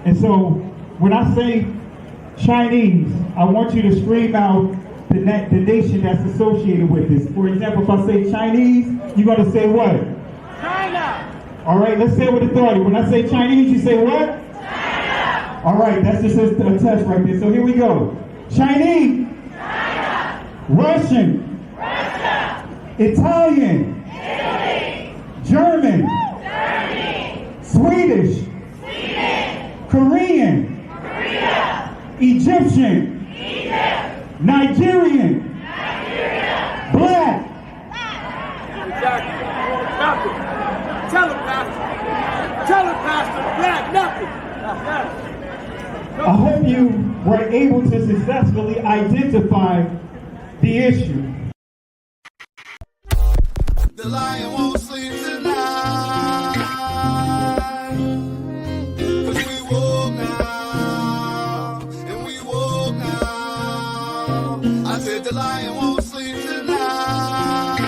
And so when I say Chinese, I want you to scream out the nation that's associated with this. For example, if I say Chinese, you're going to say what? China. All right, let's say it with authority. When I say Chinese, you say what? China. All right, that's just a test right there. So here we go. Chinese. China. Russian. Russia. Italian. Italy. German. Germany. Swedish. Sweden. Korean. Korea. Egyptian. Egypt. Nigerian. Nigeria. Black. Exactly. Nothing. Tell him, Pastor. Tell him, Pastor. Black, nothing. Yes. I hope you were able to successfully identify the issue. The lion won't sleep tonight. 'Cause we woke now, and we woke now. I said the lion won't sleep tonight.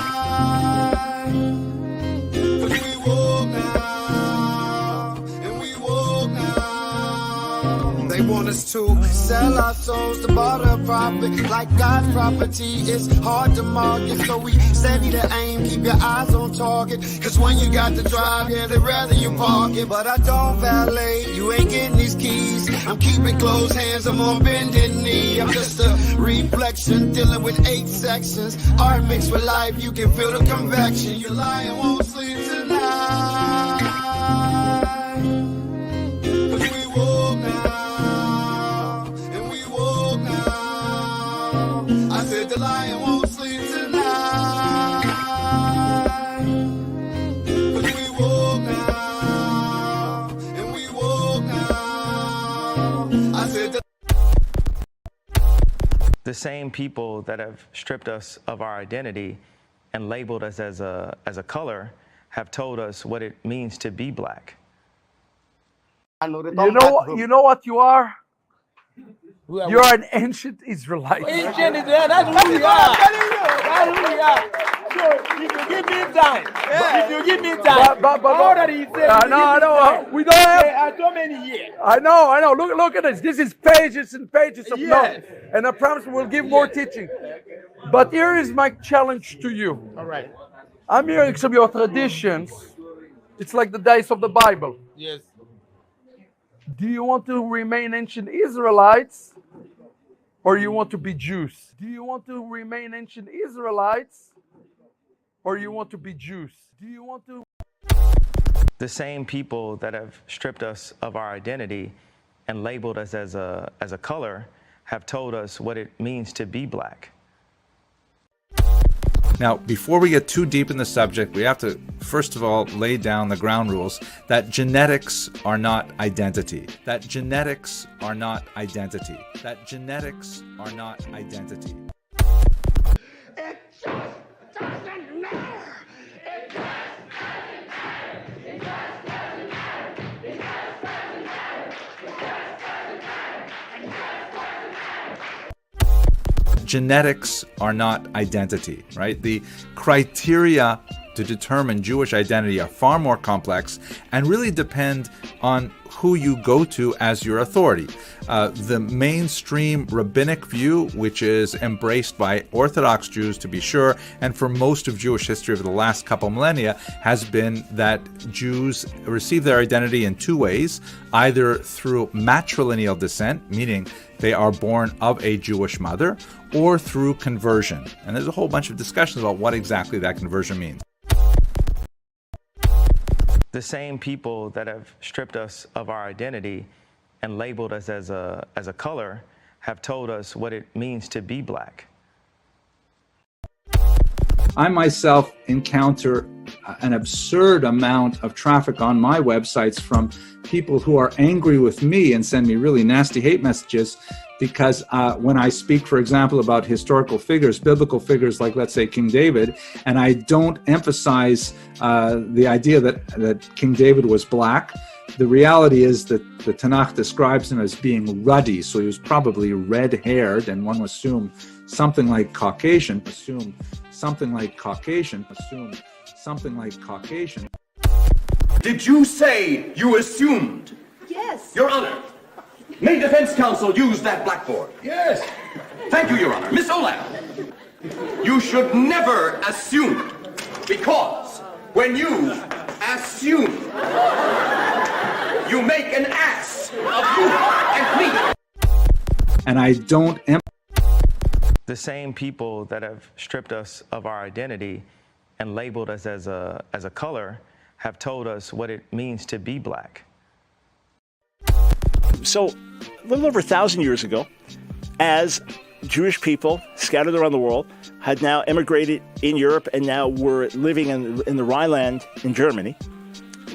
'Cause we woke now, and we woke now. They want us to sell our souls to barter profit. Like God's property, it's hard to market. So we steady to aim, keep your eyes on target. Cause when you got to drive, yeah, they'd rather you park it. But I don't valet, you ain't getting these keys. I'm keeping closed hands, I'm on bended knee. I'm just a reflection, dealing with 8 sections. Art mixed with life, you can feel the convection. Your lion won't sleep tonight. 'Cause we woke now, and we woke now. I said the lion won't sleep tonight. 'Cause we woke now, and we woke now. I said the same people that have stripped us of our identity and labeled us as a color have told us what it means to be black. You know what you are? You're an ancient Israelite. Ancient is there. That's who we are. That's who we are. So if you give me time, if you give me time, all that he said. No, we don't have. So many years. I know. Look at this. This is pages and pages of Yes. notes. And I promise we'll give more teaching. But here is my challenge to you. All right. I'm hearing some of your traditions. It's like the days of the Bible. Yes. Do you want to remain ancient Israelites or you want to be Jews? Do you want to remain ancient Israelites or you want to be Jews? Do you want to? The same people that have stripped us of our identity and labeled us as a color have told us what it means to be black. Now, before we get too deep in the subject, we have to, first of all, lay down the ground rules that genetics are not identity. That genetics are not identity. That genetics are not identity. It just doesn't matter. It just doesn't matter. It just doesn't matter. It just doesn't matter. It just doesn't matter. It just doesn't matter. Genetics are not identity, right? The criteria to determine Jewish identity are far more complex and really depend on who you go to as your authority. The mainstream rabbinic view, which is embraced by Orthodox Jews to be sure, and for most of Jewish history over the last couple millennia, has been that Jews receive their identity in 2 ways, either through matrilineal descent, meaning they are born of a Jewish mother, or through conversion. And there's a whole bunch of discussions about what exactly that conversion means. The same people that have stripped us of our identity and labeled us as a color have told us what it means to be black. I myself encounter an absurd amount of traffic on my websites from people who are angry with me and send me really nasty hate messages because when I speak, for example, about historical figures, biblical figures like, let's say, King David, and I don't emphasize the idea that King David was black, the reality is that the Tanakh describes him as being ruddy, so he was probably red-haired, and one would assume something like Caucasian, Did you say you assumed? Yes. Your Honor, may defense counsel use that blackboard? Yes. Thank you, Your Honor. Miss Olam, you should never assume, because when you assume, you make an ass of you and me. And I don't The same people that have stripped us of our identity and labeled us as a color have told us what it means to be black. So, a little over 1,000 years ago, as Jewish people scattered around the world had now emigrated in Europe and now were living in the Rhineland in Germany,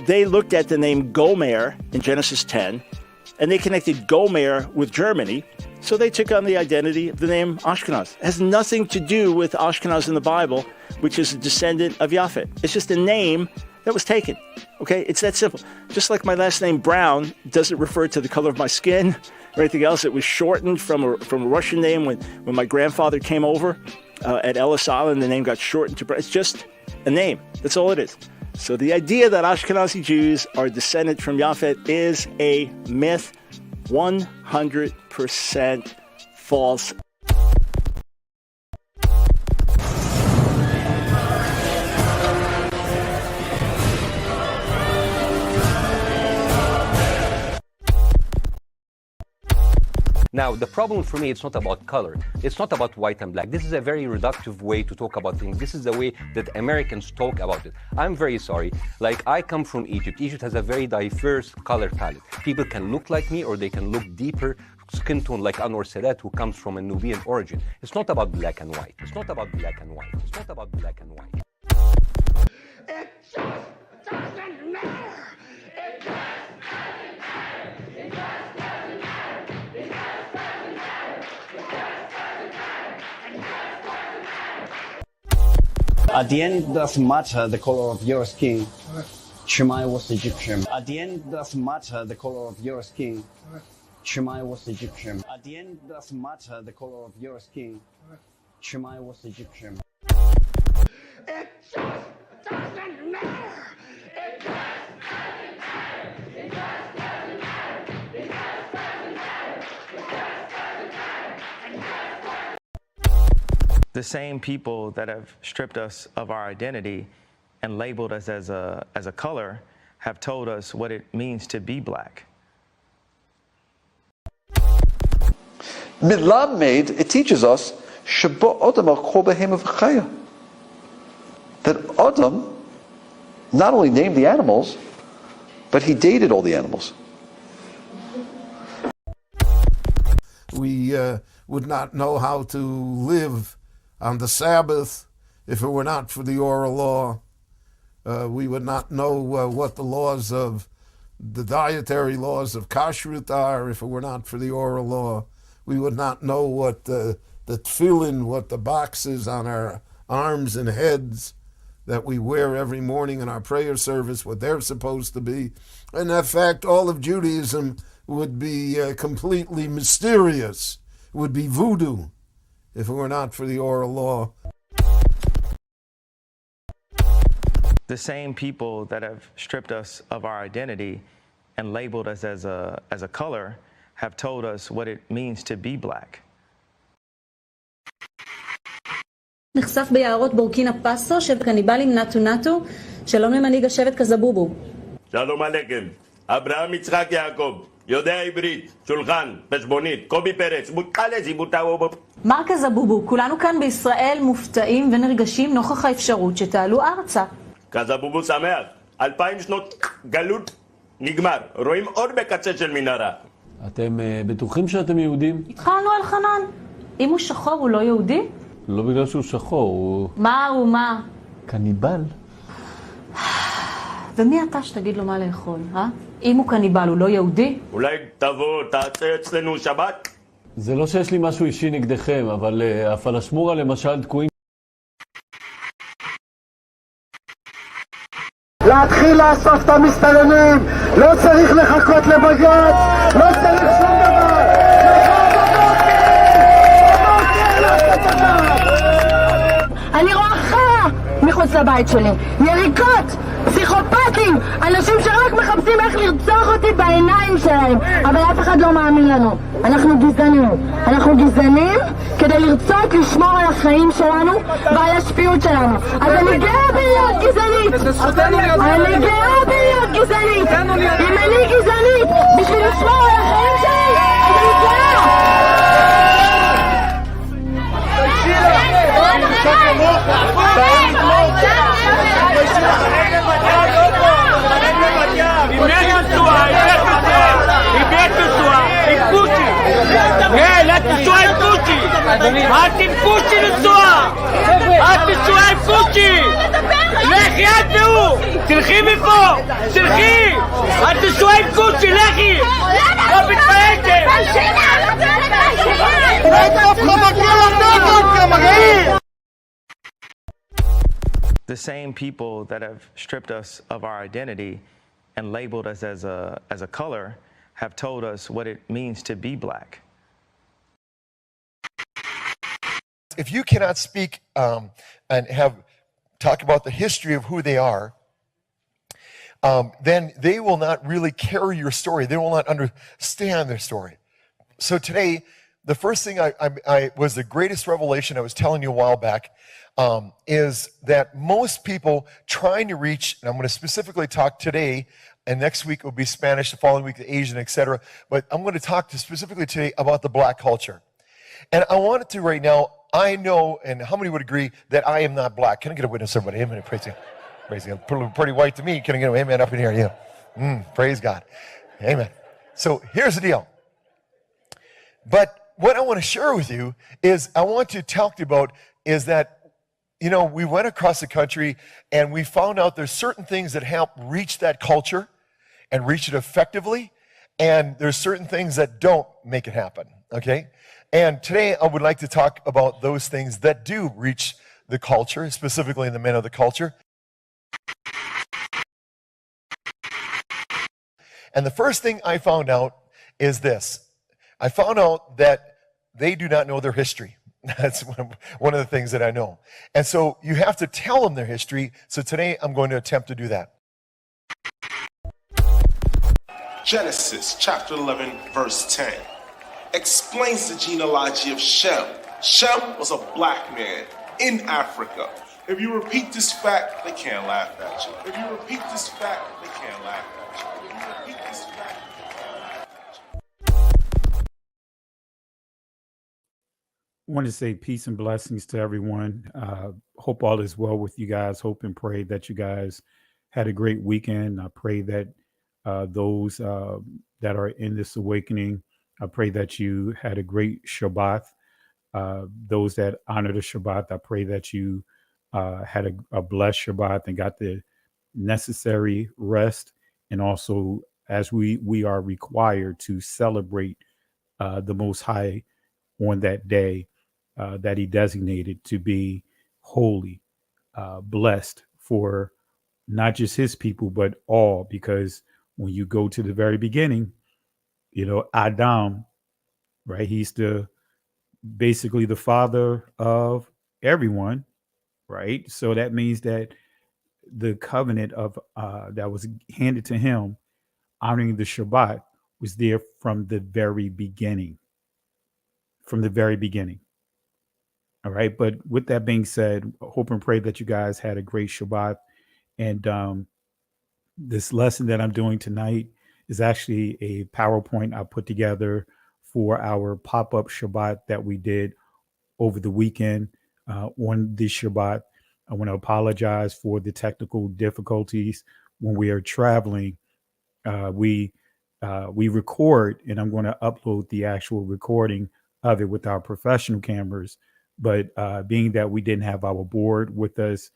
they looked at the name Gomer in Genesis 10, and they connected Gomer with Germany, so they took on the identity of the name Ashkenaz. It has nothing to do with Ashkenaz in the Bible, which is a descendant of Japhet. It's just a name that was taken. Okay, it's that simple. Just like my last name Brown doesn't refer to the color of my skin or anything else. It was shortened from a Russian name when my grandfather came over at Ellis Island. The name got shortened to Brown. It's just a name. That's all it is. So the idea that Ashkenazi Jews are descended from Japhet is a myth, 100% false. Now, the problem for me, it's not about color. It's not about white and black. This is a very reductive way to talk about things. This is the way that Americans talk about it. I'm very sorry. Like, I come from Egypt. Egypt has a very diverse color palette. People can look like me or they can look deeper skin tone like Anwar Sadat, who comes from a Nubian origin. It's not about black and white. It's not about black and white. It's not about black and white. It just doesn't matter. It just doesn't matter. It just doesn't matter. It just doesn't matter. It just doesn't matter. It just doesn't matter. At the end, it doesn't matter the color of your skin. Shemai was Egyptian. At the end, it doesn't matter the color of your skin. Shemai was Egyptian. At the end, it doesn't matter the color of your skin. Shemai was Egyptian. It just doesn't matter. It just doesn't matter. It just doesn't matter. It just doesn't matter. It just doesn't matter. It just doesn't. The same people that have stripped us of our identity and labeled us as a color have told us what it means to be black. Milamid, it teaches us that Adam not only named the animals, but he dated all the animals. We would not know how to live on the Sabbath if it were not for the oral law. We would not know what the laws of the dietary laws of kashrut are if it were not for the oral law. We would not know what the tefillin, what the boxes on our arms and heads that we wear every morning in our prayer service, what they're supposed to be. And in fact, all of Judaism would be completely mysterious, would be voodoo, if it were not for the oral law. The same people that have stripped us of our identity and labeled us as a color have told us what it means to be black. נחשף ביערות בורקינה פאסו שבט קניבלים נטו נטו. שלום למנהיג השבט קזבובו. שלום עליכם. אברהם יצחק יעקב, יודע עברית, שולחן, חשבונית, קובי פרץ, מוטלזי מוטאו. מר קזבובו, כולנו כאן בישראל מופתעים ונרגשים נוכח האפשרות שתעלו ארצה. קזבובו שמח, 2000 שנות גלות נגמר, רואים אור בקצה של מנהרה. אתם בטוחים שאתם יהודים? התחלנו על חנן. אם הוא שחור הוא לא יהודי? לא בגלל שהוא שחור, הוא... מה הוא מה? קניבל. ומי אתה שתגיד לו מה לאכול, אה? אם הוא קניבל הוא לא יהודי? אולי תבוא, תעשה אצלנו שבת? זה לא שיש לי משהו אישי נגדכם, אבל הפלשמורה למשל תקועים... להתחיל לאסוף את המסתננים, לא צריך לחכות לבג"ץ, לא צריך שום דבר. אני רואה מחוץ לבית שלי. יריקות, פסיכופטים, אנשים שרק מחפשים איך לרצוח אותי בעיניים שלהם, אבל אף אחד לא מאמין לנו. אנחנו גזענים. אנחנו גזענים כדי לרצות לשמור על החיים שלנו ועל השפיות שלנו. אז אני גאה בלהיות גזענית. אני גאה בלהיות גזענית. אם אני גזענית בשביל לשמור על החיים שלי, אז אני גאה. אל תפושי לנסוע! אל תנסוע עם פושי! לכי את והוא! תלכי מפה! תלכי! אל תנסוע עם פושי! לכי! לא מתפייתם! The same people that have stripped us of our identity and labeled us as a color have told us what it means to be black. If you cannot speak and talk about the history of who they are, then they will not really carry your story. They will not understand their story. So today, the first thing I was the greatest revelation I was telling you a while back, is that most people trying to reach, and I'm going to specifically talk today, and next week will be Spanish, the following week the Asian, etc. But I'm going to talk specifically today about the black culture. And I wanted to right now, I know, and how many would agree that I am not black? Can I get a witness, everybody? Amen. Praise God. Praise God. Pretty white to me. Can I get an amen up in here? Yeah. Praise God. Amen. So here's the deal. But what I want to share with you is I want to talk to you about is that, you know, we went across the country and we found out there's certain things that help reach that culture and reach it effectively. And there's certain things that don't make it happen. Okay. And today I would like to talk about those things that do reach the culture, specifically the men of the culture. And the first thing I found out is this. I found out that they do not know their history. That's one of the things that I know. And so you have to tell them their history. So today I'm going to attempt to do that. Genesis chapter 11, verse 10 explains the genealogy of Shem. Shem was a black man in Africa. If you repeat this fact, they can't laugh at you. If you repeat this fact, they can't laugh at you. If you repeat this fact, they can't laugh at you. I want to say peace and blessings to everyone. Hope all is well with you guys. Hope and pray that you guys had a great weekend. I pray that those that are in this awakening, I pray that you had a great Shabbat. Those that honor the Shabbat, I pray that you had a blessed Shabbat and got the necessary rest. And also, as we are required to celebrate the Most High on that day that he designated to be holy, blessed for not just his people, but all, because when you go to the very beginning, you know, Adam, right? He's basically the father of everyone, right? So that means that the covenant of that was handed to him, honoring the Shabbat, was there from the very beginning. From the very beginning. All right. But with that being said, hope and pray that you guys had a great Shabbat. And this lesson that I'm doing tonight is actually a PowerPoint I put together for our pop-up Shabbat that we did over the weekend on this Shabbat. I want to apologize for the technical difficulties when we are traveling. We record, and I'm going to upload the actual recording of it with our professional cameras. But being that we didn't have our board with us,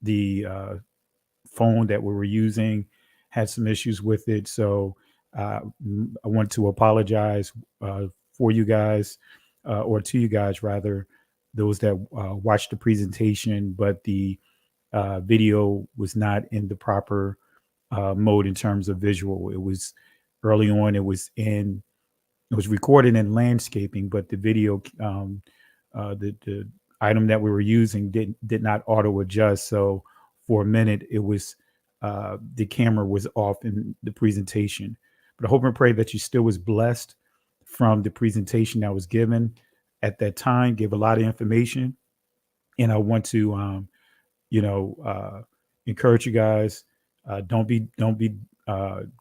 the phone that we were using had some issues with it. So I want to apologize for you guys, or to you guys rather, those that watched the presentation, but the video was not in the proper mode in terms of visual. It was early on, it was recorded in landscaping, but the video, the item that we were using did not auto adjust. So for a minute, it was the camera was off in the presentation. But I hope and pray that you still was blessed from the presentation that was given at that time. Gave a lot of information, and I want to encourage you guys. Don't be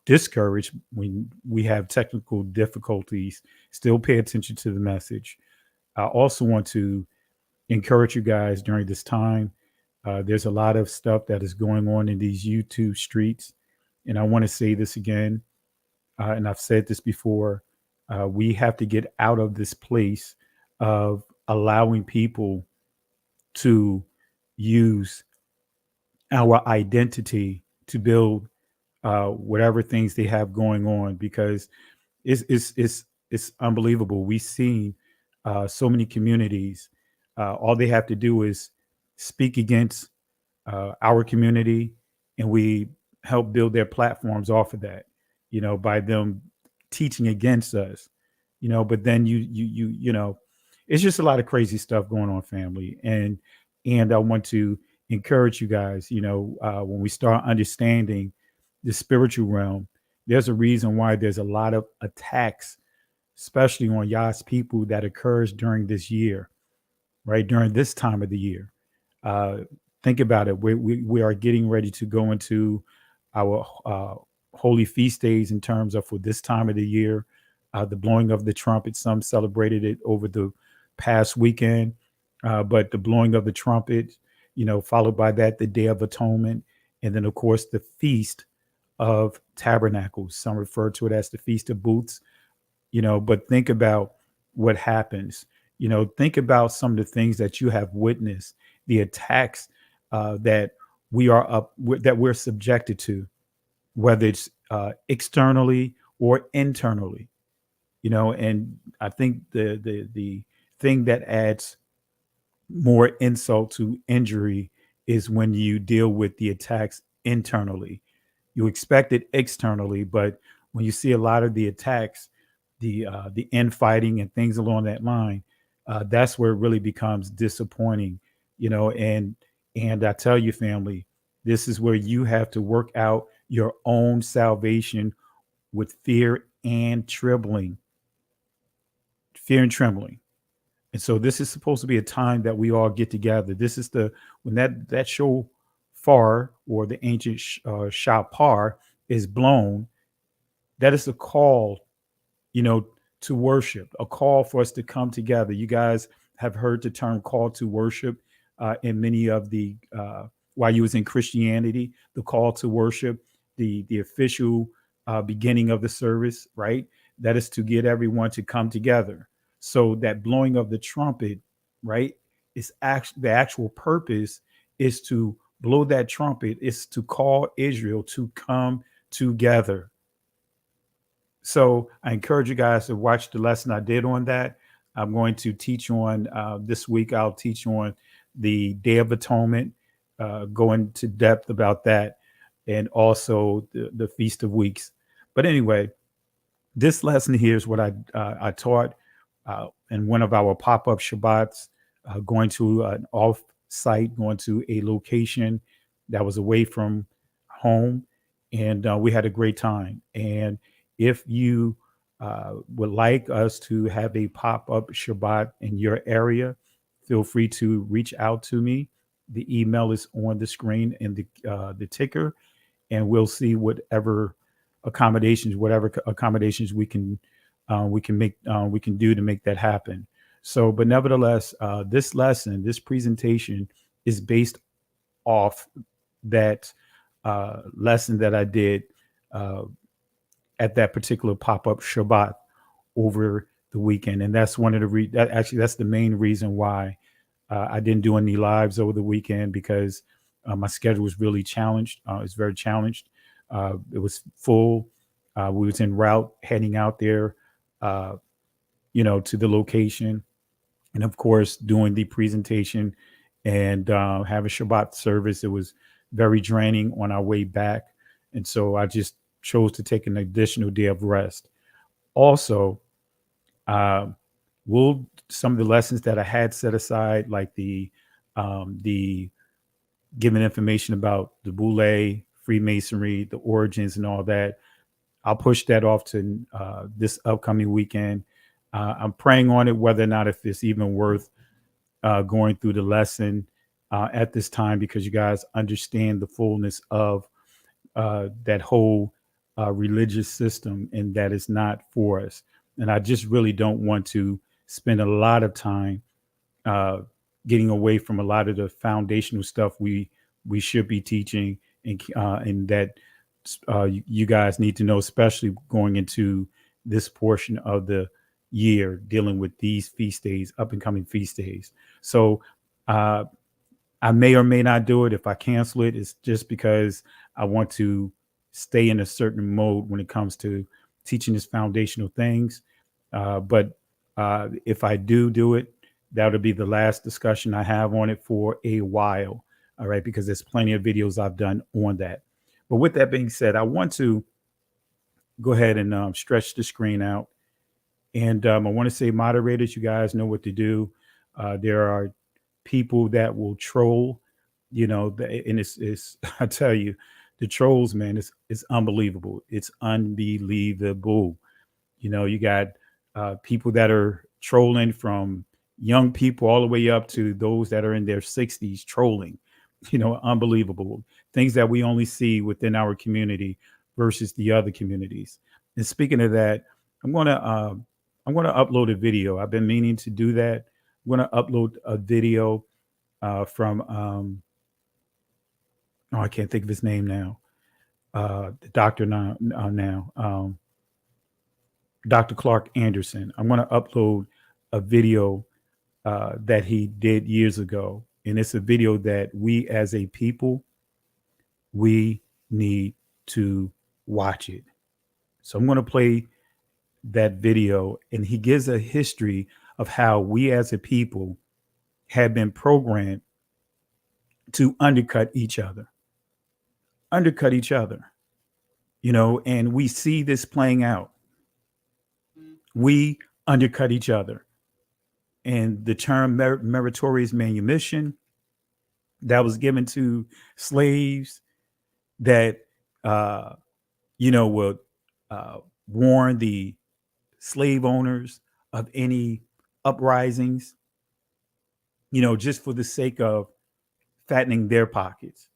discouraged when we have technical difficulties. Still pay attention to the message. I also want to encourage you guys during this time. There's a lot of stuff that is going on in these YouTube streets. And I want to say this again, and I've said this before. We have to get out of this place of allowing people to use our identity to build whatever things they have going on, because it's unbelievable. We've seen so many communities. All they have to do is speak against our community, and we help build their platforms off of that, by them teaching against us, but then it's just a lot of crazy stuff going on, family. And I want to encourage you guys, when we start understanding the spiritual realm, there's a reason why there's a lot of attacks, especially on Yah's people, that occurs during this year, right? During this time of the year. Think about it. We are getting ready to go into our holy feast days in terms of for this time of the year, the blowing of the trumpet. Some celebrated it over the past weekend, but the blowing of the trumpet, followed by that, the Day of Atonement, and then, of course, the Feast of Tabernacles. Some refer to it as the Feast of Booths, but think about what happens. Think about some of the things that you have witnessed, the attacks that we're subjected to, whether it's externally or internally, and I think the thing that adds more insult to injury is when you deal with the attacks internally. You expect it externally, but when you see a lot of the attacks, the infighting and things along that line, that's where it really becomes disappointing, and I tell you, family, this is where you have to work out your own salvation with fear and trembling. Fear and trembling. And so this is supposed to be a time that we all get together. This is when that shofar, or the ancient shapar, is blown. That is a call, to worship, a call for us to come together. You guys have heard the term call to worship in many of the, while you was in Christianity, the call to worship, the official beginning of the service, right? That is to get everyone to come together. So that blowing of the trumpet, right, is the actual purpose is to blow that trumpet, is to call Israel to come together. So I encourage you guys to watch the lesson I did on that. I'm going to teach on this week. I'll teach on the Day of Atonement, go into depth about that, and also the Feast of Weeks. But anyway, this lesson here is what I taught in one of our pop-up Shabbats, going to an off-site, going to a location that was away from home, and we had a great time. And if you would like us to have a pop-up Shabbat in your area, feel free to reach out to me. The email is on the screen and the ticker, and we'll see whatever accommodations we can do to make that happen. So, but nevertheless, this lesson, this presentation is based off that lesson that I did at that particular pop-up Shabbat over the weekend. And that's one of the that's the main reason why I didn't do any lives over the weekend, because my schedule was really challenged. It's very challenged. It was full. We was en route heading out there, to the location, and of course doing the presentation and having Shabbat service. It was very draining on our way back, and so I just chose to take an additional day of rest. Also, some of the lessons that I had set aside, like the giving information about the Boule, Freemasonry, the origins, and all that. I'll push that off to this upcoming weekend. I'm praying on it, whether or not if it's even worth going through the lesson at this time, because you guys understand the fullness of that whole religious system, and that is not for us. And I just really don't want to spend a lot of time getting away from a lot of the foundational stuff we should be teaching, and that you guys need to know, especially going into this portion of the year, dealing with these feast days, up and coming feast days. So I may or may not do it. If I cancel it, it's just because I want to stay in a certain mode when it comes to teaching these foundational things. But if I do it, that'll be the last discussion I have on it for a while. All right, because there's plenty of videos I've done on that. But with that being said, I want to go ahead and stretch the screen out. And I want to say, moderators, you guys know what to do. There are people that will troll, and it's I tell you, the trolls, man, it's unbelievable. It's unbelievable. You got people that are trolling, from young people all the way up to those that are in their 60s trolling. Unbelievable things that we only see within our community versus the other communities. And speaking of that, I'm going to upload a video. I've been meaning to do that. I'm going to upload a video from I can't think of his name now. The doctor now, Dr. Clark Anderson. I'm going to upload a video that he did years ago. And it's a video that we as a people, we need to watch it. So I'm going to play that video, and he gives a history of how we as a people have been programmed to undercut each other, and we see this playing out. We undercut each other. And the term meritorious manumission that was given to slaves that, would warn the slave owners of any uprisings, just for the sake of fattening their pockets,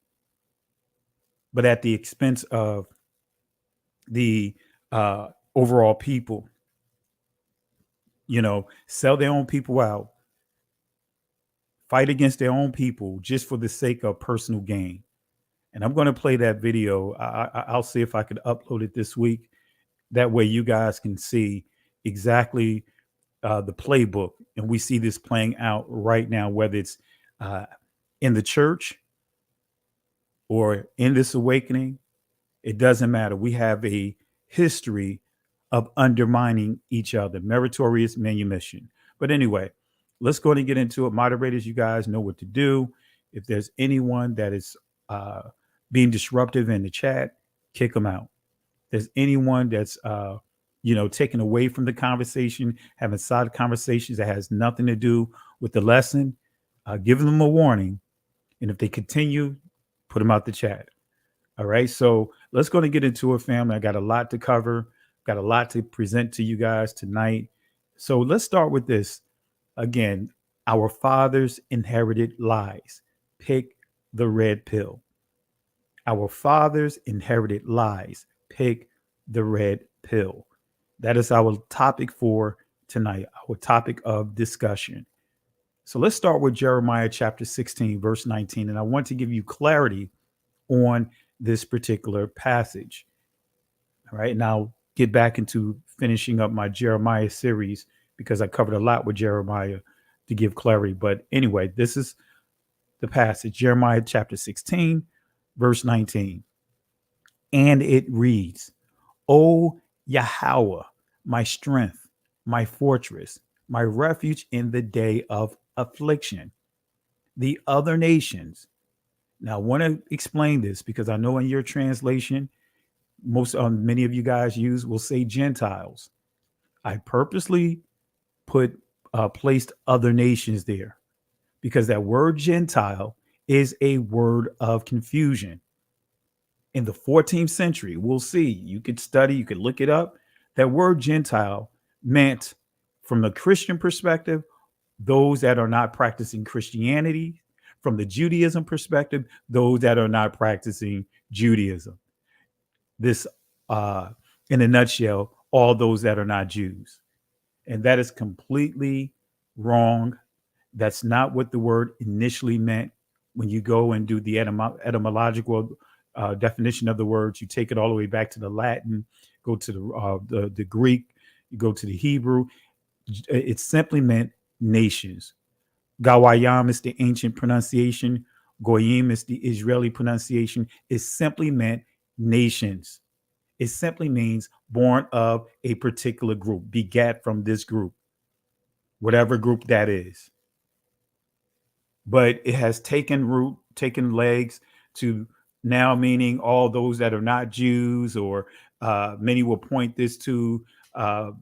but at the expense of the overall people. Sell their own people out, fight against their own people just for the sake of personal gain. And I'm going to play that video. I'll see if I could upload it this week. That way you guys can see exactly the playbook. And we see this playing out right now, whether it's in the church or in this awakening. It doesn't matter. We have a history of undermining each other, meritorious manumission. But anyway, let's go ahead and get into it. Moderators, you guys know what to do. If there's anyone that is being disruptive in the chat, kick them out. If there's anyone that's taken away from the conversation, having side conversations that has nothing to do with the lesson, give them a warning. And if they continue, put them out the chat. All right. So let's go and get into it, family. I got a lot to cover. Got a lot to present to you guys tonight. So let's start with this. Again, our fathers inherited lies. Pick the red pill. Our fathers inherited lies. Pick the red pill. That is our topic for tonight, our topic of discussion. So let's start with Jeremiah chapter 16, verse 19. And I want to give you clarity on this particular passage. All right. Now, get back into finishing up my Jeremiah series, because I covered a lot with Jeremiah to give clarity. But anyway, this is the passage, Jeremiah chapter 16, verse 19. And it reads, O Yahweh, my strength, my fortress, my refuge in the day of affliction. The other nations. Now, I want to explain this because I know in your translation, many of you guys will say Gentiles. I purposely put placed other nations there, because that word Gentile is a word of confusion. In the 14th century, we'll see, you could study, you could look it up. That word Gentile meant, from the Christian perspective, those that are not practicing Christianity. From the Judaism perspective, those that are not practicing Judaism. This, in a nutshell, all those that are not Jews. And that is completely wrong. That's not what the word initially meant. When you go and do the etymological definition of the words, you take it all the way back to the Latin, go to the Greek, you go to the Hebrew. It simply meant nations. Gawayam is the ancient pronunciation. Goyim is the Israeli pronunciation. It simply meant nations. It simply means born of a particular group, begat from this group, whatever group that is. But it has taken root, taken legs to now meaning all those that are not Jews, or many will point this to, the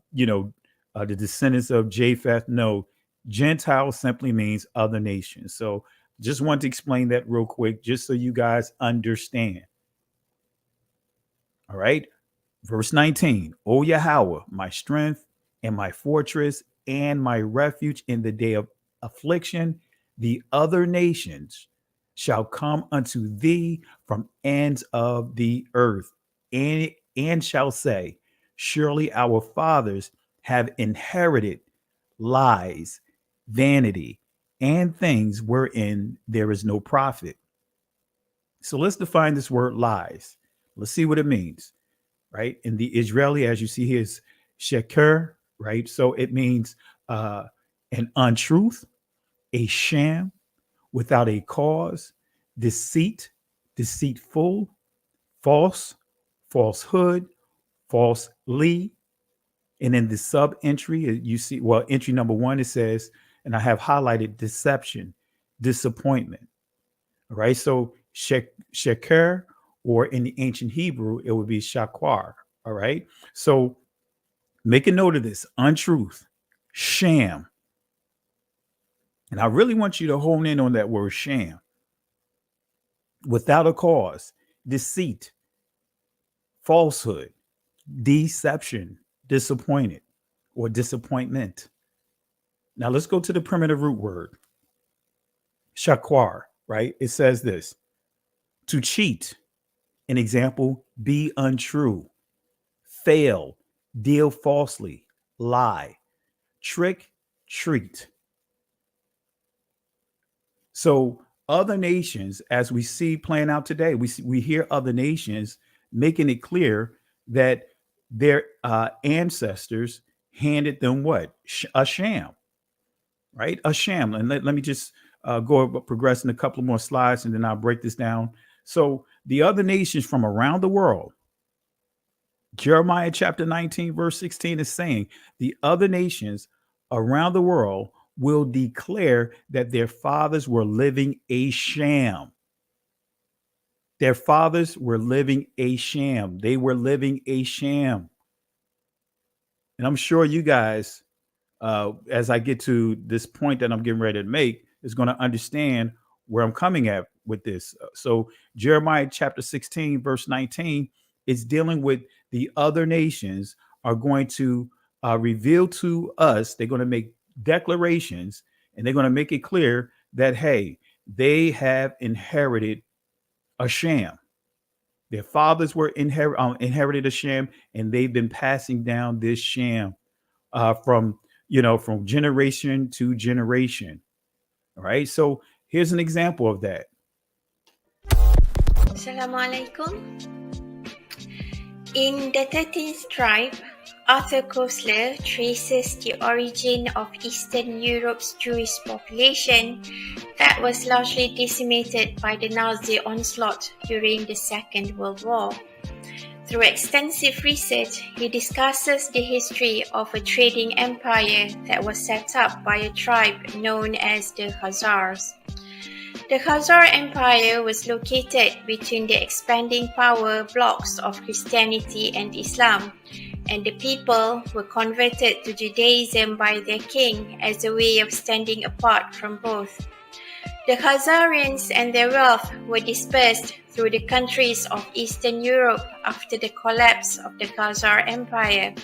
descendants of Japheth. No, Gentile simply means other nations. So just want to explain that real quick, just so you guys understand. All right. Verse 19, O Yahweh, my strength and my fortress and my refuge in the day of affliction, the other nations shall come unto thee from ends of the earth, and shall say, surely our fathers have inherited lies, vanity, and things wherein there is no profit. So let's define this word lies. Let's see what it means, right? In the Israeli, as you see here, is sheker, right? So it means an untruth, a sham, without a cause, deceit, deceitful, false, falsehood, falsely. And in the sub entry, you see, well, entry number 1, it says, and I have highlighted deception, disappointment. All right. So sheker, or in the ancient Hebrew, it would be shakwar. All right. So make a note of this: untruth, sham. And I really want you to hone in on that word sham. Without a cause, deceit, falsehood, deception, disappointed, or disappointment. Now let's go to the primitive root word, shakwar, right? It says this: to cheat. An example, be untrue, fail, deal falsely, lie, trick, treat. So other nations, as we see playing out today, we hear other nations making it clear that their ancestors handed them what? A sham, right? A sham. And let me just progress in a couple more slides, and then I'll break this down. So the other nations from around the world, Jeremiah chapter 19, verse 16 is saying the other nations around the world will declare that their fathers were living a sham. Their fathers were living a sham. They were living a sham. And I'm sure you guys, as I get to this point that I'm getting ready to make, is going to understand where I'm coming at with this. So Jeremiah chapter 16, verse 19 is dealing with the other nations are going to reveal to us. They're going to make declarations, and they're going to make it clear that, hey, they have inherited a sham. Their fathers were inherited a sham, and they've been passing down this sham from generation to generation. All right. So here's an example of that. Assalamu alaikum. In the 13th tribe, Arthur Koestler traces the origin of Eastern Europe's Jewish population that was largely decimated by the Nazi onslaught during the Second World War. Through extensive research, he discusses the history of a trading empire that was set up by a tribe known as the Khazars. The Khazar Empire was located between the expanding power blocks of Christianity and Islam, and the people were converted to Judaism by their king as a way of standing apart from both. The Khazarians and their wealth were dispersed through the countries of Eastern Europe after the collapse of the Khazar Empire.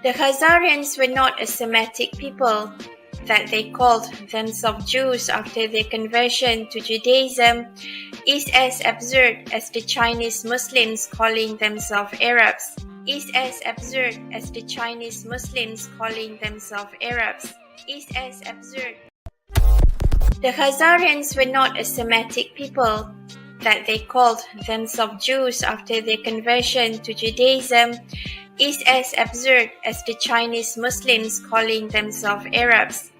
The Khazarians were not a Semitic people, that they called themselves Jews after their conversion to Judaism is as absurd as the Chinese Muslims calling themselves Arabs. Is as absurd as the Chinese Muslims calling themselves Arabs. Is as absurd. The Khazarians were not a Semitic people, that they called themselves Jews after their conversion to Judaism is as absurd as the Chinese Muslims calling themselves Arabs.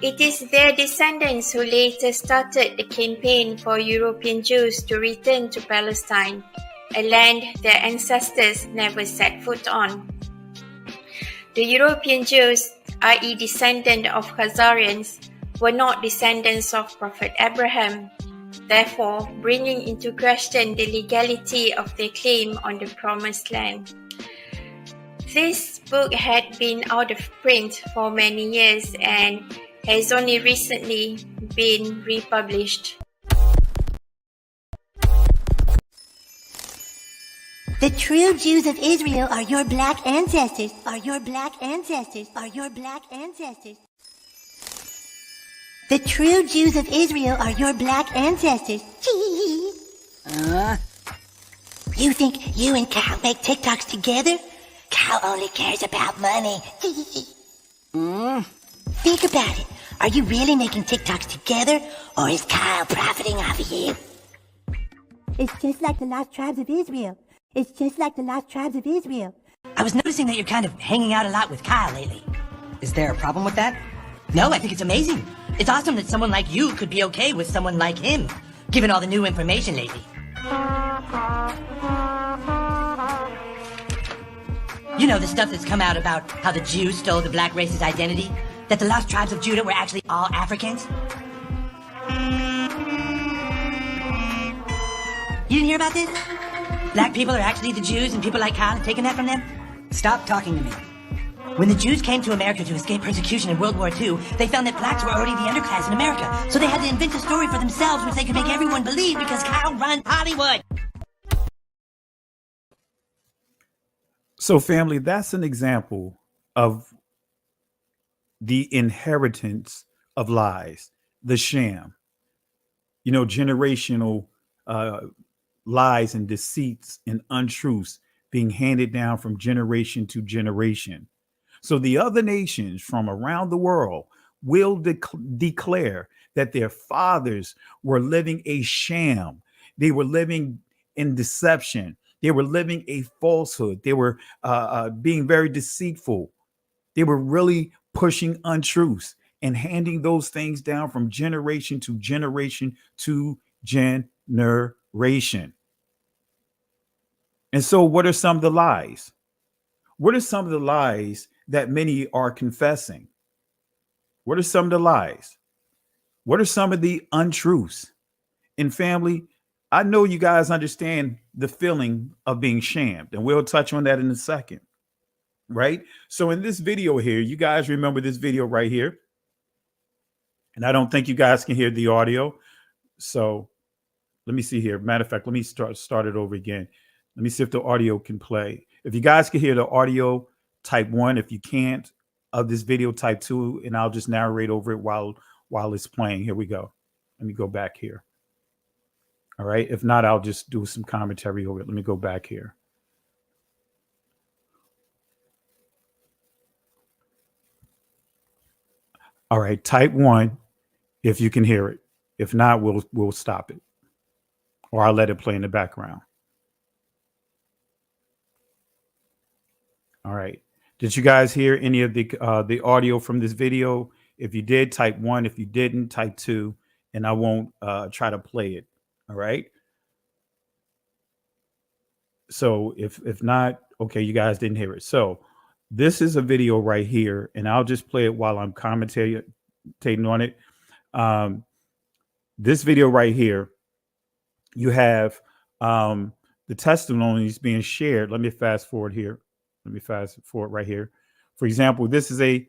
It is their descendants who later started the campaign for European Jews to return to Palestine, a land their ancestors never set foot on. The European Jews, i.e. descendants of Khazarians, were not descendants of Prophet Abraham, therefore bringing into question the legality of their claim on the Promised Land. This book had been out of print for many years and has only recently been republished. The true Jews of Israel are your black ancestors, are your black ancestors, are your black ancestors. The true Jews of Israel are your black ancestors. You think you and Kyle make TikToks together? Kyle only cares about money. Think about it. Are you really making TikToks together, or is Kyle profiting off of you? It's just like the lost tribes of Israel. It's just like the lost tribes of Israel. I was noticing that you're kind of hanging out a lot with Kyle lately. Is there a problem with that? No, I think it's amazing. It's awesome that someone like you could be okay with someone like him, given all the new information lately. You know, the stuff that's come out about how the Jews stole the black race's identity? That the lost tribes of Judah were actually all Africans? You didn't hear about this? Black people are actually the Jews and people like Kyle have taken that from them? Stop talking to me. When the Jews came to America to escape persecution in World War II, they found that blacks were already the underclass in America. So they had to invent a story for themselves which they could make everyone believe because Kyle runs Hollywood. So, family, that's an example of the inheritance of lies, the sham, you know, generational lies and deceits and untruths being handed down from generation to generation. So the other nations from around the world will declare that their fathers were living a sham. They were living in deception. They were living a falsehood. They were being very deceitful. They were really pushing untruths and handing those things down from generation to generation to generation. And so what are some of the lies? What are some of the lies that many are confessing? What are some of the lies? What are some of the untruths? And family, I know you guys understand the feeling of being shammed, and we'll touch on that in a second, right? So in this video here, you guys remember this video right here, and I don't think you guys can hear the audio. So let me see here. Matter of fact, let me start it over again. Let me see if the audio can play. If you guys can hear the audio, type 1. If you can't, of this video, type 2, and I'll just narrate over it while it's playing. Here we go. Let me go back here. All right. If not, I'll just do some commentary over it. Let me go back here. All right. Type 1 if you can hear it. If not, we'll stop it, or I'll let it play in the background. All right. Did you guys hear any of the audio from this video? If you did, type 1. If you didn't, type 2, and I won't try to play it. All right. So if not, okay, you guys didn't hear it. So this is a video right here, and I'll just play it while I'm commentating on it. This video right here, you have the testimonies being shared. Let me fast forward here. Let me fast forward right here. For example, this is a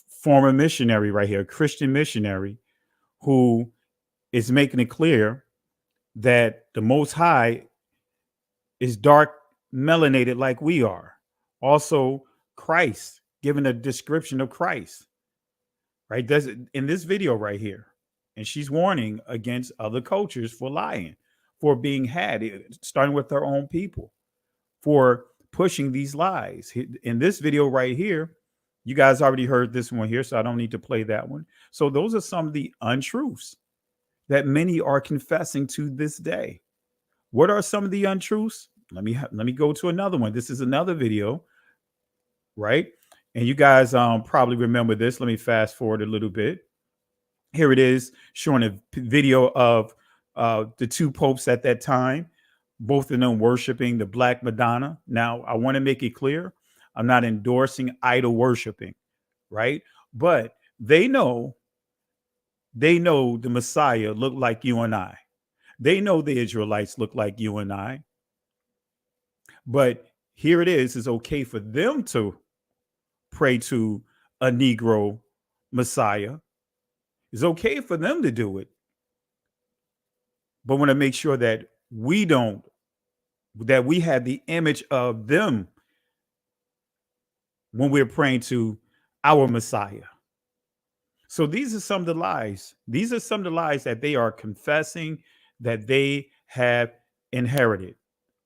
former missionary right here, a Christian missionary, who is making it clear that the Most High is dark melanated like we are. Also, Christ, giving a description of Christ, right? That's in this video right here. And she's warning against other cultures for lying, for being had, starting with their own people, for pushing these lies. In this video right here, you guys already heard this one here, so I don't need to play that one. So those are some of the untruths that many are confessing to this day. What are some of the untruths? Let me go to another one. This is another video, right? And you guys probably remember this. Let me fast forward a little bit. Here it is, showing a video of the two popes at that time, both of them worshiping the Black Madonna. Now, I want to make it clear, I'm not endorsing idol worshiping, right? But they know the Messiah looked like you and I. They know the Israelites look like you and I. But here it is, it's okay for them to pray to a Negro Messiah. It's okay for them to do it. But want to make sure that we have the image of them when we're praying to our Messiah. So these are some of the lies. These are some of the lies that they are confessing that they have inherited.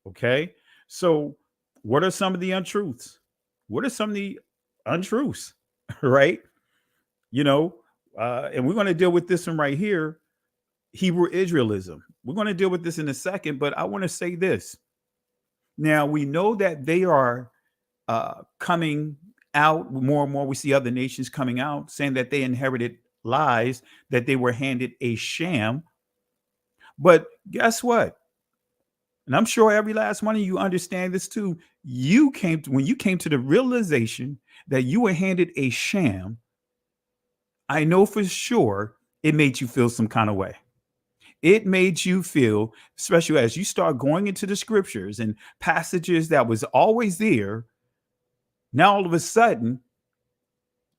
Okay. So what are some of the untruths? What are some of the untruths? Right. And we're going to deal with this one right here, Hebrew Israelism. We're going to deal with this in a second, but I want to say this. Now, we know that they are coming out more and more. We see other nations coming out saying that they inherited lies, that they were handed a sham. But guess what? And I'm sure every last one of you understand this too. When you came to the realization that you were handed a sham, I know for sure it made you feel some kind of way. It made you feel, especially as you start going into the scriptures and passages that was always there. Now, all of a sudden,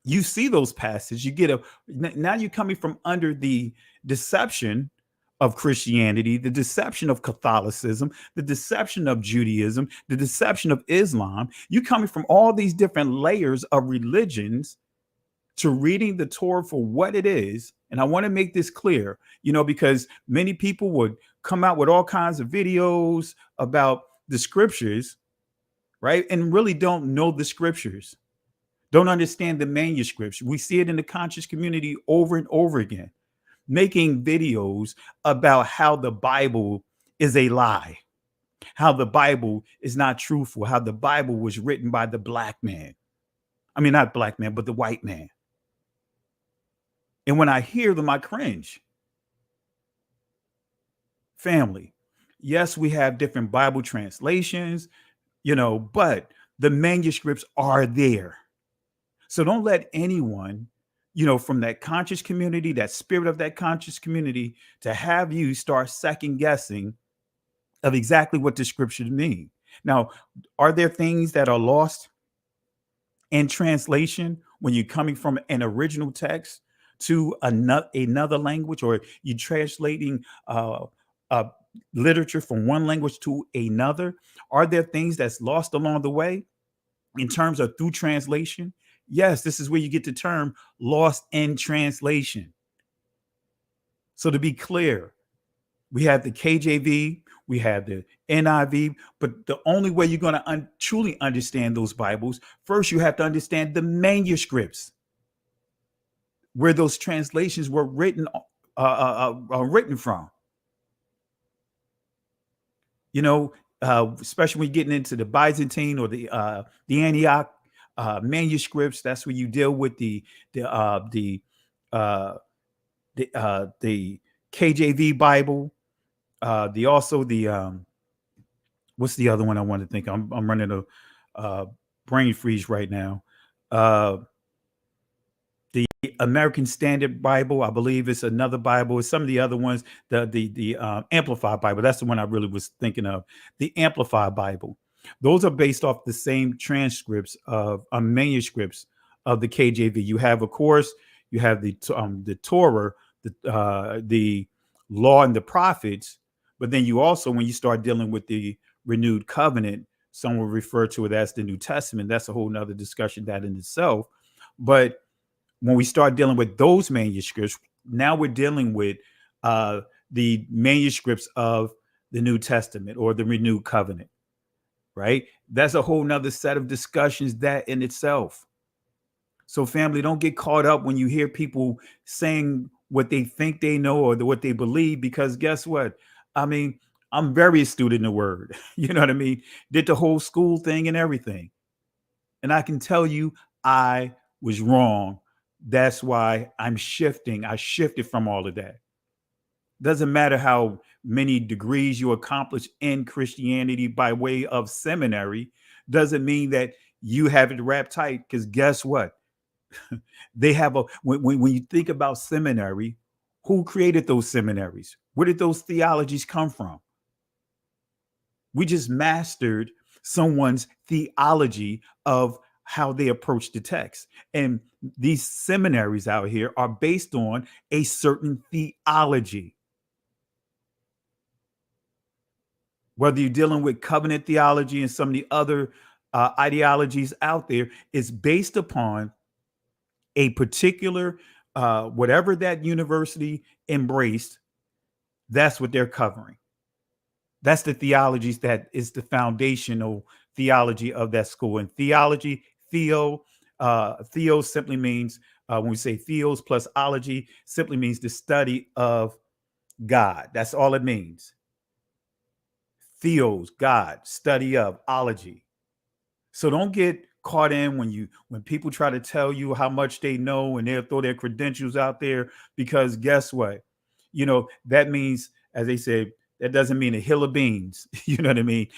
you see those passages. Now you're coming from under the deception of Christianity, the deception of Catholicism, the deception of Judaism, the deception of Islam. You're coming from all these different layers of religions to reading the Torah for what it is. And I want to make this clear, because many people would come out with all kinds of videos about the scriptures, right? And really don't know the scriptures, don't understand the manuscripts. We see it in the conscious community over and over again, making videos about how the Bible is a lie, how the Bible is not truthful, how the Bible was written by the black man. I mean, not black man, but the white man. And when I hear them, I cringe. Family, yes, we have different Bible translations, but the manuscripts are there. So don't let anyone, from that conscious community, that spirit of that conscious community, to have you start second guessing of exactly what the scriptures mean. Now, are there things that are lost in translation when you're coming from an original text to another language, or you translating literature from one language to another? Are there things that's lost along the way in terms of through translation? Yes, this is where you get the term lost in translation. So to be clear, we have the KJV, we have the NIV, but the only way you're going to truly understand those Bibles, first you have to understand the manuscripts, where those translations were written from. Especially when you're getting into the Byzantine or the Antioch manuscripts, that's where you deal with the KJV Bible, what's the other one I want to think? I'm running a brain freeze right now. The American Standard Bible, I believe it's another Bible. It's some of the other ones. The Amplified Bible, that's the one I really was thinking of. The Amplified Bible. Those are based off the same transcripts of manuscripts of the KJV. You have, of course, you have the Torah, the law and the prophets, but then you also, when you start dealing with the renewed covenant, some will refer to it as the New Testament. That's a whole nother discussion that in itself. But when we start dealing with those manuscripts, now we're dealing with the manuscripts of the New Testament or the renewed covenant, right? That's a whole nother set of discussions that in itself. So family, don't get caught up when you hear people saying what they think they know or what they believe, because guess what? I mean, I'm very astute in the word. You know what I mean? Did the whole school thing and everything. And I can tell you, I was wrong. That's why I'm shifting. I shifted from all of that. Doesn't matter how many degrees you accomplish in Christianity by way of seminary, doesn't mean that you have it wrapped tight, because guess what? They have when you think about seminary, who created those seminaries? Where did those theologies come from? We just mastered someone's theology of how they approach the text. And these seminaries out here are based on a certain theology. Whether you're dealing with covenant theology and some of the other ideologies out there, it's based upon a particular, whatever that university embraced, that's what they're covering. That's the theologies that is the foundational theology of that school. And theology, theo simply means, when we say theos plus ology, simply means the study of God. That's all it means. Theos, God, study of, ology. So don't get caught in when people try to tell you how much they know and they'll throw their credentials out there, because guess what? That means, as they say, that doesn't mean a hill of beans. You know what I mean?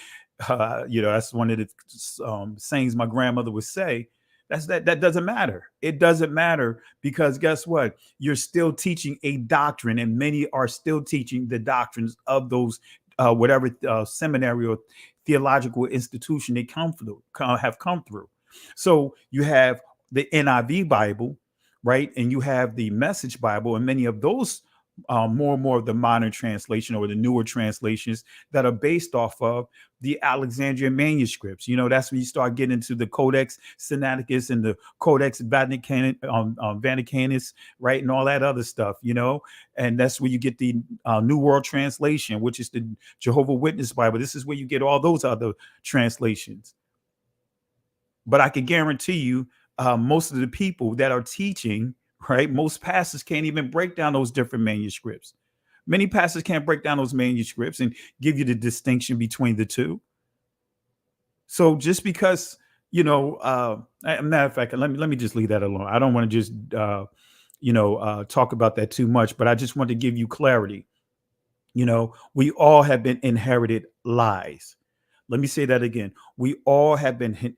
That's one of the sayings my grandmother would say. That doesn't matter. It doesn't matter, because guess what? You're still teaching a doctrine, and many are still teaching the doctrines of those whatever seminary or theological institution they have come through. So you have the NIV Bible, right? And you have the Message Bible, and many of those more and more of the modern translation or the newer translations that are based off of the Alexandrian manuscripts. That's when you start getting into the Codex Sinaiticus and the Codex Vaticanus, right? And all that other stuff, and that's where you get the New World Translation, which is the Jehovah's Witness Bible. This is where you get all those other translations. But I can guarantee you, most of the people that are teaching, right, most pastors can't even break down those different manuscripts. Many pastors can't break down those manuscripts and give you the distinction between the two. So just because, matter of fact, let me just leave that alone. I don't want to just, talk about that too much, but I just want to give you clarity. We all have been inherited lies. Let me say that again. We all have been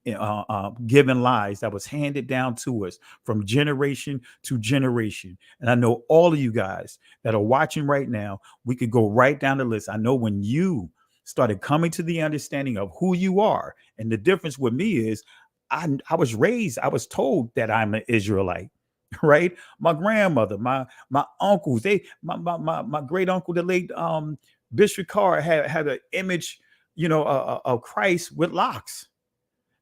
given lies that was handed down to us from generation to generation. And I know all of you guys that are watching right now, we could go right down the list. I know when you started coming to the understanding of who you are, and the difference with me is I was told that I'm an Israelite, right? My grandmother, my uncles, my great uncle, the late Bishop Carr had an image, of Christ with locks.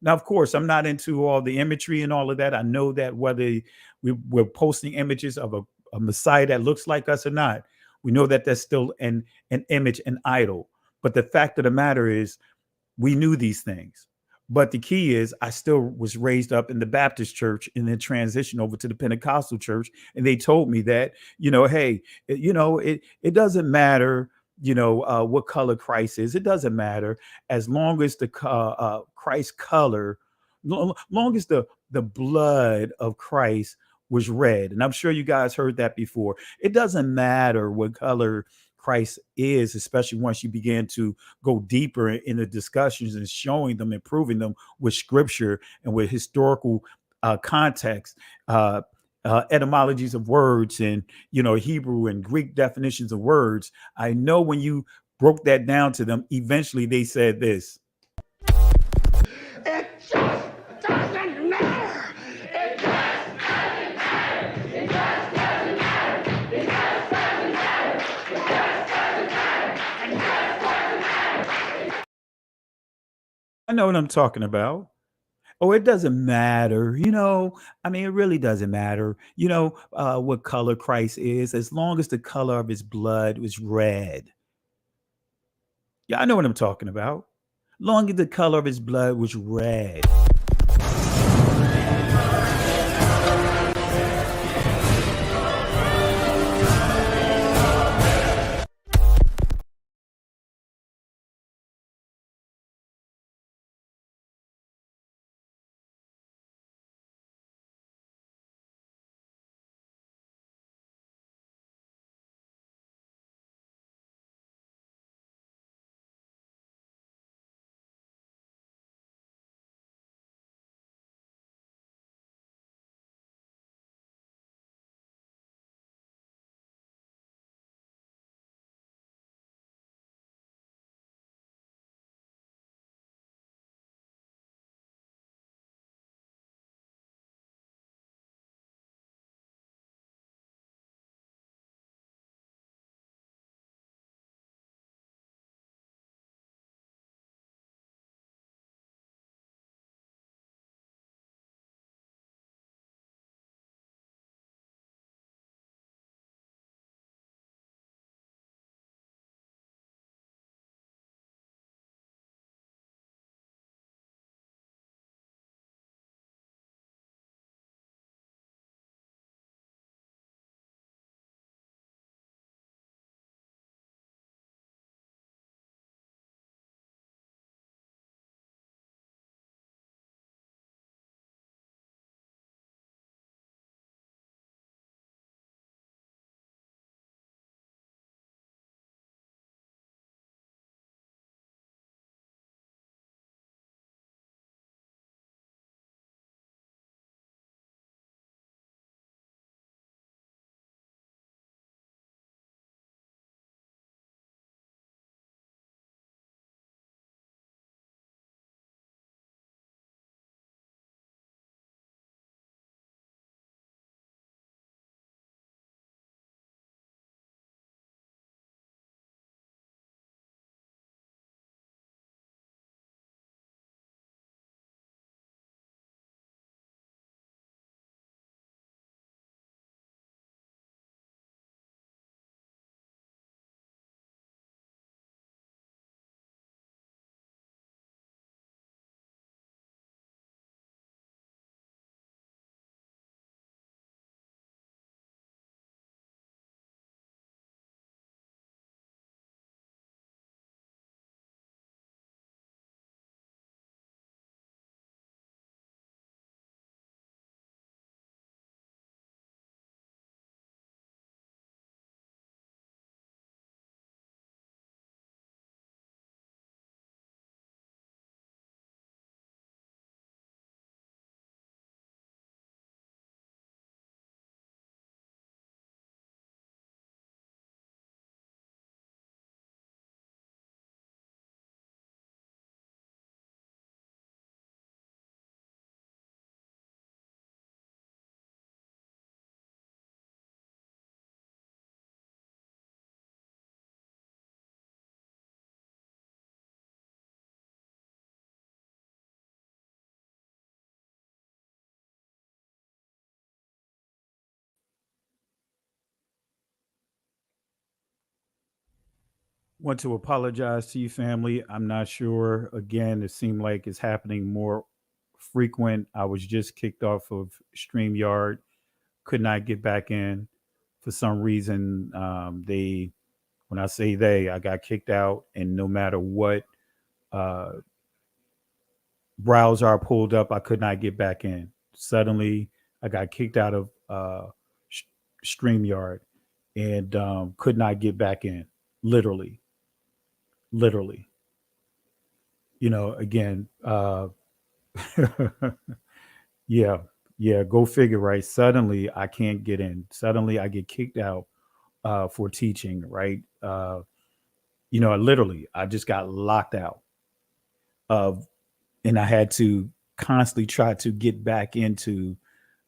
Now, of course, I'm not into all the imagery and all of that. I know that whether we're posting images of a Messiah that looks like us or not, we know that that's still an image, an idol. But the fact of the matter is, we knew these things. But the key is, I still was raised up in the Baptist church and then transitioned over to the Pentecostal church. And they told me that, hey, it doesn't matter what color Christ is. It doesn't matter as long as the Christ color, long as the blood of Christ was red. And I'm sure you guys heard that before. It doesn't matter what color Christ is, especially once you begin to go deeper in the discussions and showing them and proving them with scripture and with historical context. Etymologies of words and Hebrew and Greek definitions of words. I know when you broke that down to them, eventually they said this: I know what I'm talking about. Oh, it doesn't matter. I mean, it really doesn't matter, what color Christ is, as long as the color of his blood was red. Yeah, I know what I'm talking about. Long as the color of his blood was red. Want to apologize to you, family. I'm not sure. Again, it seemed like it's happening more frequent. I was just kicked off of StreamYard, could not get back in for some reason. When I say they, I got kicked out, and no matter what uh, browser I pulled up, I could not get back in. Suddenly, I got kicked out of StreamYard and could not get back in. Literally, literally. Again, yeah, yeah. Go figure, right? Suddenly, I can't get in. Suddenly, I get kicked out for teaching, right? Literally, I just got locked out of, and I had to constantly try to get back into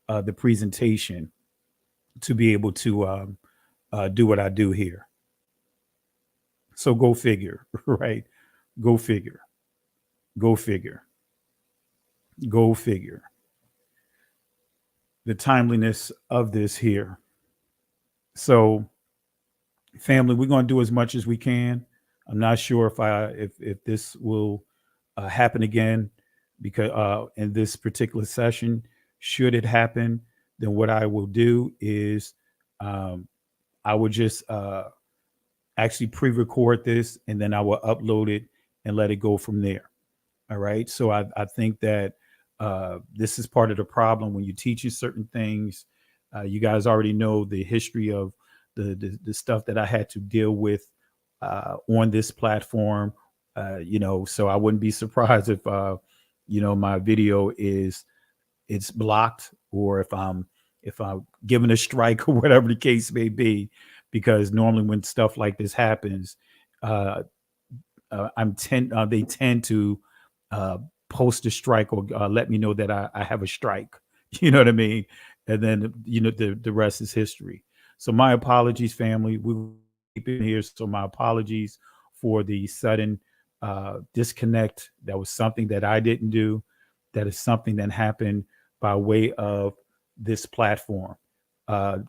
the presentation to be able to do what I do here. So go figure, right? Go figure. Go figure. Go figure. The timeliness of this here. So, family, we're going to do as much as we can. I'm not sure if this will happen again, because in this particular session, should it happen, then what I will do is I will just actually pre-record this, and then I will upload it and let it go from there. All right. So I think that this is part of the problem when you teach certain things. You guys already know the history of the stuff that I had to deal with on this platform. So I wouldn't be surprised if my video it's blocked, or if I'm given a strike or whatever the case may be, because normally when stuff like this happens, they tend to post a strike or let me know that I have a strike. You know what I mean? And then the rest is history. So my apologies, family. We'll keep it here. So my apologies for the sudden disconnect. That was something that I didn't do. That is something that happened by way of this platform.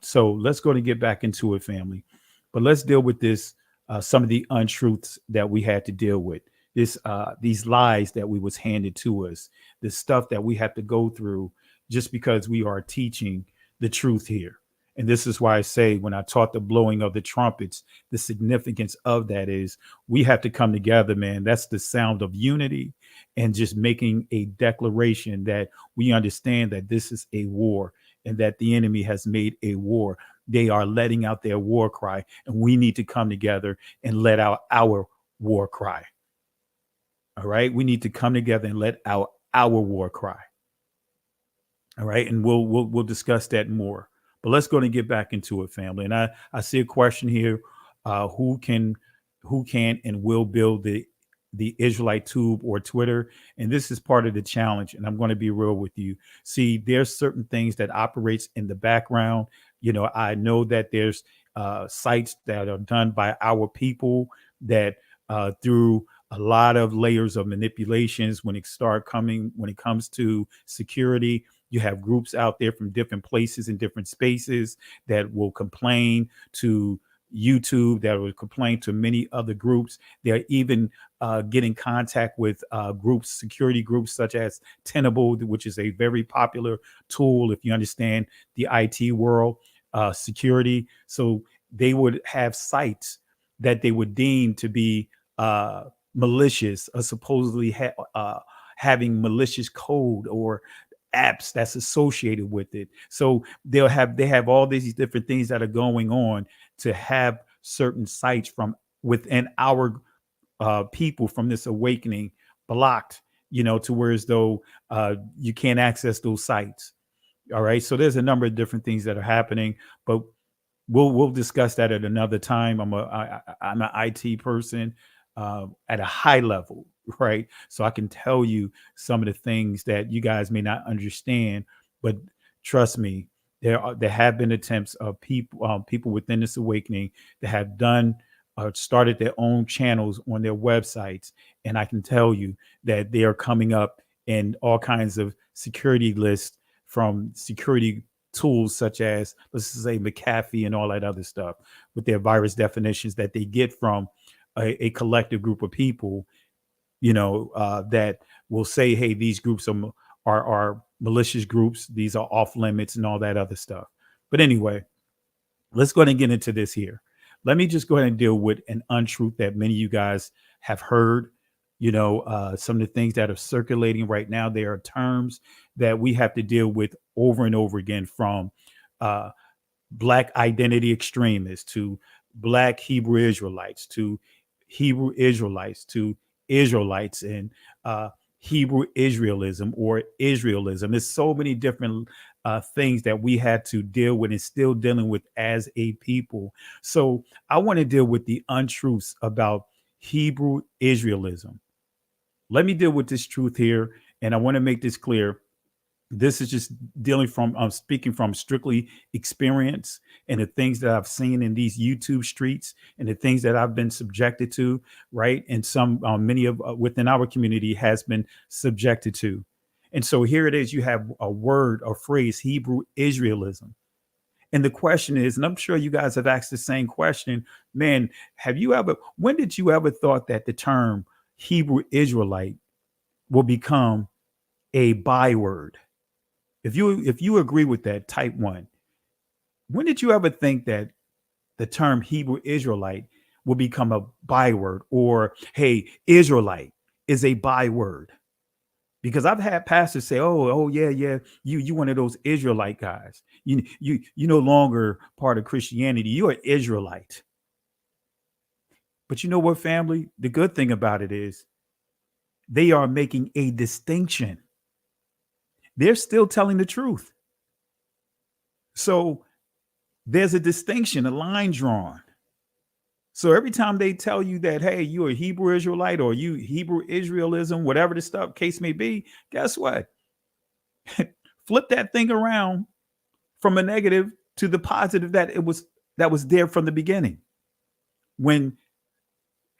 So let's go and get back into it, family. But let's deal with this. Some of the untruths that we had to deal with. These lies that we was handed to us. This stuff that we have to go through just because we are teaching the truth here. And this is why I say, when I taught the blowing of the trumpets, the significance of that is we have to come together, man. That's the sound of unity, and just making a declaration that we understand that this is a war and that the enemy has made a war. They are letting out their war cry, and we need to come together and let out our war cry. All right. We need to come together and let out our war cry. All right. And we'll discuss that more. But let's go and get back into it, family. And I see a question here. Who can and will build the Israelite Tube or Twitter? And this is part of the challenge. And I'm going to be real with you. See, there's certain things that operates in the background. I know that there's sites that are done by our people that through a lot of layers of manipulations when it comes to security. You have groups out there from different places and different spaces that will complain to YouTube, that will complain to many other groups. They're even getting contact with security groups such as Tenable, which is a very popular tool if you understand the IT world, security. So they would have sites that they would deem to be malicious, or supposedly having malicious code or apps that's associated with it. So they have all these different things that are going on to have certain sites from within our people from this awakening blocked, to where as though you can't access those sites. All right. So there's a number of different things that are happening, but we'll discuss that at another time. I'm an IT person at a high level. Right. So I can tell you some of the things that you guys may not understand, but trust me, there have been attempts of people within this awakening that have done started their own channels on their websites. And I can tell you that they are coming up in all kinds of security lists from security tools such as, let's just say, McAfee and all that other stuff, with their virus definitions that they get from a collective group of people, that will say, hey, these groups are malicious groups. These are off limits and all that other stuff. But anyway, let's go ahead and get into this here. Let me just go ahead and deal with an untruth that many of you guys have heard. Some of the things that are circulating right now, there are terms that we have to deal with over and over again, from Black identity extremists to Black Hebrew Israelites to Hebrew Israelites to Israelites and Hebrew Israelism or Israelism. There's so many different things that we had to deal with and still dealing with as a people. So I want to deal with the untruths about Hebrew Israelism. Let me deal with this truth here. And I want to make this clear. This is just dealing from speaking from strictly experience and the things that I've seen in these YouTube streets and the things that I've been subjected to, right? And some many of within our community has been subjected to. And so here it is, you have a word or phrase, Hebrew Israelism. And the question is, and I'm sure you guys have asked the same question, man, when did you ever thought that the term Hebrew Israelite will become a byword? If you agree with that, type 1. When did you ever think that the term Hebrew Israelite will become a byword, or hey, Israelite is a byword? Because I've had pastors say, oh yeah, you one of those Israelite guys. You no longer part of Christianity. You're an Israelite. But you know what, family? The good thing about it is they are making a distinction. They're still telling the truth. So there's a distinction, a line drawn. So every time they tell you that, hey, you're a Hebrew Israelite or you Hebrew Israelism, whatever the stuff case may be, guess what? Flip that thing around from a negative to the positive that was there from the beginning. When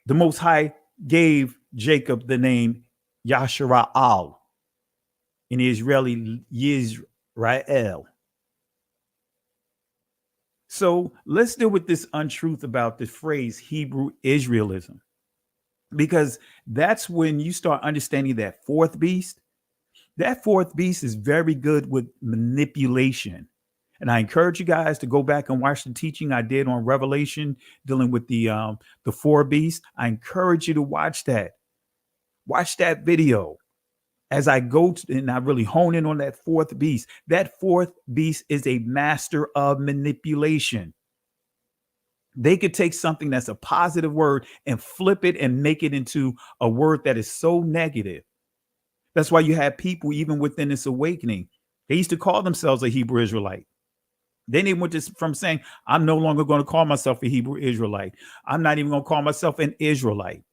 the Most High gave Jacob the name Yashara'al, in Israeli Yisrael. So let's deal with this untruth about the phrase Hebrew Israelism, because that's when you start understanding that fourth beast. That fourth beast is very good with manipulation. And I encourage you guys to go back and watch the teaching I did on Revelation dealing with the four beasts. I encourage you to watch that. Watch that video. As I go to, and I really hone in on that fourth beast. That fourth beast is a master of manipulation. They could take something that's a positive word and flip it and make it into a word that is so negative. That's why you have people, even within this awakening, they used to call themselves a Hebrew Israelite. Then they went from saying, I'm no longer going to call myself a Hebrew Israelite. I'm not even going to call myself an Israelite.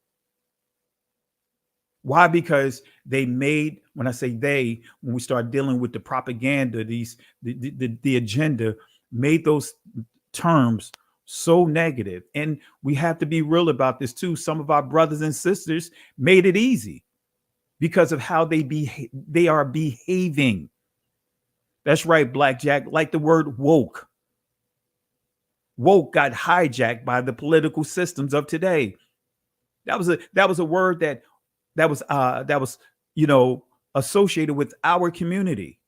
Why? Because they made, when I say they, when we start dealing with the propaganda, the agenda made those terms so negative. And we have to be real about this too. Some of our brothers and sisters made it easy because of how they are behaving. That's right, Blackjack, like the word woke. Woke got hijacked by the political systems of today. That was a word that was associated with our community,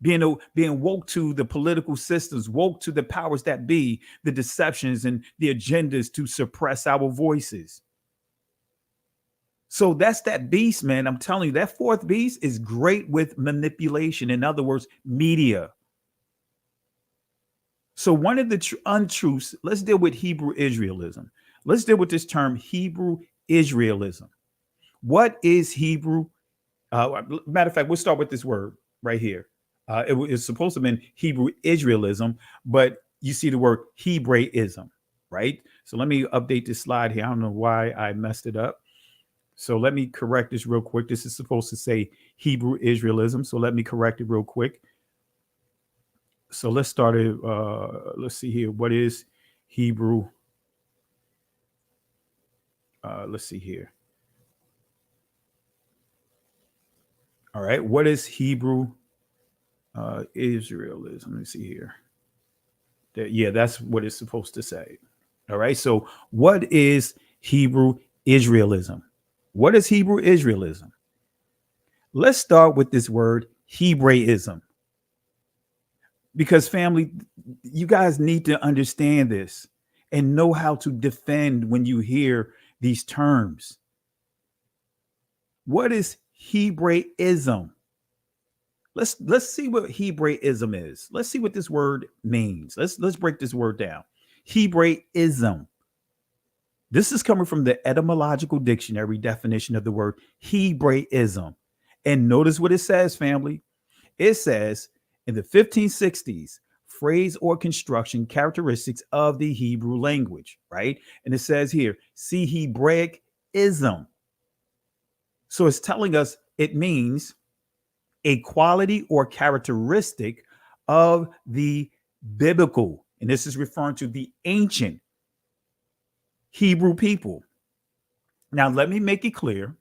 being woke to the political systems, woke to the powers that be, the deceptions and the agendas to suppress our voices. So that's that beast, man. I'm telling you, that fourth beast is great with manipulation. In other words, media. So one of the untruths, let's deal with Hebrew Israelism. Let's deal with this term Hebrew Israelism. What is Hebrew? Matter of fact, we'll start with this word right here. It's supposed to have been Hebrew Israelism, but you see the word Hebraism, right? So let me update this slide here. I don't know why I messed it up. So let me correct this real quick. This is supposed to say Hebrew Israelism. So let me correct it real quick. So let's start it. Let's see here. What is Hebrew? Let's see here. All right. What is Hebrew Israelism? Let me see here. Yeah, that's what it's supposed to say. All right. So what is Hebrew Israelism? What is Hebrew Israelism? Let's start with this word Hebraism. Because family, you guys need to understand this and know how to defend when you hear these terms. What is Hebraism? Let's see what Hebraism is. Let's see what this word means. Let's break this word down. Hebraism. This is coming from the etymological dictionary definition of the word Hebraism. And notice what it says, family. It says in the 1560s, phrase or construction characteristics of the Hebrew language, right? And it says here, see Hebraism. So it's telling us it means a quality or characteristic of the biblical, and this is referring to the ancient Hebrew people. Now, let me make it clear.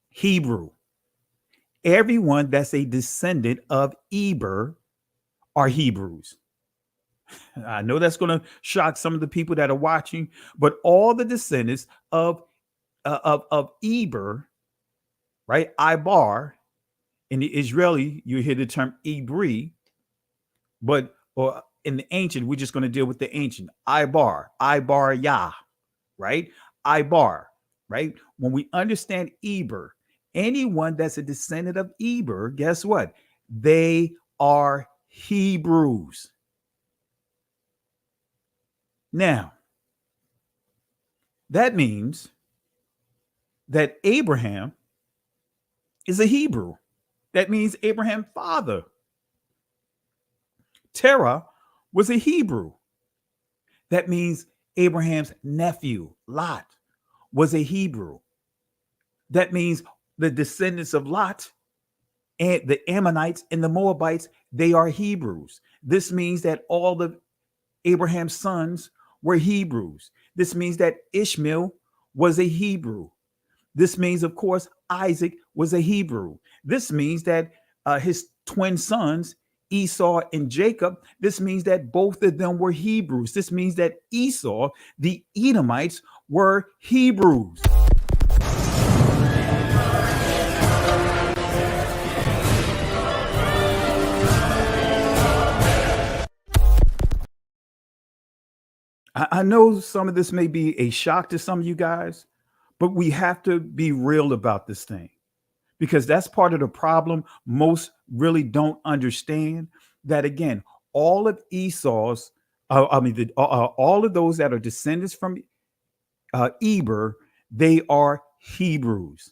Hebrew, everyone that's a descendant of Eber are Hebrews. I know that's going to shock some of the people that are watching, but all the descendants of Eber, right? Ibar, in the Israeli, you hear the term Ibri, but or in the ancient, we're just going to deal with the ancient. Ibar Yah, right? Ibar, right? When we understand Eber, anyone that's a descendant of Eber, guess what? They are Hebrews. Now, that means that Abraham is a Hebrew. That means Abraham's father. Terah was a Hebrew. That means Abraham's nephew, Lot, was a Hebrew. That means the descendants of Lot and the Ammonites and the Moabites, they are Hebrews. This means that all of Abraham's sons were Hebrews. This means that Ishmael was a Hebrew. This means, of course, Isaac was a Hebrew. This means that his twin sons, Esau and Jacob, this means that both of them were Hebrews. This means that Esau, the Edomites, were Hebrews. I know some of this may be a shock to some of you guys, but we have to be real about this thing, because that's part of the problem. Most really don't understand that, again, all of Esau's, all of those that are descendants from Eber, they are Hebrews.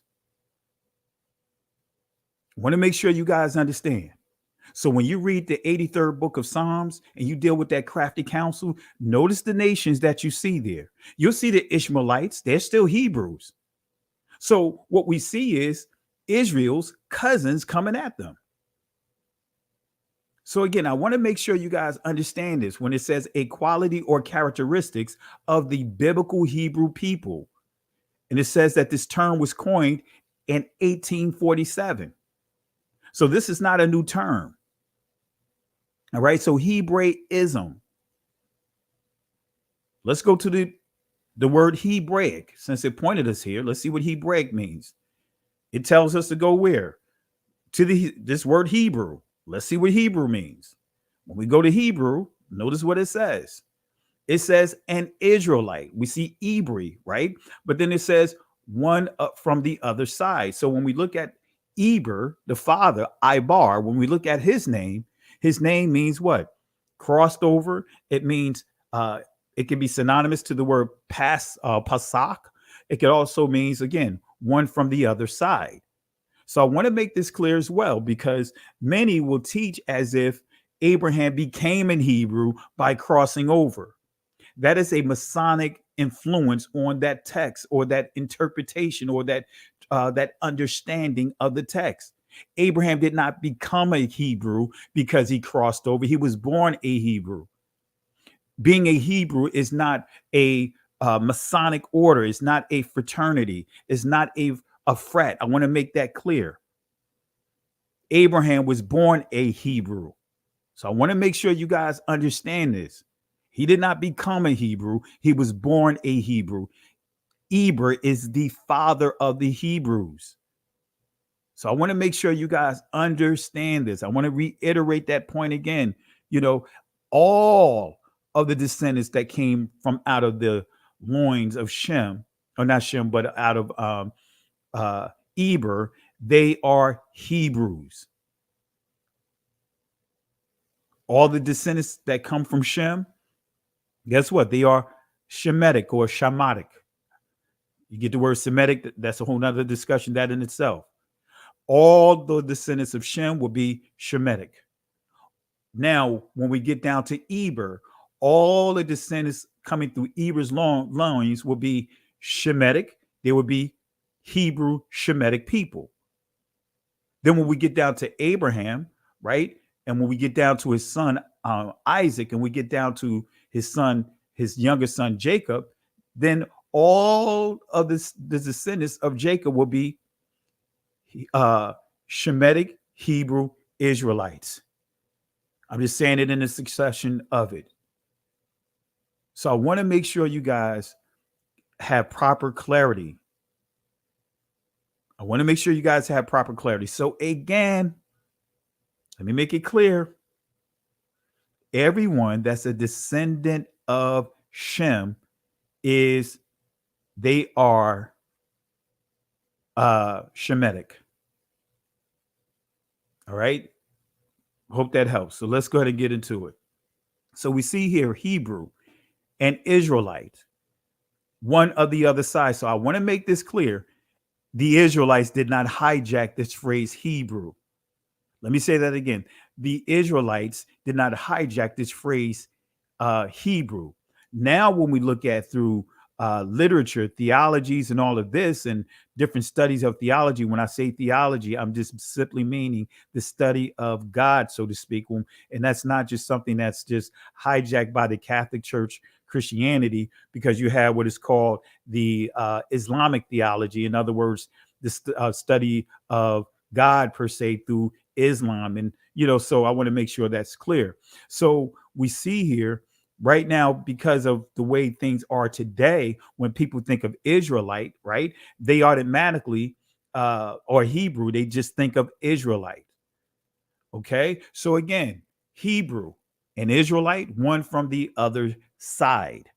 I want to make sure you guys understand. So when you read the 83rd book of Psalms and you deal with that crafty counsel, notice the nations that you see there. You'll see the Ishmaelites, they're still Hebrews. So what we see is Israel's cousins coming at them. So again, I want to make sure you guys understand this when it says a quality or characteristics of the biblical Hebrew people. And it says that this term was coined in 1847. So this is not a new term. All right. So Hebraism. Let's go to the word Hebraic. Since it pointed us here, let's see what Hebraic means. It tells us to go where? To this word Hebrew. Let's see what Hebrew means. When we go to Hebrew, notice what it says. It says an Israelite. We see Ibri, right? But then it says one up from the other side. So when we look at Eber, the father, Ibar, when we look at his name means what? Crossed over. It means it can be synonymous to the word pasak. It could also means, again, one from the other side. So I want to make this clear as well, because many will teach as if Abraham became an Hebrew by crossing over. That is a Masonic influence on that text or that interpretation or that understanding of the text. Abraham did not become a Hebrew because he crossed over. He was born a Hebrew. Being a Hebrew is not a Masonic order. It's not a fraternity. It's not a frat. I want to make that clear. Abraham was born a Hebrew. So I want to make sure you guys understand this. He did not become a Hebrew. He was born a Hebrew. Eber is the father of the Hebrews. So I want to make sure you guys understand this. I want to reiterate that point again. You know, all of the descendants that came from out of the loins of Shem, or not Shem, but out of Eber, they are Hebrews. All the descendants that come from Shem, guess what? They are Shemitic or Shamatic. You get the word Semitic, that's a whole nother discussion, that in itself. All the descendants of Shem will be Shemitic. Now, when we get down to Eber, all the descendants coming through Eber's loins will be Shemitic. They will be Hebrew Shemitic people. Then when we get down to Abraham, right? And when we get down to his son Isaac, and we get down to his youngest son Jacob, then all of the descendants of Jacob will be Shemitic Hebrew Israelites. I'm just saying it in the succession of it. So I want to make sure you guys have proper clarity. So again, let me make it clear. Everyone that's a descendant of Shem they are Shemitic. All right. Hope that helps. So let's go ahead and get into it. So we see here Hebrew and Israelite, one of the other side. So I want to make this clear. The Israelites did not hijack this phrase Hebrew. Let me say that again. The Israelites did not hijack this phrase Hebrew. Now, when we look at through literature, theologies, and all of this, and different studies of theology, when I say theology, I'm just simply meaning the study of God, so to speak. And that's not just something that's just hijacked by the Catholic Church, Christianity, because you have what is called the Islamic theology. In other words, the study of God per se through Islam. And, so I want to make sure that's clear. So we see here right now, because of the way things are today, when people think of Israelite, right, they automatically, or Hebrew, they just think of Israelite. Okay. So again, Hebrew and Israelite, one from the other side.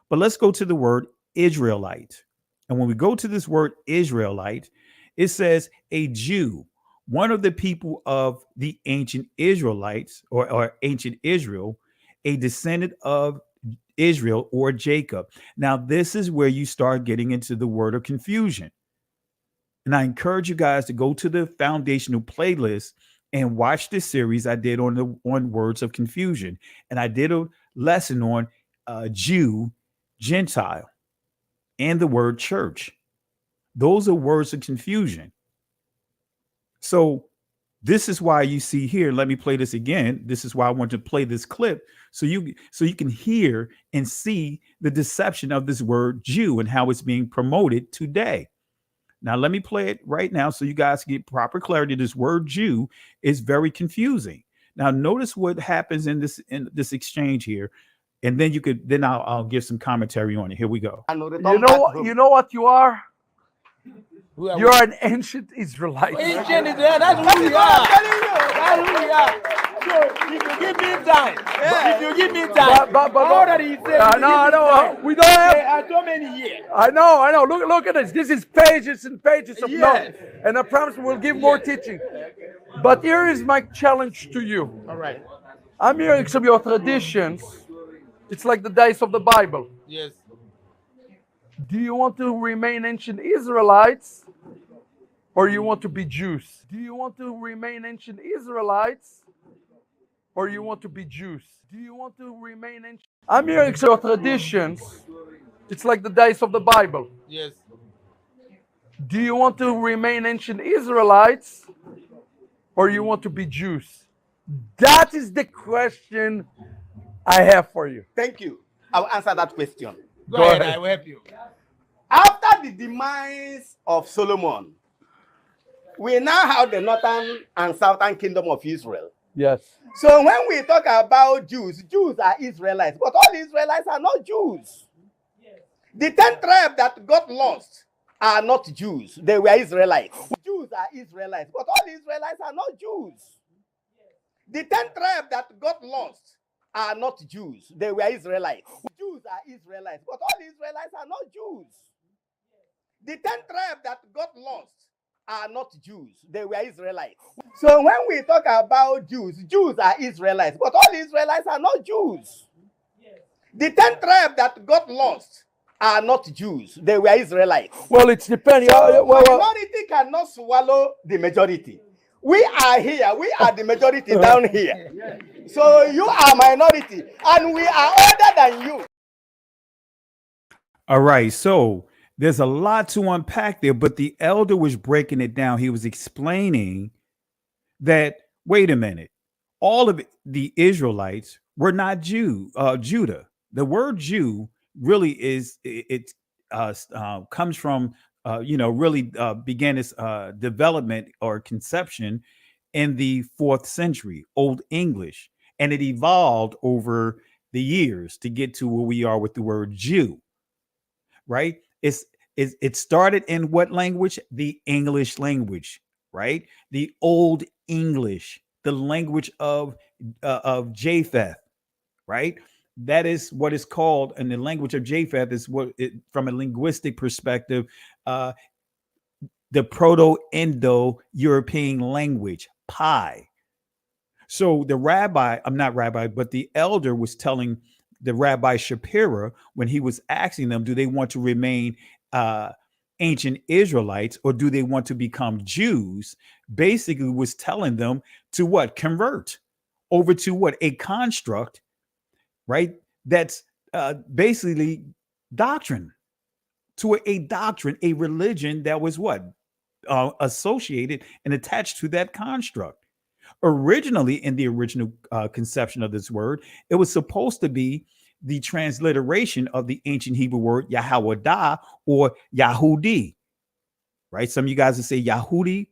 But let's go to the word Israelite. And when we go to this word Israelite, it says a Jew, one of the people of the ancient Israelites or ancient Israel, a descendant of Israel or Jacob. Now, this is where you start getting into the word of confusion. And I encourage you guys to go to the foundational playlist and watch this series I did on words of confusion. And I did a lesson on Jew, Gentile, and the word church. Those are words of confusion. So this is why you see here, let me play this again. This is why I want to play this clip so you can hear and see the deception of this word Jew and how it's being promoted today. Now, let me play it right now so you guys get proper clarity. This word Jew is very confusing. Now, notice what happens in this exchange here. And then I'll give some commentary on it. Here we go. You know what you are? You're an ancient Israelite. Ancient Israelite, that's who we are. That's who we are. So if you give me time, if you give me time, all he said, no, we don't have so many years. I know. Look at this. This is pages and pages of notes. And I promise we'll give more teaching. But here is my challenge to you. All right. I'm hearing some of your traditions. It's like the days of the Bible. Yes. Do you want to remain ancient Israelites or you want to be Jews? Do you want to remain ancient Israelites or you want to be Jews? Do you want to remain ancient? I'm hearing some of your traditions. It's like the days of the Bible. Yes. Do you want to remain ancient Israelites or you want to be Jews? That is the question I have for you. Thank you. I'll answer that question. Go ahead, I will help you. After the demise of Solomon, we now have the northern and southern kingdom of Israel. Yes. So when we talk about Jews, Jews are Israelites, but all Israelites are not Jews. The 10 tribes that got lost are not Jews. They were Israelites. Jews are Israelites, but all Israelites are not Jews. The 10 tribes that got lost are not Jews. They were Israelites. Jews are Israelites, but all Israelites are not Jews. The 10 tribes that got lost are not Jews. They were Israelites. So when we talk about Jews, Jews are Israelites, but all Israelites are not Jews. The 10 tribes that got lost are not Jews. They were Israelites. Well, it's depending. So minority cannot swallow the majority. We are here. We are the majority down here. So you are minority, and we are older than you. All right. So there's a lot to unpack there, but the elder was breaking it down. He was explaining that, wait a minute, all of the Israelites were not Judah. The word Jew really is, it comes from, really began its development or conception in the 4th century, Old English. And it evolved over the years to get to where we are with the word Jew, right? It started in what language? The English language, right? The Old English, the language of Japheth, right? That is what is called, and the language of Japheth is what, from a linguistic perspective, the Proto-Indo-European language, Pi. So the the elder was telling the Rabbi Shapira, when he was asking them, do they want to remain ancient Israelites or do they want to become Jews? Basically was telling them to what? Convert over to what? A construct, right? That's basically doctrine, to a doctrine, a religion that was what? Associated and attached to that construct. Originally, in the original conception of this word, it was supposed to be the transliteration of the ancient Hebrew word Yahawadah or Yahudi, right? Some of you guys would say Yahudi,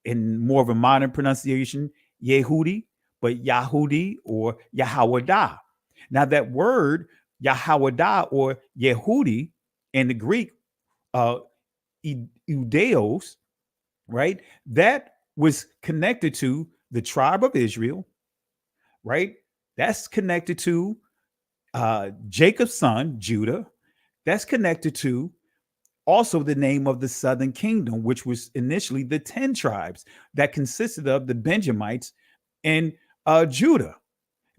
in more of a modern pronunciation, Yehudi, but Yahudi or Yahawadah. Now that word Yahawadah or Yehudi in the Greek, Iudeos, right? That was connected to the tribe of Israel, right? That's connected to Jacob's son, Judah. That's connected to also the name of the southern kingdom, which was initially the 10 tribes that consisted of the Benjamites and Judah.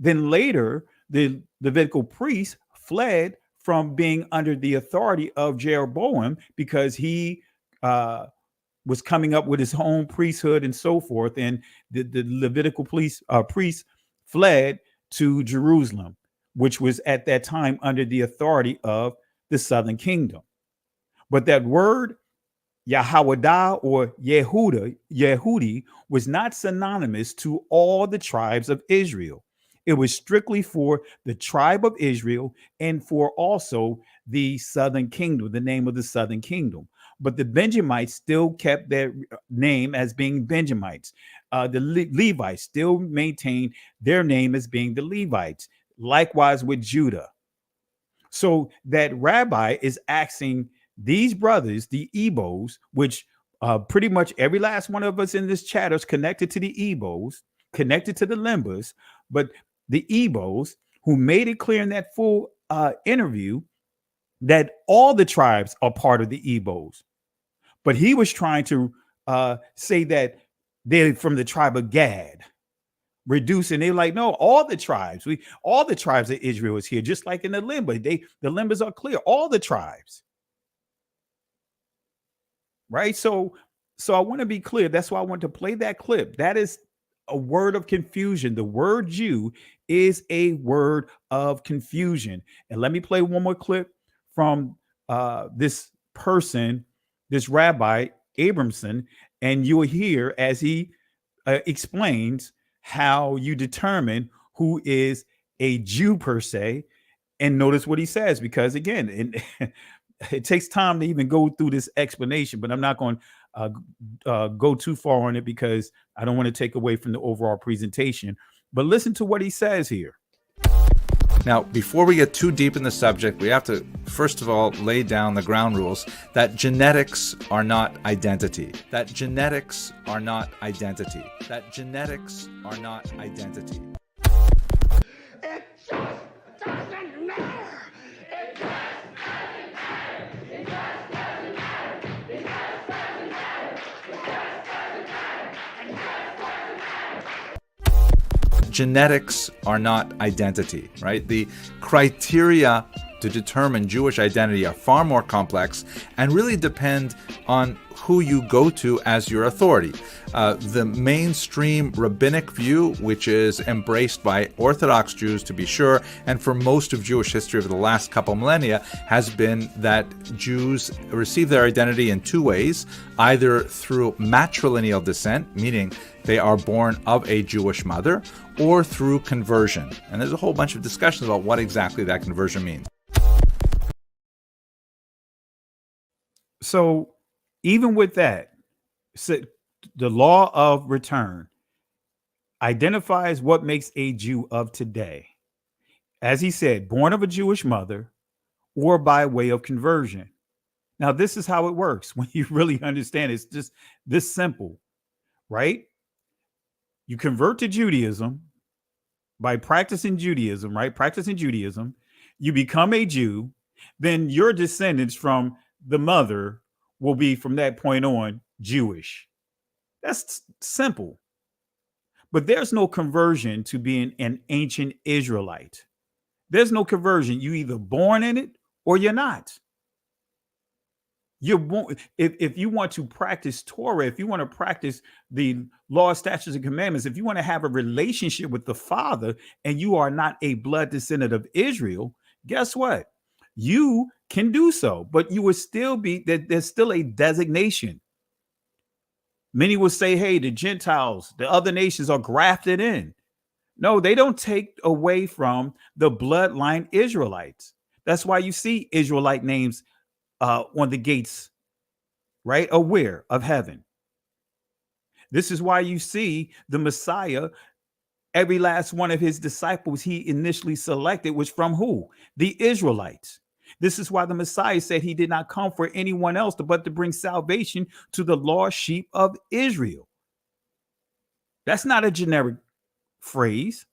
Then later, the Levitical priests fled from being under the authority of Jeroboam because he was coming up with his own priesthood and so forth. And the Levitical priests fled to Jerusalem, which was at that time under the authority of the southern kingdom. But that word Yahawadah or Yehudi was not synonymous to all the tribes of Israel. It was strictly for the tribe of Israel and for also the southern kingdom, the name of the southern kingdom. But the Benjamites still kept their name as being Benjamites. The Levites still maintained their name as being the Levites. Likewise with Judah. So that rabbi is asking these brothers, the Ebos, which pretty much every last one of us in this chat is connected to the Ebos, connected to the Limbas, but the Ebos, who made it clear in that full interview that all the tribes are part of the Ebos. But he was trying to say that they're from the tribe of Gad, reducing. They're like, no, all the tribes, all the tribes of Israel is here, just like in the Limba. The Limbas are clear, all the tribes. Right. So I want to be clear. That's why I want to play that clip. That is a word of confusion. The word Jew is a word of confusion. And let me play one more clip from this person, this Rabbi Abramson, and you'll hear as he explains how you determine who is a Jew per se. And notice what he says, because again, it takes time to even go through this explanation, but I'm not going to go too far on it because I don't want to take away from the overall presentation. But listen to what he says here. Now, before we get too deep in the subject, we have to, first of all, lay down the ground rules that genetics are not identity. That genetics are not identity. That genetics are not identity. It just doesn't matter. It just doesn't matter. It just doesn't matter. It just doesn't matter. It just doesn't matter. It just doesn't matter. Genetics are not identity, right? The criteria to determine Jewish identity are far more complex and really depend on who you go to as your authority. The mainstream rabbinic view, which is embraced by Orthodox Jews to be sure, and for most of Jewish history over the last couple millennia, has been that Jews receive their identity in two ways, either through matrilineal descent, meaning they are born of a Jewish mother, or through conversion. And there's a whole bunch of discussions about what exactly that conversion means. So even with that, the law of return identifies what makes a Jew of today. As he said, born of a Jewish mother or by way of conversion. Now, this is how it works when you really understand it. It's just this simple, right? You convert to Judaism by practicing Judaism, right? Practicing Judaism. You become a Jew. Then your descendants from the mother will be from that point on Jewish. That's simple. But there's no conversion to being an ancient Israelite. There's no conversion. You either born in it or you're not. You're born. If you want to practice Torah, if you want to practice the law, statutes, and commandments, if you want to have a relationship with the Father and you are not a blood descendant of Israel, guess what? You can do so, but you will still be that there's still a designation. Many will say, hey, the Gentiles, the other nations are grafted in. No, they don't take away from the bloodline Israelites. That's why you see Israelite names on the gates, right? Aware of heaven. This is why you see the Messiah, every last one of his disciples he initially selected was from who? The Israelites. This is why the Messiah said he did not come for anyone else but to bring salvation to the lost sheep of Israel. That's not a generic phrase.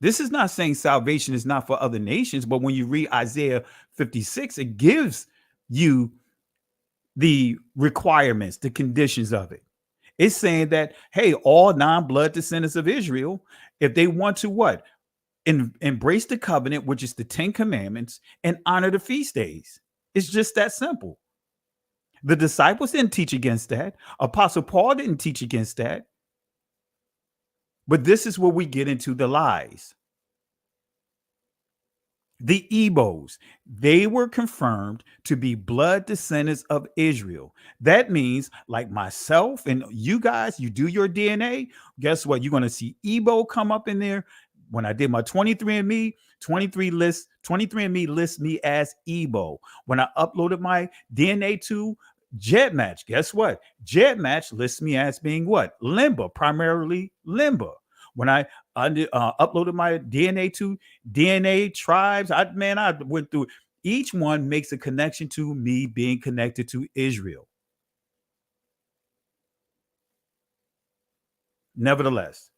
This is not saying salvation is not for other nations, but when you read Isaiah 56, it gives you the requirements, the conditions of it. It's saying that, hey, all non-blood descendants of Israel, if they want to what? Embrace the covenant, which is the 10 commandments, and honor the feast days. It's just that simple. The disciples didn't teach against that. Apostle Paul didn't teach against that. But this is where we get into the lies. The Ebos, they were confirmed to be blood descendants of Israel. That means, like myself and you guys, you do your DNA. Guess what? You're going to see Ebo come up in there. When I did my 23andMe, 23andMe lists me as Ebo. When I uploaded my DNA to GEDmatch, guess what? GEDmatch lists me as being what? Limba, primarily Limba. When I uploaded my DNA to DNA Tribes, I went through it. Each one makes a connection to me being connected to Israel. Nevertheless,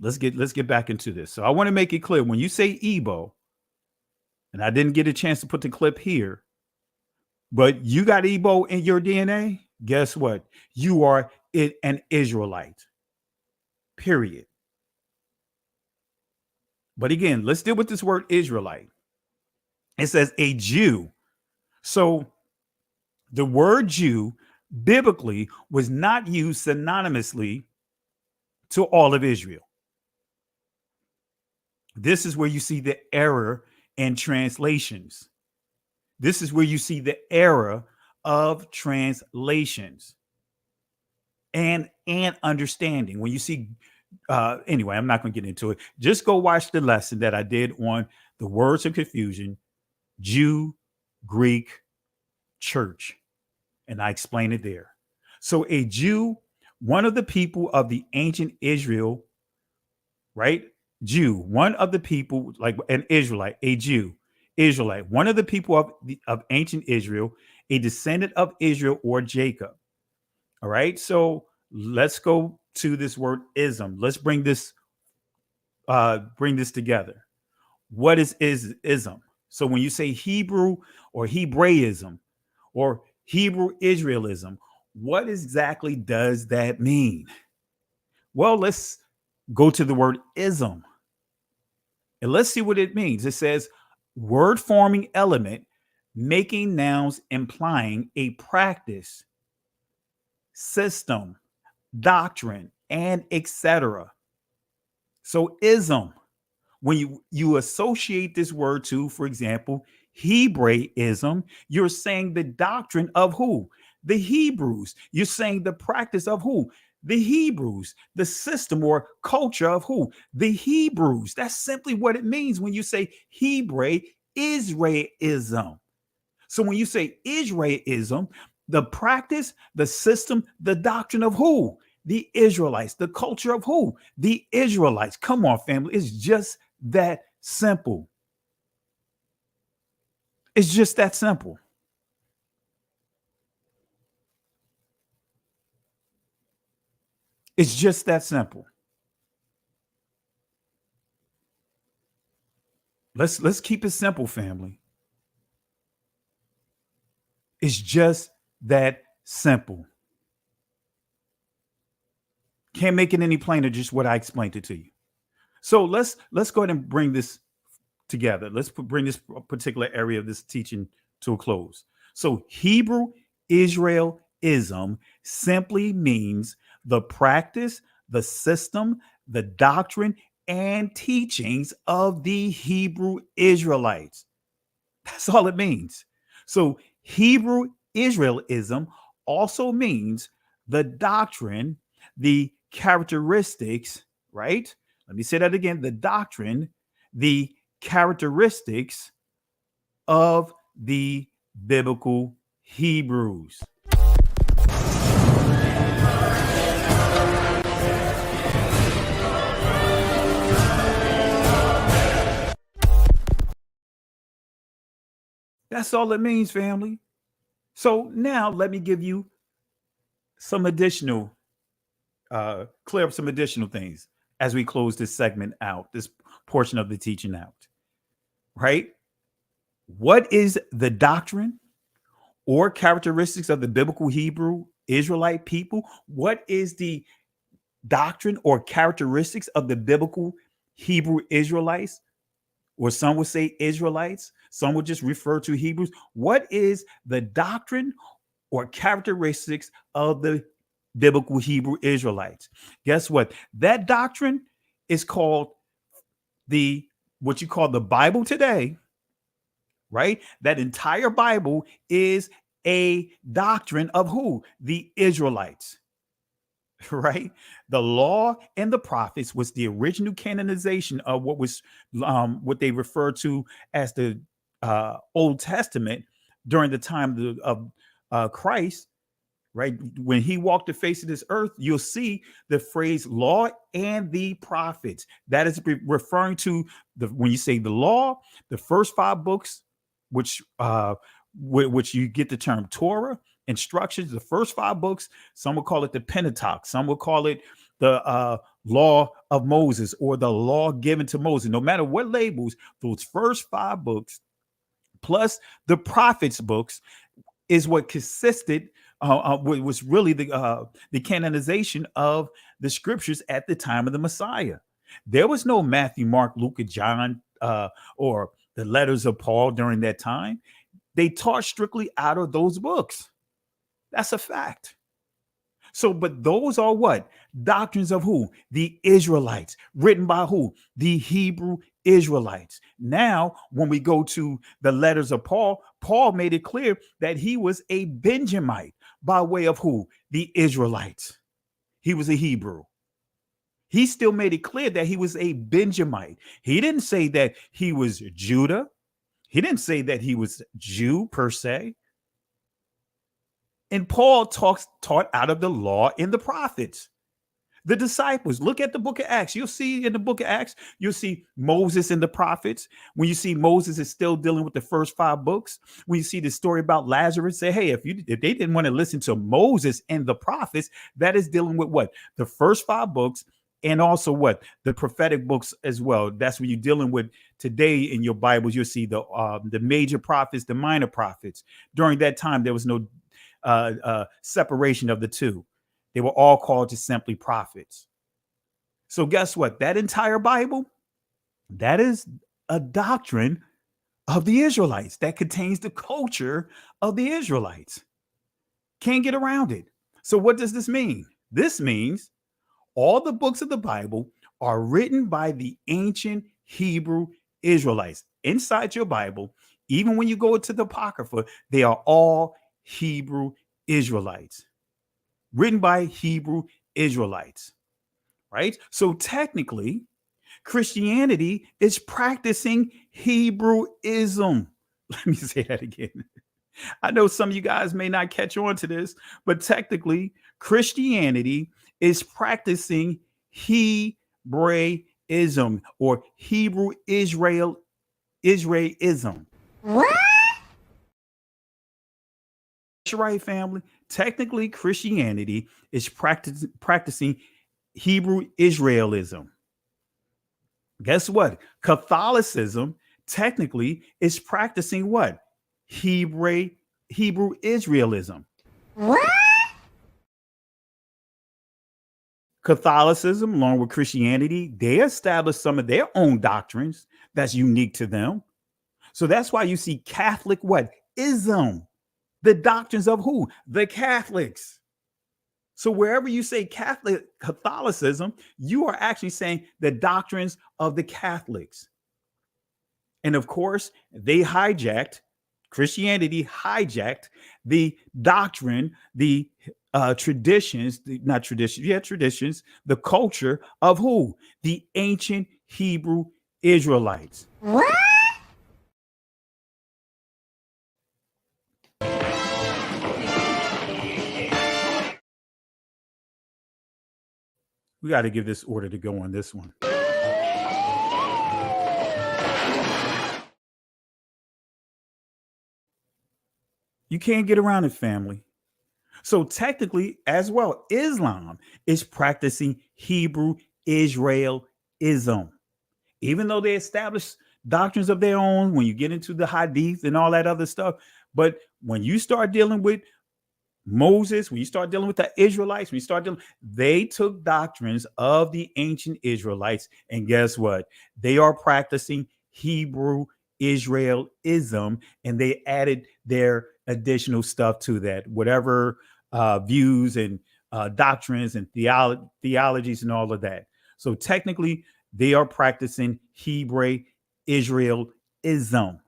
let's get back into this. So I want to make it clear when you say Ebo, and I didn't get a chance to put the clip here, but you got Ebo in your DNA. Guess what? You are an Israelite. Period. But again, let's deal with this word Israelite. It says a Jew. So the word Jew biblically was not used synonymously to all of Israel. This is where you see the error in translations. This is where you see the error of translations and understanding. When you see, anyway, I'm not going to get into it. Just go watch the lesson that I did on the words of confusion, Jew, Greek, church, and I explain it there. So a Jew, one of the people of the ancient Israel, right? Jew, one of the people, like an Israelite, a Jew, Israelite, one of the people of ancient Israel, a descendant of Israel or Jacob. All right. So let's go to this word ism. Let's bring this together. What is ism? So when you say Hebrew or Hebraism or Hebrew Israelism, what exactly does that mean? Well, let's go to the word ism and let's see what it means. It says word forming element, making nouns implying a practice, system, doctrine, and etc. So ism, when you associate this word to, for example, Hebraism, you're saying the doctrine of who? The Hebrews. You're saying the practice of who? The Hebrews. The system or culture of who? The Hebrews. That's simply what it means when you say Israelism. So when you say Israelism, the practice, the system, the doctrine of who? The Israelites. The culture of who? The Israelites. Come on, family. It's just that simple. It's just that simple. It's just that simple. Let's keep it simple, family. It's just that simple. Can't make it any plainer, just what I explained it to you. So let's go ahead and bring this together. Let's bring this particular area of this teaching to a close. So Hebrew Israelism simply means the practice, the system, the doctrine, and teachings of the Hebrew Israelites. That's all it means. So Hebrew Israelism also means the doctrine, the characteristics, right? Let me say that again. The doctrine, the characteristics of the biblical Hebrews. That's all it means, family. So now let me give you some additional, clear up some additional things as we close this segment out, this portion of the teaching out, right? What is the doctrine or characteristics of the biblical Hebrew Israelite people? What is the doctrine or characteristics of the biblical Hebrew Israelites? Or some would say Israelites. Some would just refer to Hebrews. What is the doctrine or characteristics of the biblical Hebrew Israelites? Guess what? That doctrine is called what you call the Bible today, right? That entire Bible is a doctrine of who? The Israelites. Right? The law and the prophets was the original canonization of what was what they refer to as the Old Testament during the time of Christ, right? When he walked the face of this earth, you'll see the phrase law and the prophets. That is referring to when you say the law, the first 5 books, which you get the term Torah, instructions, the first 5 books. Some will call it the Pentateuch. Some will call it the law of Moses or the law given to Moses. No matter what labels, those first 5 books plus the prophets books is what consisted was really the canonization of the scriptures at the time of the Messiah. There was no Matthew, Mark, Luke, and John or the letters of Paul during that time. They taught strictly out of those books. That's a fact. So, but those are what? Doctrines of who? The Israelites, written by who? The Hebrew Israelites. Now, when we go to the letters of Paul, Paul made it clear that he was a Benjamite by way of who? The Israelites. He was a Hebrew. He still made it clear that he was a Benjamite. He didn't say that he was Judah. He didn't say that he was Jew per se. And Paul taught out of the law and the prophets. The disciples, look at the book of Acts. You'll see in the book of Acts, you'll see Moses and the prophets. When you see Moses is still dealing with the first 5 books, when you see the story about Lazarus, say, hey, if they didn't want to listen to Moses and the prophets, that is dealing with what? The first 5 books and also what? The prophetic books as well. That's what you're dealing with today in your Bibles. You'll see the major prophets, the minor prophets. During that time, there was no separation of the two. They were all called just simply prophets. So guess what? That entire Bible, that is a doctrine of the Israelites, that contains the culture of the Israelites. Can't get around it. So what does this mean? This means all the books of the Bible are written by the ancient Hebrew Israelites. Inside your Bible, even when you go to the Apocrypha, they are all Hebrew Israelites, written by Hebrew Israelites, right? So technically, Christianity is practicing Hebrewism. Let me say that again. I know some of you guys may not catch on to this, but technically, Christianity is practicing Hebraism or Hebrew Israelism. What? That's right, family. Technically, Christianity is practicing Hebrew Israelism. Guess what? Catholicism technically is practicing what? Hebrew Israelism. What? Catholicism, along with Christianity, they established some of their own doctrines that's unique to them. So that's why you see Catholic what? Ism. The doctrines of who? The Catholics. So wherever you say Catholicism, you are actually saying the doctrines of the Catholics. And of course, Christianity hijacked the doctrine, the traditions, traditions, the culture of who? The ancient Hebrew Israelites. What? We got to give this order to go on this one. You can't get around it, family. So technically, as well, Islam is practicing Hebrew Israelism. Even though they established doctrines of their own, when you get into the Hadith and all that other stuff. But when you start dealing with Moses, when you start dealing with the Israelites, they took doctrines of the ancient Israelites. And guess what? They are practicing Hebrew Israelism, and they added their additional stuff to that, whatever views and doctrines and theologies and all of that. So technically, they are practicing Hebrew Israelism.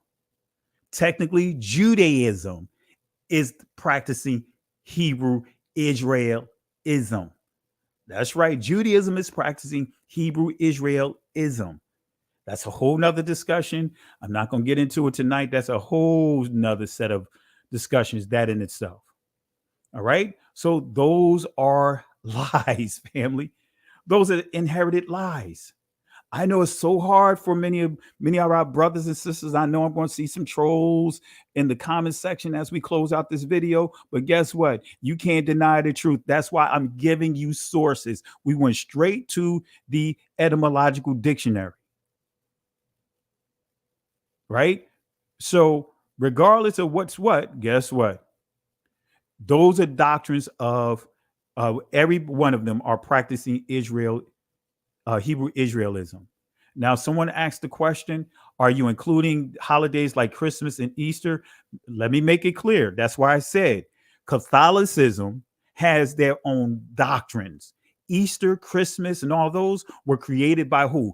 Technically, Judaism is practicing Hebrew Israelism. That's right. Judaism is practicing Hebrew Israelism. That's a whole nother discussion. I'm not going to get into it tonight. That's a whole nother set of discussions, that in itself. All right. So those are lies, family. Those are inherited lies. I know it's so hard for many of our brothers and sisters. I know I'm going to see some trolls in the comment section as we close out this video. But guess what? You can't deny the truth. That's why I'm giving you sources. We went straight to the etymological dictionary. Right? So regardless of what's what, guess what? Those are doctrines of every one of them are practicing Hebrew Israelism. Now, someone asked the question, are you including holidays like Christmas and Easter? Let me make it clear. That's why I said Catholicism has their own doctrines. Easter, Christmas, and all those were created by who?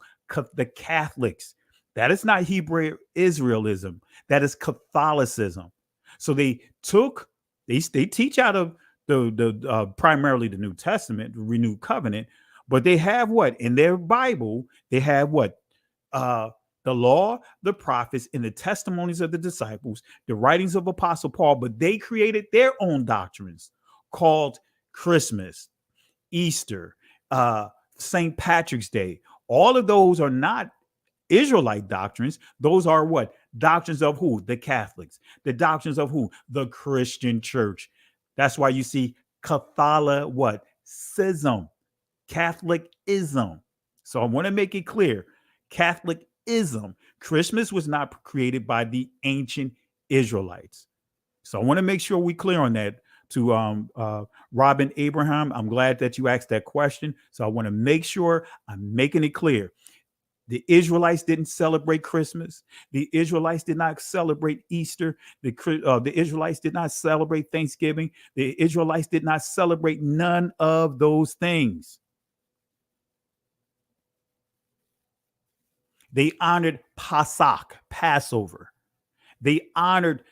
The Catholics. That is not Hebrew Israelism. That is Catholicism. So they teach out of the primarily the New Testament, the renewed covenant, but they have what in their Bible? They have what? The law, the prophets, and the testimonies of the disciples, the writings of Apostle Paul, but they created their own doctrines called Christmas, Easter, St. Patrick's Day. All of those are not Israelite doctrines. Those are what? Doctrines of who? The Catholics. The doctrines of who? The Christian church. That's why you see Catholicism, Catholicism. So I want to make it clear. Catholicism. Christmas was not created by the ancient Israelites. So I want to make sure we're clear on that. To Robin Abraham, I'm glad that you asked that question. So I want to make sure I'm making it clear. The Israelites didn't celebrate Christmas. The Israelites did not celebrate Easter. The Israelites did not celebrate Thanksgiving. The Israelites did not celebrate none of those things. They honored Pasach, Passover. They honored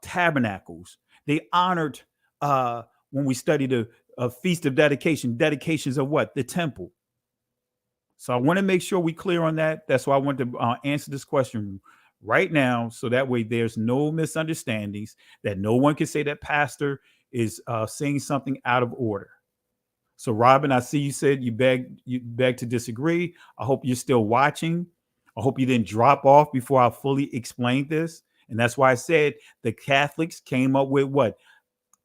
tabernacles. They honored, when we studied a feast of dedication, dedications of what? The temple. So I want to make sure we clear on that. That's why I want to answer this question right now, so that way there's no misunderstandings, that no one can say that pastor is saying something out of order. So Robin, I see you said you beg to disagree. I hope you're still watching. I hope you didn't drop off before I fully explained this. And that's why I said the Catholics came up with what?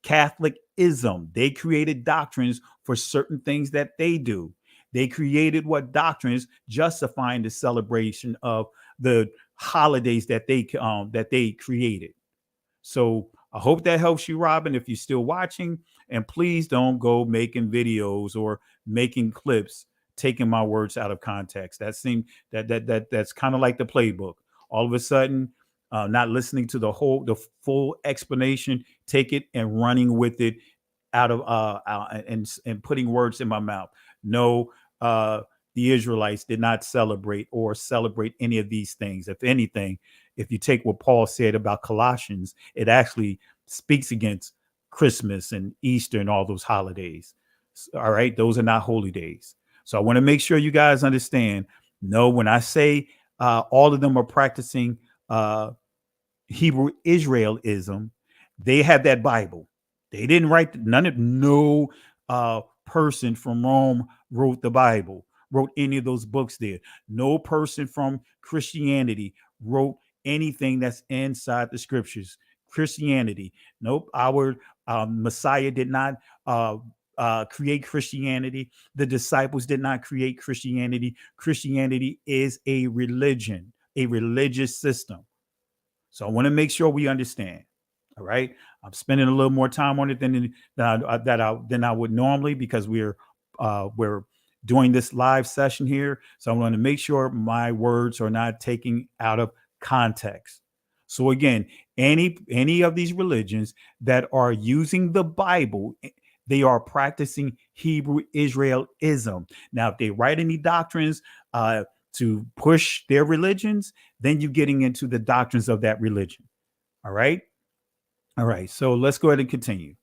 Catholicism. They created doctrines for certain things that they do. They created what doctrines justifying the celebration of the holidays that they created. So I hope that helps you, Robin, if you're still watching. And please don't go making videos or making clips taking my words out of context. That's kind of like the playbook. All of a sudden, not listening to the full explanation, take it and running with it out of and putting words in my mouth. No, the Israelites did not celebrate any of these things. If anything, if you take what Paul said about Colossians, it actually speaks against Christmas and Easter and all those holidays. All right, those are not holy days. So I want to make sure you guys understand. No, when I say all of them are practicing Hebrew Israelism, they have that Bible. They didn't write no person from Rome wrote the Bible, wrote any of those books there. No person from Christianity wrote anything that's inside the scriptures. Christianity. Nope. Our Messiah did not create Christianity. The disciples did not create Christianity. Christianity is a religion, a religious system. So I want to make sure we understand. All right. I'm spending a little more time on it than I would normally, because we're doing this live session here. So I want to make sure my words are not taken out of context. So again, any of these religions that are using the Bible, they are practicing Hebrew Israelism. Now, if they write any doctrines to push their religions, then you're getting into the doctrines of that religion. All right. All right. So let's go ahead and continue.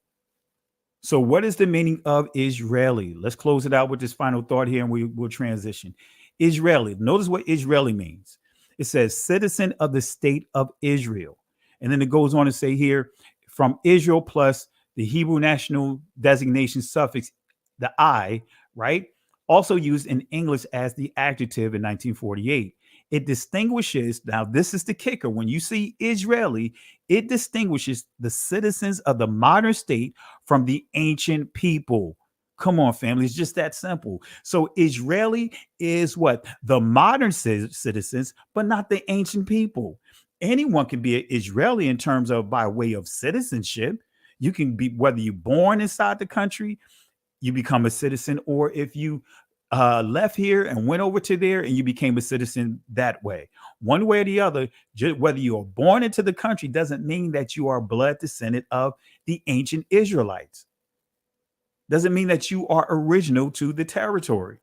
So what is the meaning of Israeli? Let's close it out with this final thought here, and we will transition. Israeli. Notice what Israeli means. It says citizen of the state of Israel. And then it goes on to say here, from Israel plus the Hebrew national designation suffix, the I, right? Also used in English as the adjective in 1948. It distinguishes, now this is the kicker, when you see Israeli, it distinguishes the citizens of the modern state from the ancient people. Come on, family, it's just that simple. So Israeli is what? The modern citizens, but not the ancient people. Anyone can be an Israeli in terms of by way of citizenship. You can be, whether you're born inside the country, you become a citizen, or if you left here and went over to there and you became a citizen that way. One way or the other, whether you are born into the country doesn't mean that you are blood descendant of the ancient Israelites. Doesn't mean that you are original to the territory.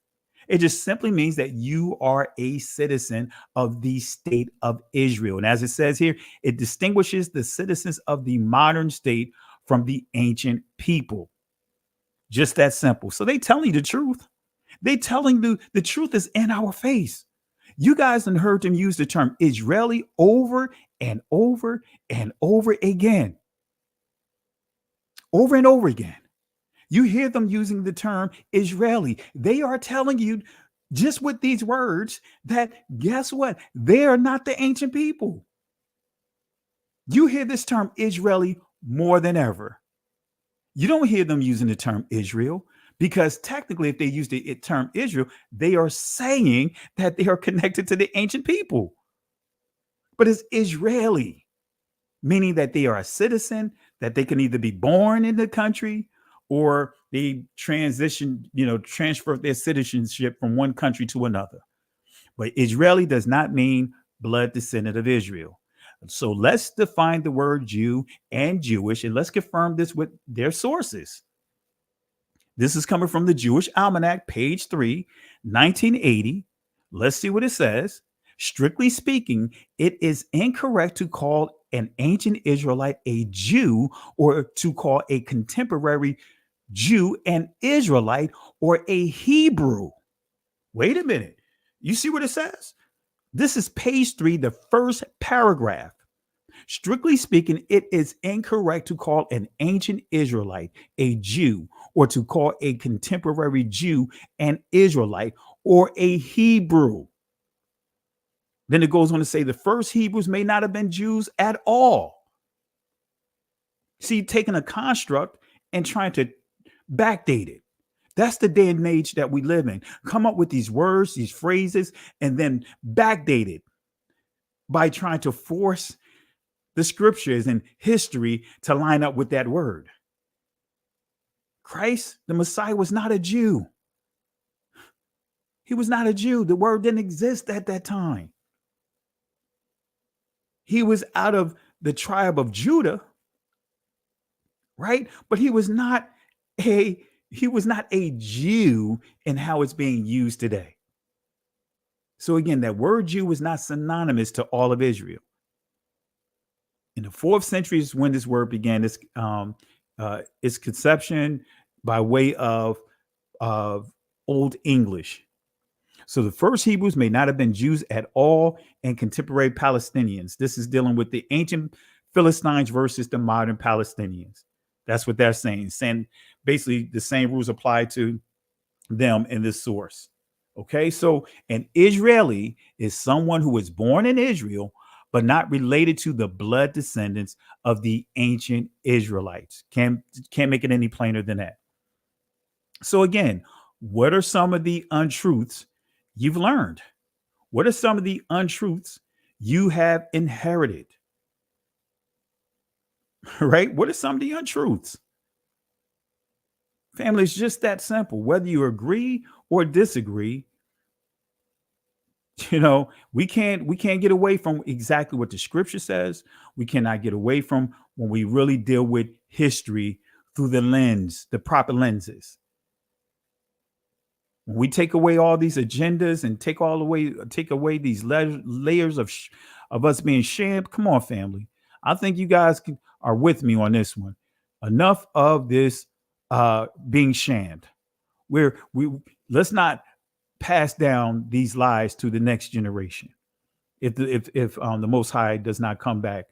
It just simply means that you are a citizen of the state of Israel. And as it says here, it distinguishes the citizens of the modern state from the ancient people. Just that simple. So they telling you the truth. They telling the truth is in our face. You guys have heard them use the term Israeli over and over and over again. Over and over again. You hear them using the term Israeli. They are telling you just with these words that guess what? They are not the ancient people. You hear this term Israeli more than ever. You don't hear them using the term Israel, because technically if they use the term Israel, they are saying that they are connected to the ancient people. But it's Israeli, meaning that they are a citizen, that they can either be born in the country or they transfer their citizenship from one country to another. But Israeli does not mean blood descendant of Israel. So let's define the word Jew and Jewish, and let's confirm this with their sources. This is coming from the Jewish Almanac, page 3, 1980. Let's see what it says. Strictly speaking, it is incorrect to call an ancient Israelite a Jew, or to call a contemporary Jew an Israelite or a Hebrew. Wait a minute. You see what it says? This is page 3, the first paragraph. Strictly speaking, it is incorrect to call an ancient Israelite a Jew, or to call a contemporary Jew an Israelite or a Hebrew. Then it goes on to say the first Hebrews may not have been Jews at all. See, taking a construct and trying to backdate it. That's the day and age that we live in. Come up with these words, these phrases, and then backdate it by trying to force the scriptures and history to line up with that word. Christ, the Messiah, was not a Jew. He was not a Jew. The word didn't exist at that time. He was out of the tribe of Judah, right? But he was not a Jew in how it's being used today. So again, that word Jew was not synonymous to all of Israel. In the 4th century is when this word began its conception by way of Old English. So the first Hebrews may not have been Jews at all, and contemporary Palestinians. This is dealing with the ancient Philistines versus the modern Palestinians. That's what they're saying. Saying basically the same rules apply to them in this source. Okay, so an Israeli is someone who was born in Israel, but not related to the blood descendants of the ancient Israelites. Can't make it any plainer than that. So again, what are some of the untruths you've learned? What are some of the untruths you have inherited? Right? What are some of the untruths? Family, it's just that simple. Whether you agree or disagree, you know, we can't get away from exactly what the scripture says. We cannot get away from when we really deal with history through the lens, the proper lenses. When we take away all these agendas and take away these layers of us being shamed. Come on, family. I think you guys are with me on this one. Enough of this being shammed. Let's not pass down these lies to the next generation. If the Most High does not come back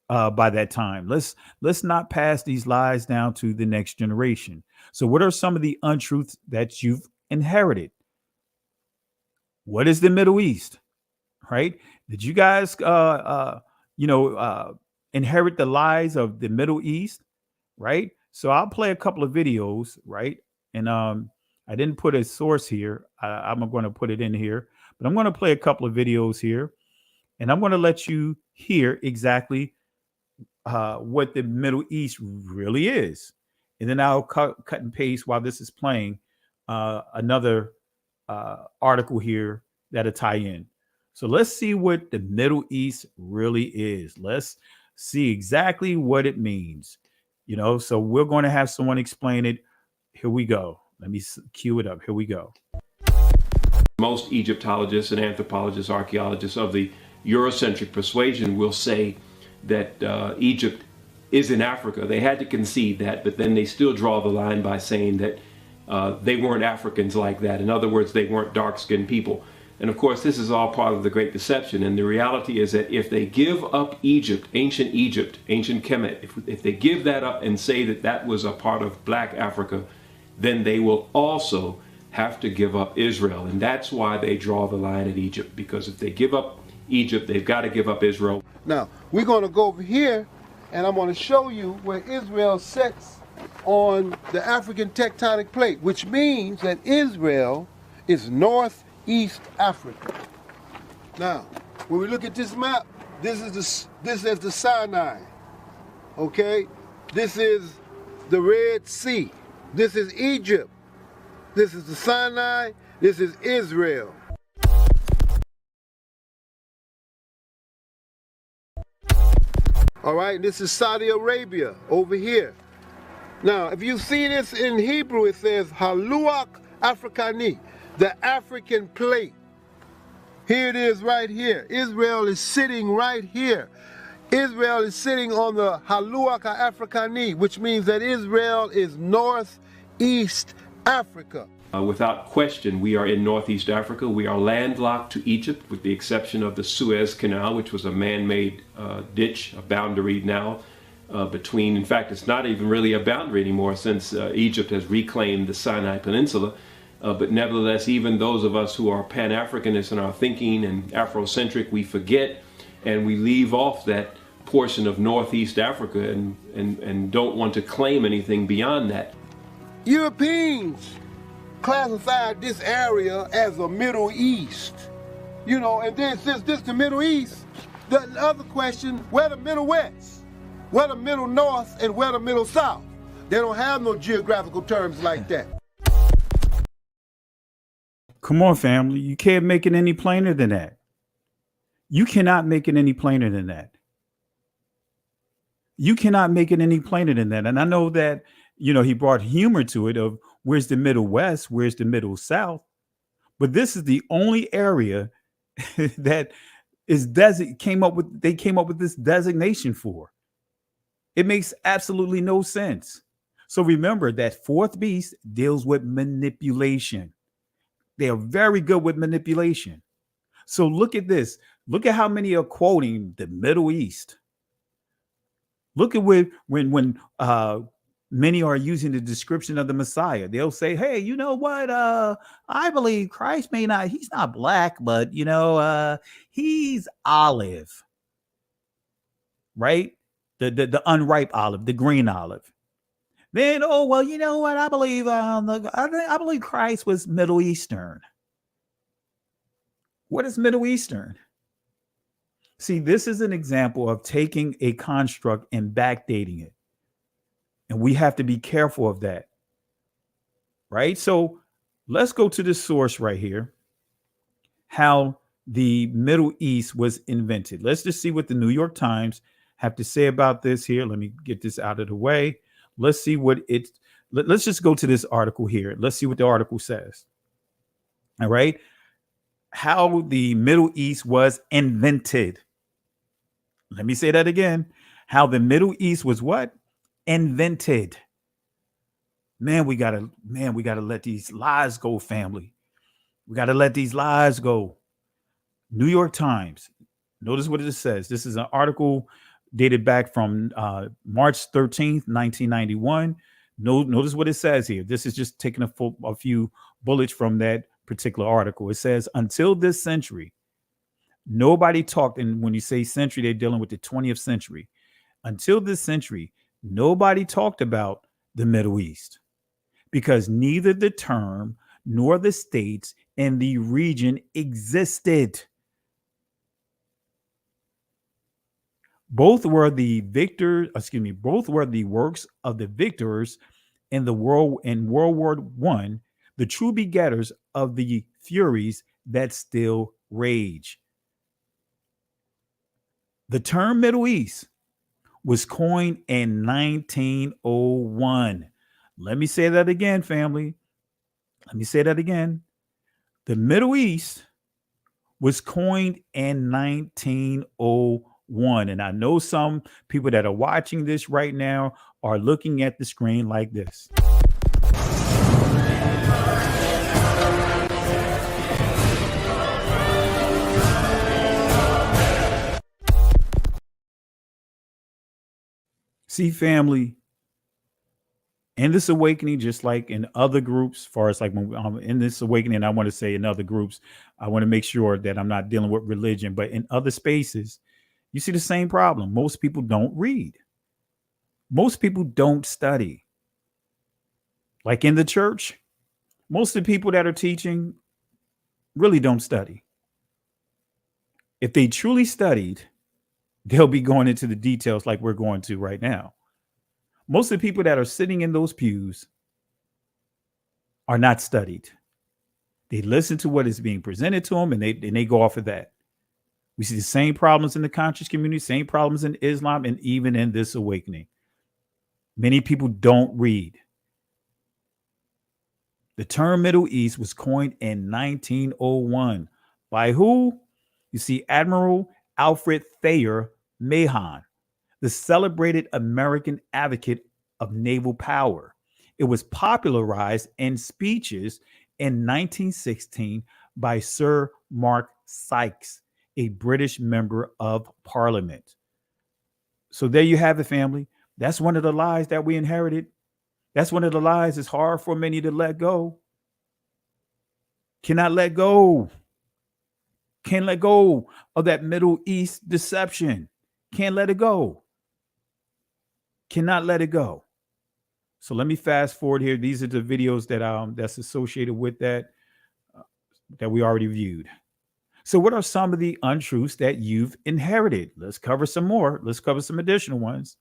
by that time, let's not pass these lies down to the next generation. So what are some of the untruths that you've inherited? What is the Middle East? Right? Did you guys inherit the lies of the Middle East? Right? So I'll play a couple of videos, right? And I didn't put a source here. I'm going to put it in here, but I'm going to play a couple of videos here, and I'm going to let you hear exactly what the Middle East really is. And then I'll cut and paste while this is playing another article here that'll tie in. So let's see what the Middle East really is. Let's see exactly what it means. You know, so we're going to have someone explain it. Here we go. Let me cue it up. Here we go. Most Egyptologists and anthropologists, archaeologists of the Eurocentric persuasion will say that Egypt is in Africa. They had to concede that, but then they still draw the line by saying that they weren't Africans like that. In other words, they weren't dark-skinned people. And of course, this is all part of the Great Deception. And the reality is that if they give up Egypt, ancient Kemet, if they give that up and say that that was a part of Black Africa, then they will also have to give up Israel. And that's why they draw the line at Egypt, because if they give up Egypt, they've got to give up Israel. Now, we're going to go over here, and I'm going to show you where Israel sits on the African tectonic plate, which means that Israel is northeast Africa. Now, when we look at this map, this is the Sinai, okay? This is the Red Sea. This is Egypt. This is the Sinai. This is Israel. All right, this is Saudi Arabia over here. Now, if you see this in Hebrew, it says Haluak Afrikani, the African plate. Here it is right here. Israel is sitting right here. Israel is sitting on the Haluak Afrikani, which means that Israel is northeast Africa. Without question, we are in Northeast Africa. We are landlocked to Egypt, with the exception of the Suez Canal, which was a man-made ditch, a boundary now between, in fact, it's not even really a boundary anymore since Egypt has reclaimed the Sinai Peninsula. But nevertheless, even those of us who are Pan-Africanists in our thinking and Afrocentric, we forget and we leave off that portion of Northeast Africa and don't want to claim anything beyond that. Europeans classified this area as a Middle East. You know, and then since this the Middle East, the other question, where the Middle West? Where the Middle North and where the Middle South? They don't have no geographical terms like that. Come on, family. You can't make it any plainer than that. You cannot make it any plainer than that. You cannot make it any plainer than that. And I know that, you know, he brought humor to it of where's the Middle West, where's the Middle South. But this is the only area that is they came up with this designation for. It makes absolutely no sense. So remember that fourth beast deals with manipulation. They are very good with manipulation. So look at this. Look at how many are quoting the Middle East. Look at when many are using the description of the Messiah. They'll say, hey, you know what? I believe Christ he's not black, but, you know, he's olive, right? The unripe olive, the green olive. Then, oh, well, you know what? I believe Christ was Middle Eastern. What is Middle Eastern? See, this is an example of taking a construct and backdating it. And we have to be careful of that. Right? So let's go to the source right here. How the Middle East was invented. Let's just see what the New York Times have to say about this here. Let me get this out of the way. Let's see what let's just go to this article here. Let's see what the article says. All right. How the Middle East was invented. Let me say that again. How the Middle East was what? Invented. Man, we gotta let these lies go, family. We gotta let these lies go. New York Times. Notice what it says. This is an article dated back from March 13th, 1991. Notice what it says here. This is just taking a few bullets from that particular article. It says, until this century, nobody talked, and when you say century, they're dealing with the 20th century. Until this century, nobody talked about the Middle East because neither the term nor the states in the region existed. Both were the works of the victors in World War I, the true begetters of the furies that still rage. The term Middle East was coined in 1901. Let me say that again, family. Let me say that again. The Middle East was coined in 1901. And I know some people that are watching this right now are looking at the screen like this. See, family, in this awakening, just like in other groups, as far as like when I'm in this awakening, I want to say in other groups, I want to make sure that I'm not dealing with religion, but in other spaces, you see the same problem. Most people don't read. Most people don't study. Like in the church, most of the people that are teaching really don't study. If they truly studied, they'll be going into the details like we're going to right now. Most of the people that are sitting in those pews are not studied. They listen to what is being presented to them and they go off of that. We see the same problems in the conscious community, same problems in Islam, and even in this awakening. Many people don't read. The term Middle East was coined in 1901 by who? You see, Admiral Alfred Thayer Mahan, the celebrated American advocate of naval power. It was popularized in speeches in 1916 by Sir Mark Sykes, a British member of Parliament. So there you have it, family. That's one of the lies that we inherited. That's one of the lies it's hard for many to let go. Cannot let go. Can't let go of that Middle East deception. Can't let it go. Cannot let it go. So let me fast forward here. These are the videos that that's associated with that we already viewed. So what are some of the untruths that you've inherited? Let's cover some more. Let's cover some additional ones.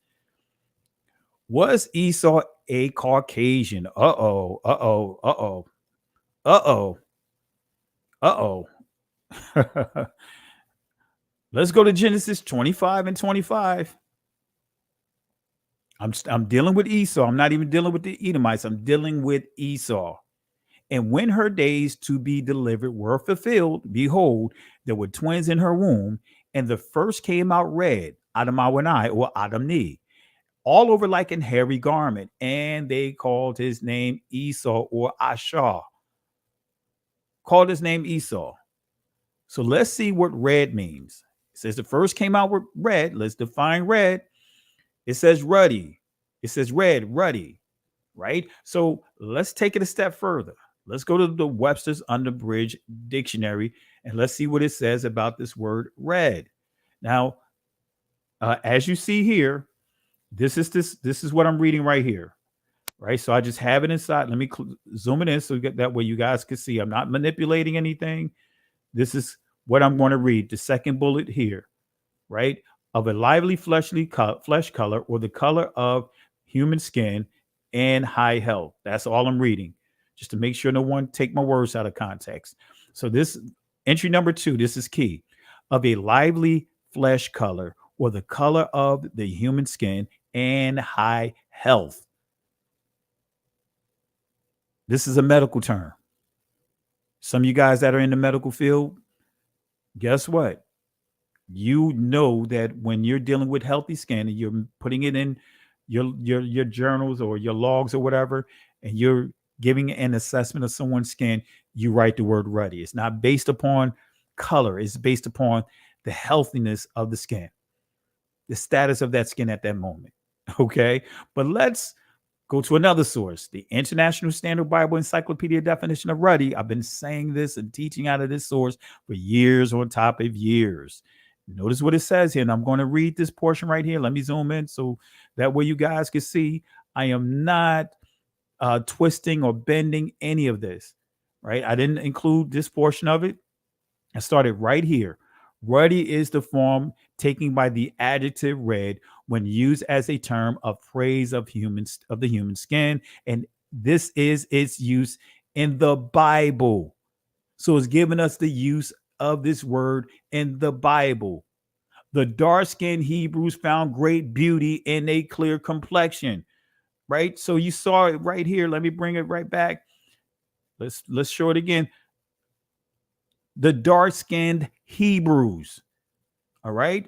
Was Esau a Caucasian? Uh-oh, uh-oh, uh-oh, uh-oh, uh-oh. Let's go to Genesis 25 and 25. I'm dealing with Esau. I'm not even dealing with the Edomites. I'm dealing with Esau. And when her days to be delivered were fulfilled, behold, there were twins in her womb, and the first came out red, Adamawani or Adamni, all over like an hairy garment, and they called his name Esau or Ashah. Called his name Esau. So let's see what red means. It says the first came out with red. Let's define red. It says ruddy. It says red, ruddy, right? So let's take it a step further. Let's go to the Webster's Unabridged Dictionary and let's see what it says about this word red. Now, as you see here, this is what I'm reading right here, right? So I just have it inside. Let me zoom it in so that way you guys can see. I'm not manipulating anything. This is what I'm going to read. The second bullet here, right? Of a lively flesh color or the color of human skin and high health. That's all I'm reading, just to make sure no one take my words out of context. So this entry number 2, this is key. Of a lively flesh color or the color of the human skin and high health. This is a medical term. Some of you guys that are in the medical field, guess what? You know that when you're dealing with healthy skin and you're putting it in your journals or your logs or whatever, and you're giving an assessment of someone's skin, you write the word ruddy. It's not based upon color. It's based upon the healthiness of the skin, the status of that skin at that moment. Okay. But let's go to another source, the International Standard Bible Encyclopedia definition of ruddy. I've been saying this and teaching out of this source for years on top of years. Notice what it says here, and I'm going to read this portion right here. Let me zoom in so that way you guys can see I am not twisting or bending any of this, right? I didn't include this portion of it. I started right here. Ruddy is the form taken by the adjective red when used as a term of praise of the human skin, and this is its use in the Bible. So it's giving us the use of this word in the Bible. The dark-skinned Hebrews found great beauty in a clear complexion, right? So you saw it right here. Let me bring it right back. Let's show it again. The dark-skinned Hebrews, all right?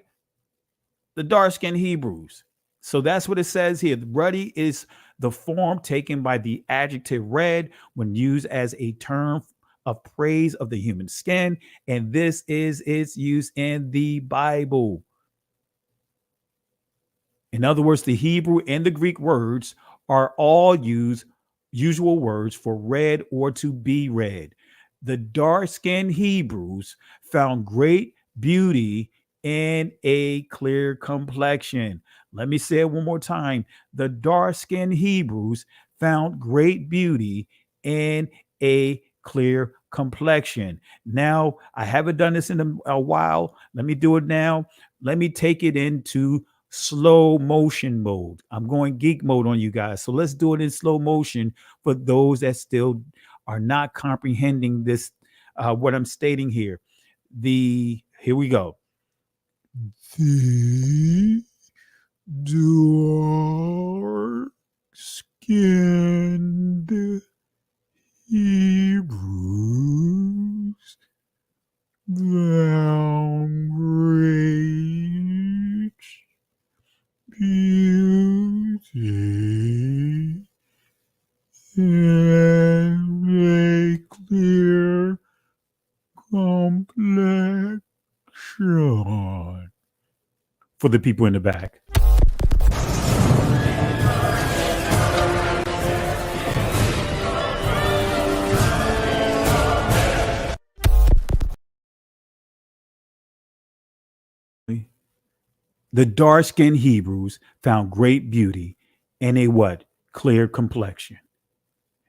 The dark-skinned Hebrews. So that's what it says here. Ruddy is the form taken by the adjective red when used as a term of praise of the human skin, and this is its use in the Bible. In other words, the Hebrew and the Greek words are all usual words for red or to be red. The dark-skinned Hebrews found great beauty in a clear complexion. Let me say it one more time. The dark-skinned Hebrews found great beauty in a clear complexion. Now, I haven't done this in a while. Let me do it now. Let me take it into slow motion mode. I'm going geek mode on you guys. So let's do it in slow motion for those that still are not comprehending this, what I'm stating here. Here we go. The dark-skinned Hebrews found great beauty and a clear complexion. For the people in the back. The dark-skinned Hebrews found great beauty and a what? Clear complexion.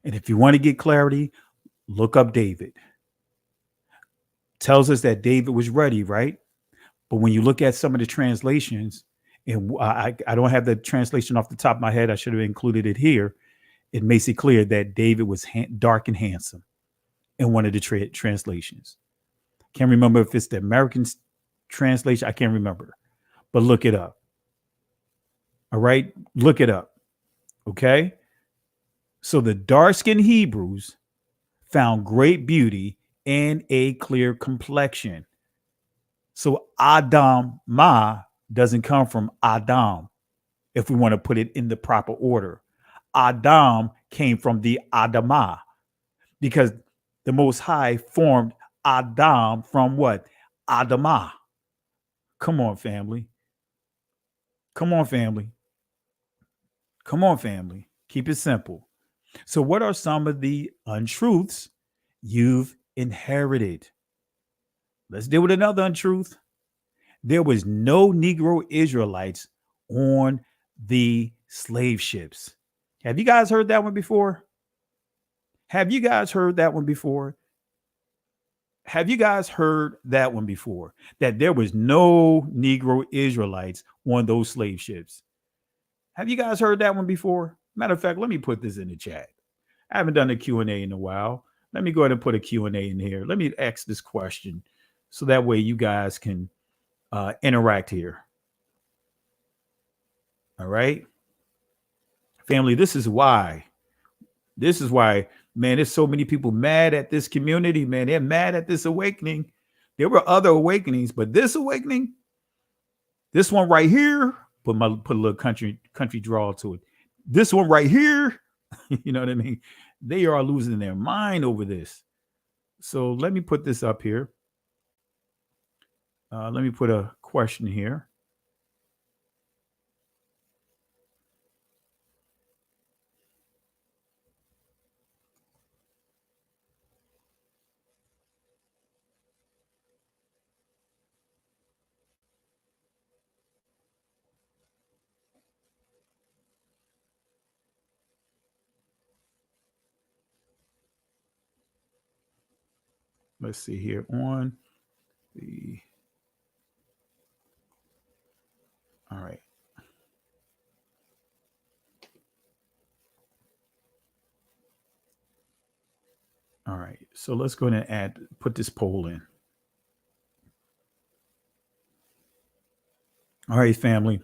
And if you want to get clarity, look up David. Tells us that David was ready, right? But when you look at some of the translations, and I don't have the translation off the top of my head, I should have included it here. It makes it clear that David was dark and handsome in one of the translations. Can't remember if it's the American translation. I can't remember, but look it up. All right, look it up. Okay. So the dark-skinned Hebrews found great beauty and a clear complexion. So Adam Ma doesn't come from Adam, if we want to put it in the proper order. Adam came from the Adamah, because the Most High formed Adam from what? Adamah. Come on, family. Come on, family. Come on, family. Keep it simple. So what are some of the untruths you've inherited? Let's deal with another untruth. There was no Negro Israelites on the slave ships. Have you guys heard that one before? Have you guys heard that one before? Have you guys heard that one before? That there was no Negro Israelites on those slave ships. Have you guys heard that one before? Matter of fact, let me put this in the chat. I haven't done a Q&A in a while. Let me go ahead and put a Q&A in here. Let me ask this question so that way you guys can interact here. All right. Family, this is why, man, there's so many people mad at this community, man. They're mad at this awakening. There were other awakenings, but this awakening, this one right here, put a little country drawl to it. This one right here, you know what I mean? They are losing their mind over this. So let me put this up here. Let me put a question here. Let's see here on the. All right. All right. So let's go ahead and put this poll in. All right, family.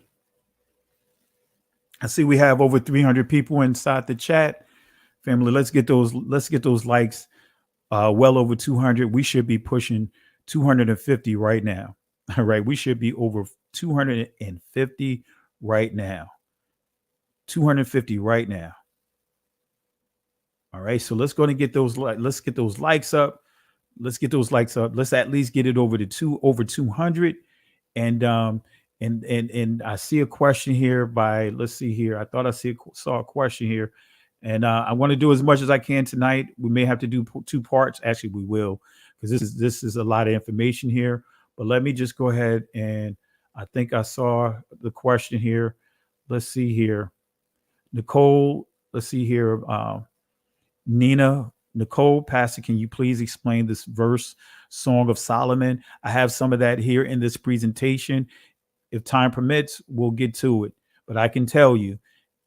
I see we have over 300 people inside the chat. Family, let's get those likes well over 200. We should be pushing 250 right now. All right. We should be over 250 right now. 250 right now. All right. So let's go and get those. Let's get those likes up. Let's get those likes up. Let's at least get it over 200. And I see a question here by, let's see here. I thought I saw a question here. And I want to do as much as I can tonight. We may have to do two parts. Actually, we will, because this is a lot of information here. But let me just go ahead, and I think I saw the question here. Let's see here. Nicole, let's see here. Nicole, Pastor, can you please explain this verse, Song of Solomon? I have some of that here in this presentation. If time permits, we'll get to it. But I can tell you,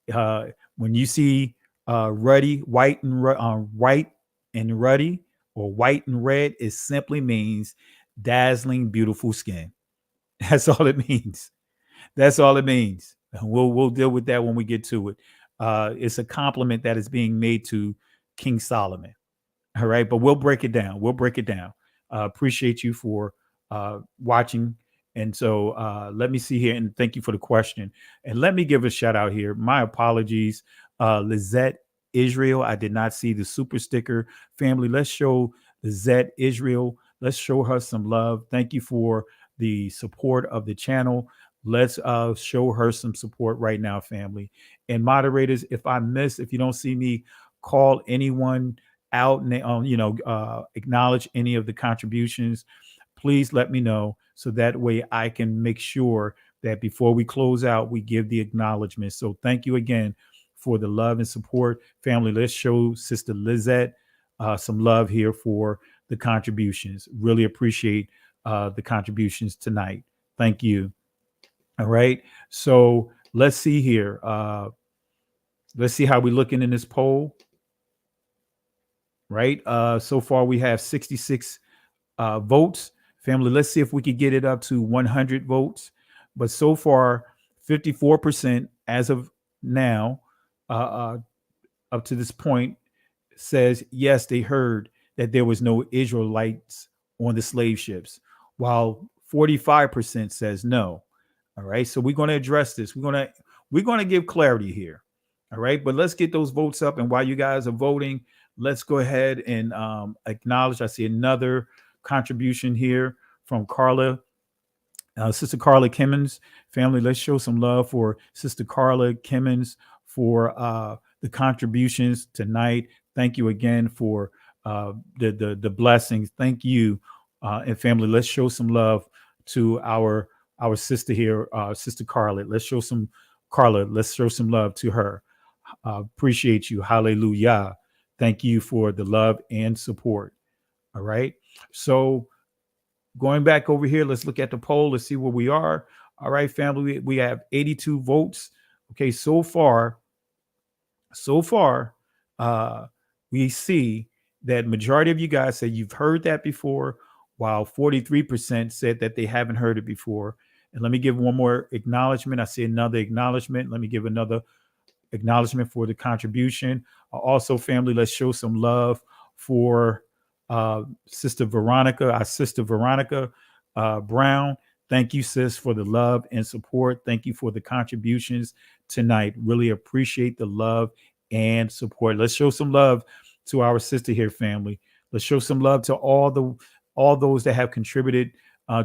when you see ruddy, white and ruddy, or white and red, it simply means dazzling, beautiful skin. That's all it means. That's all it means. We'll deal with that when we get to it. It's a compliment that is being made to King Solomon. All right, but we'll break it down. Appreciate you for watching. And so let me see here, and thank you for the question. And let me give a shout out here. My apologies, Lizette Israel. I did not see the super sticker. Family, let's show Lizette Israel. Let's show her some love. Thank you for the support of the channel. Let's show her some support right now, family. And moderators, if you don't see me call anyone out, acknowledge any of the contributions, please let me know so that way I can make sure that before we close out, we give the acknowledgement. So thank you again for the love and support. Family, let's show Sister Lizette some love here for the contributions. Really appreciate the contributions tonight. Thank you. All right. So let's see here. Let's see how we're looking in this poll. Right. So far, we have 66 votes. Family, let's see if we could get it up to 100 votes. But so far, 54% as of now, up to this point, says yes, they heard that there was no Israelites on the slave ships, while 45% says no. All right, so we're going to address this. We're going to give clarity here. All right, but let's get those votes up. And while you guys are voting, let's go ahead and acknowledge. I see another contribution here from Carla, Sister Carla Kimmons. Family, let's show some love for Sister Carla Kimmons for the contributions tonight. Thank you again for the blessings. Thank you, and family. Let's show some love to our sister here, Sister Carla. Let's show some love to her. Appreciate you. Hallelujah. Thank you for the love and support. All right. So going back over here, let's look at the poll. Let's see where we are. All right, family. We have 82 votes. Okay. So far, we see that majority of you guys say you've heard that before, while 43% said that they haven't heard it before. And let me give one more acknowledgement. I see another acknowledgement. Let me give another acknowledgement for the contribution. Also, family, let's show some love for Sister Veronica, our Sister Veronica Brown. Thank you, sis, for the love and support. Thank you for the contributions tonight. Really appreciate the love and support. Let's show some love to our sister here, family. Let's show some love to all those that have contributed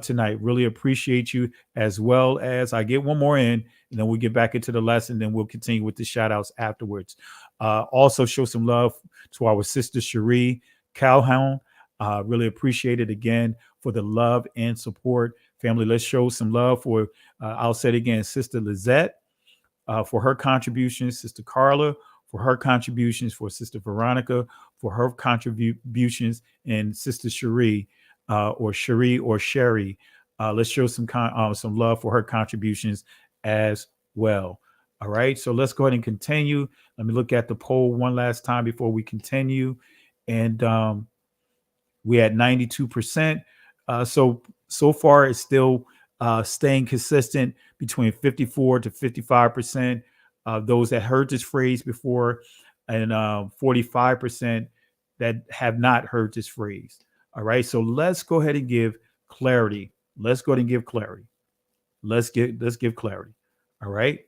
tonight. Really appreciate you, as well as I get one more in, and then we'll get back into the lesson. Then we'll continue with the shout outs afterwards. Also show some love to our sister Cherie Calhoun. Really appreciate it again for the love and support. Family, let's show some love for, I'll say it again, Sister Lizette for her contributions, Sister Carla for her contributions, for Sister Veronica for her contributions, and Sister Cherie or Sherry. Let's show some love for her contributions as well. All right, so let's go ahead and continue. Let me look at the poll one last time before we continue. And we had 92%. So far, it's still staying consistent between 54 to 55%. Those that heard this phrase before, and 45% that have not heard this phrase. All right, so let's go ahead and give clarity. Let's give clarity. All right.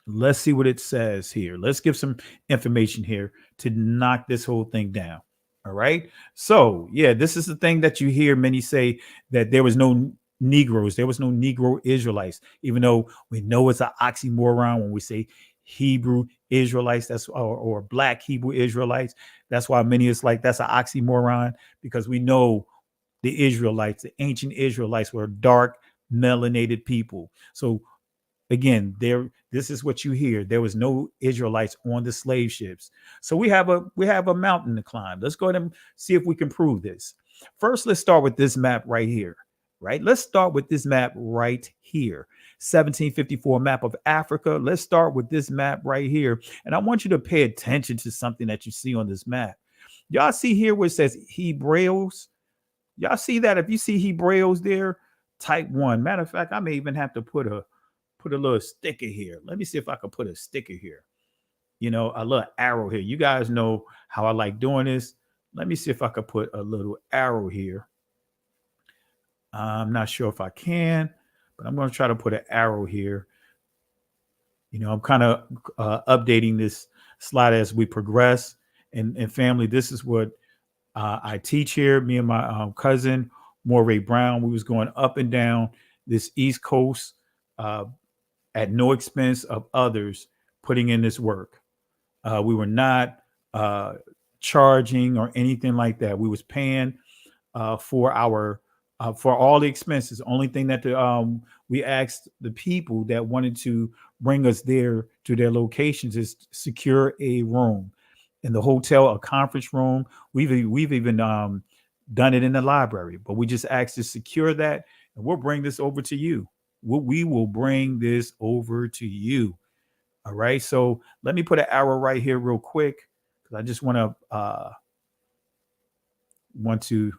Let's see what it says here. Let's give some information here to knock this whole thing down. All right. So, yeah, this is the thing that you hear many say, that there was no Negroes. There was no Negro Israelites, even though we know it's an oxymoron when we say Hebrew Israelites, or Black Hebrew Israelites. That's why many is like, that's an oxymoron, because we know the Israelites, the ancient Israelites, were dark, melanated people. So again, this is what you hear. There was no Israelites on the slave ships. So we have a mountain to climb. Let's go ahead and see if we can prove this. First, let's start with this map right here. Right? Let's start with this map right here. 1754 map of Africa. Let's start with this map right here. And I want you to pay attention to something that you see on this map. Y'all see here where it says Hebrews? Y'all see that? If you see Hebrews there, type 1. Matter of fact, I may even have to put a little sticker here. Let me see if I can put a sticker here. You know, a little arrow here. You guys know how I like doing this. Let me see if I could put a little arrow here. I'm not sure if I can, but I'm going to try to put an arrow here. You know, I'm kind of updating this slide as we progress. And family, this is what I teach here. Me and my cousin, Moray Brown, we was going up and down this East Coast at no expense of others putting in this work. We were not charging or anything like that. We was paying for all the expenses. The only thing that we asked the people that wanted to bring us there to their locations is secure a room in the hotel, a conference room. We've even done it in the library, but we just asked to secure that, and we'll bring this over to you. We will bring this over to you. All right. So let me put an arrow right here real quick, because I just want to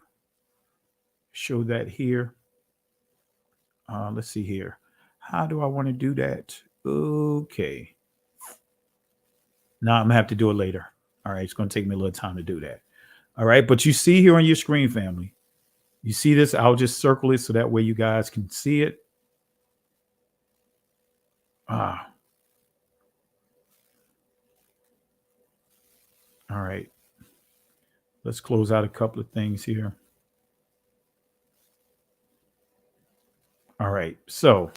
show that here. Let's see here. How do I want to do that? Okay. Now I'm gonna have to do it later. All right. It's going to take me a little time to do that. All right. But you see here on your screen, family, you see this? I'll just circle it so that way you guys can see it. All right. Let's close out a couple of things here. All right. So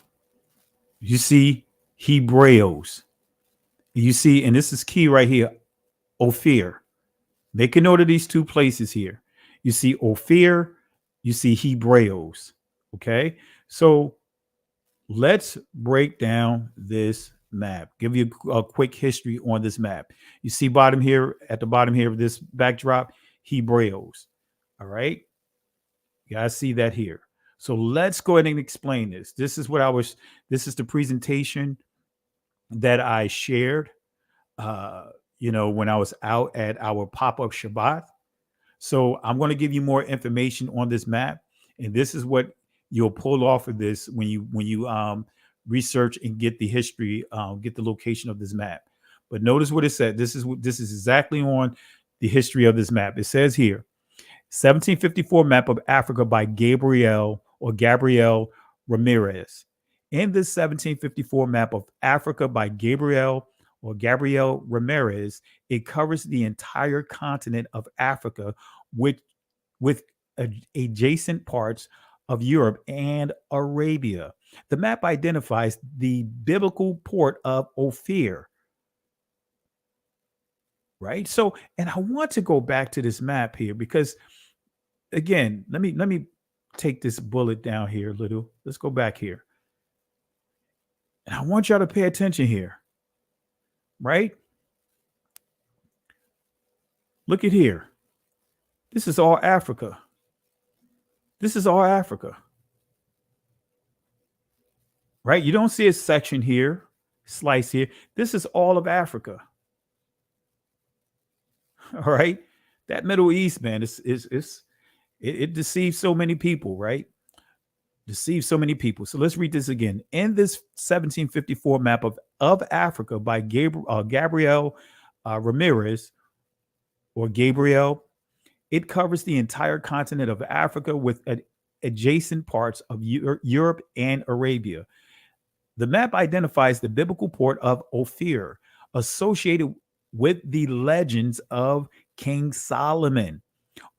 you see Hebreos. You see, and this is key right here, Ophir. Make a note of these two places here. You see Ophir, you see Hebreos. Okay. So let's break down this map. Give you a quick history on this map. You see at the bottom here of this backdrop, Hebreos. All right. You guys see that here. So let's go ahead and explain this. This is the presentation that I shared, when I was out at our pop-up Shabbat. So I'm going to give you more information on this map. And this is what you'll pull off of this when you research and get the history, get the location of this map. But notice what it said. This is exactly on the history of this map. It says here, 1754 map of Africa by Gabriel Ramirez. In this 1754 map of Africa by Gabriel Ramirez, it covers the entire continent of Africa with adjacent parts of Europe and Arabia. The map identifies the biblical port of Ophir. Right? So, and I want to go back to this map here because, again, let me take this bullet down here a little. Let's go back here. And I want y'all to pay attention here. Right? Look at here. This is all Africa. This is all Africa. Right? You don't see a section here, slice here. This is all of Africa. All right. That Middle East, man, it deceives so many people, right? Deceives so many people. So let's read this again. In this 1754 map of Africa by Gabriel Ramirez, or Gabriel, it covers the entire continent of Africa with adjacent parts of Europe and Arabia. The map identifies the biblical port of Ophir, associated with the legends of King Solomon.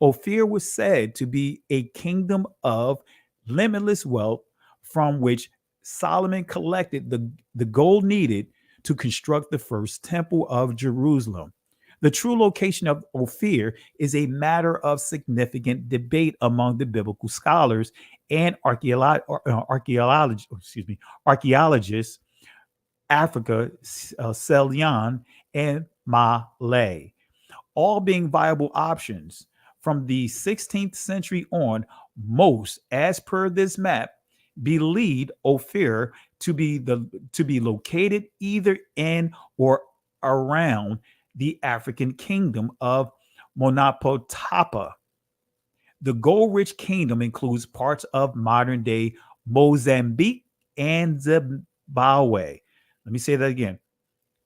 Ophir was said to be a kingdom of limitless wealth from which Solomon collected the gold needed to construct the first temple of Jerusalem. The true location of Ophir is a matter of significant debate among the biblical scholars and archaeologists, Africa, Ceylan, and Malay, all being viable options. From the 16th century on, most, as per this map, believed Ophir to be located either in or around the African kingdom of Monopotapa. The gold-rich kingdom includes parts of modern-day Mozambique, and Zimbabwe. Let me say that again.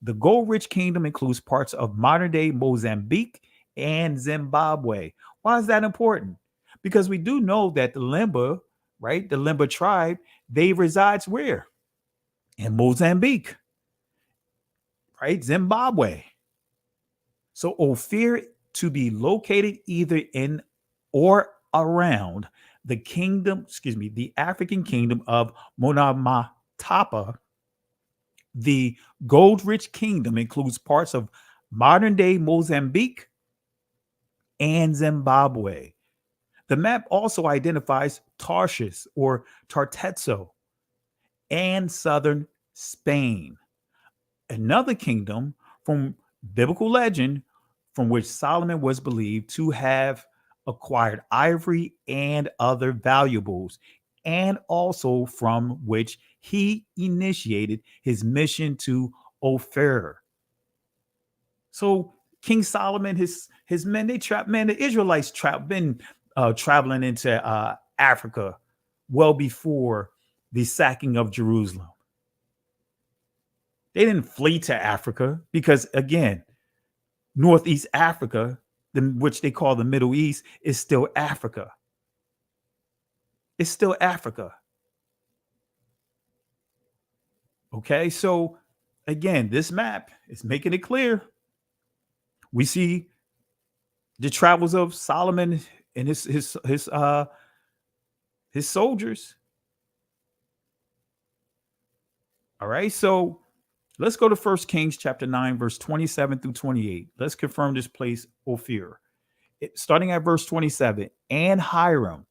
The gold-rich kingdom includes parts of modern-day Mozambique and Zimbabwe. Why is that important? Because we do know that the Limba, right, the Limba tribe, they resides where? In Mozambique, right? Zimbabwe. So Ophir to be located either in or around the African kingdom of Monomotapa. The gold-rich kingdom includes parts of modern-day Mozambique and Zimbabwe. The map also identifies Tarshish or Tartetso and southern Spain, another kingdom from biblical legend from which Solomon was believed to have acquired ivory and other valuables, and also from which he initiated his mission to Ophir. So King Solomon, his men, the Israelites been traveling into Africa well before the sacking of Jerusalem. They didn't flee to Africa because, again, Northeast Africa, which they call the Middle East, is still Africa. It's still Africa. Okay, so again, this map is making it clear. We see the travels of Solomon and his soldiers. All right, so let's go to 1 Kings chapter 9, verse 27 through 28. Let's confirm this place, Ophir. Starting at verse 27, and Hiram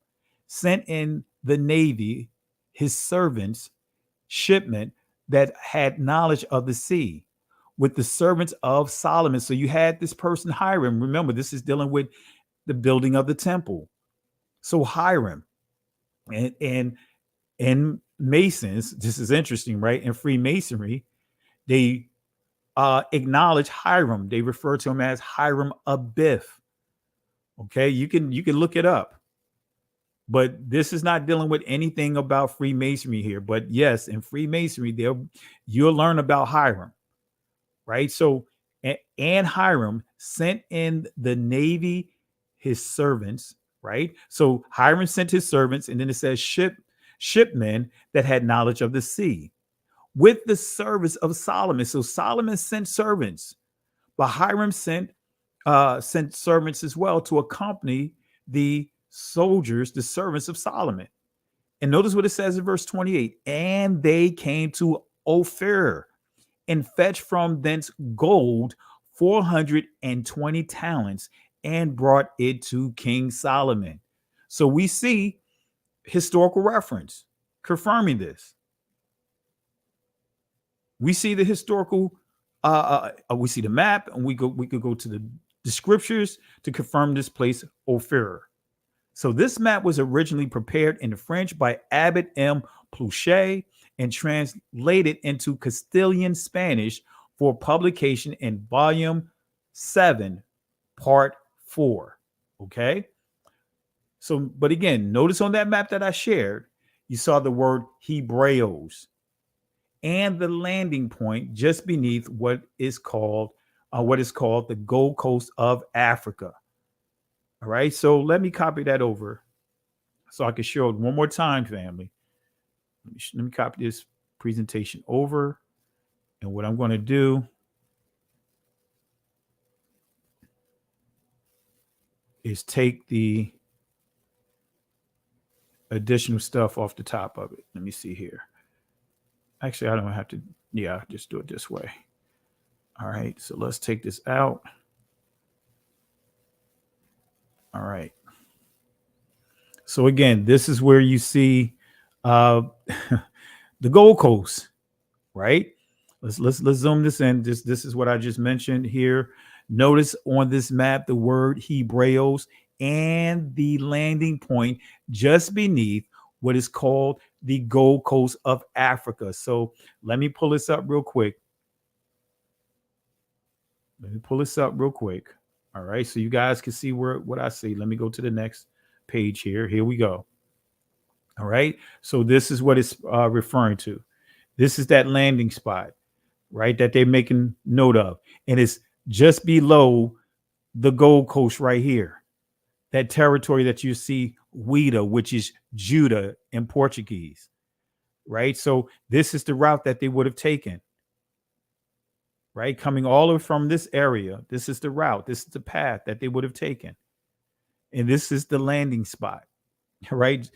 sent in the navy his servants, shipmen that had knowledge of the sea, with the servants of Solomon. So you had this person, Hiram. Remember, this is dealing with the building of the temple. So Hiram and Masons, this is interesting, right? In Freemasonry, they acknowledge Hiram. They refer to him as Hiram Abiff. Okay, you can look it up. But this is not dealing with anything about Freemasonry here. But yes, in Freemasonry, you'll learn about Hiram, right? So, and Hiram sent in the navy his servants, right? So Hiram sent his servants, and then it says shipmen that had knowledge of the sea, with the service of Solomon. So Solomon sent servants, but Hiram sent servants as well to accompany the soldiers, the servants of Solomon. And notice what it says in verse 28. And they came to Ophir and fetched from thence gold 420 talents and brought it to King Solomon. So we see historical reference confirming this. We see the historical, we see the map, and we could go to the scriptures to confirm this place, Ophir. So this map was originally prepared in French by Abbot M. Pluchet and translated into Castilian Spanish for publication in volume 7, part 4. Okay. So, but again, notice on that map that I shared, you saw the word Hebreos and the landing point just beneath what is called the Gold Coast of Africa. All right, so let me copy that over so I can show it one more time, family. Let me copy this presentation over. And what I'm going to do is take the additional stuff off the top of it. Let me see here. Actually, I don't have to. Yeah, just do it this way. All right, so let's take this out. All right. So again, this is where you see the Gold Coast, right? Let's zoom this in. This is what I just mentioned here. Notice on this map the word Hebreos and the landing point just beneath what is called the Gold Coast of Africa. So let me pull this up real quick. All right, so you guys can see what I see. Let me go to the next page here. Here we go. All right. So this is what it's referring to. This is that landing spot, right, that they're making note of. And it's just below the Gold Coast right here. That territory that you see, Ouida, which is Judah in Portuguese, right? So this is the route that they would have taken, right? Coming all the way from this area. This is the route. This is the path that they would have taken. And this is the landing spot, right?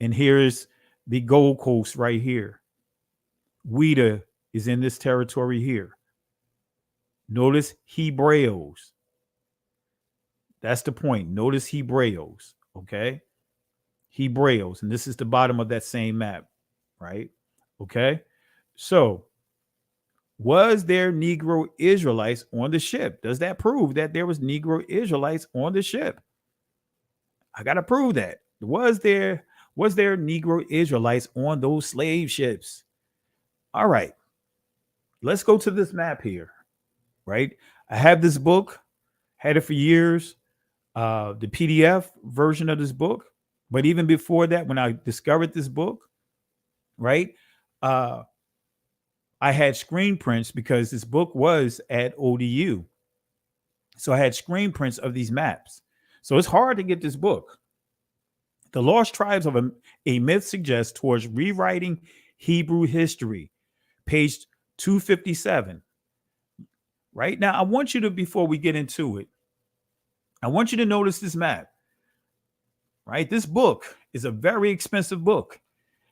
And here's the Gold Coast right here. Ouida is in this territory here. Notice Hebreos. That's the point. Notice Hebreos, okay? Hebreos, and this is the bottom of that same map, right? Okay? So, was there Negro Israelites on the ship? Does that prove that there was Negro Israelites on the ship? I got to prove that. Was there Negro Israelites on those slave ships? All right. Let's go to this map here, right? I have this book, had it for years. The PDF version of this book. But even before that, when I discovered this book, right, I had screen prints because this book was at ODU. So I had screen prints of these maps. So it's hard to get this book. The Lost Tribes of a Myth Suggests Towards Rewriting Hebrew History, page 257. Right now, I want you to, before we get into it, I want you to notice this map, right? This book is a very expensive book.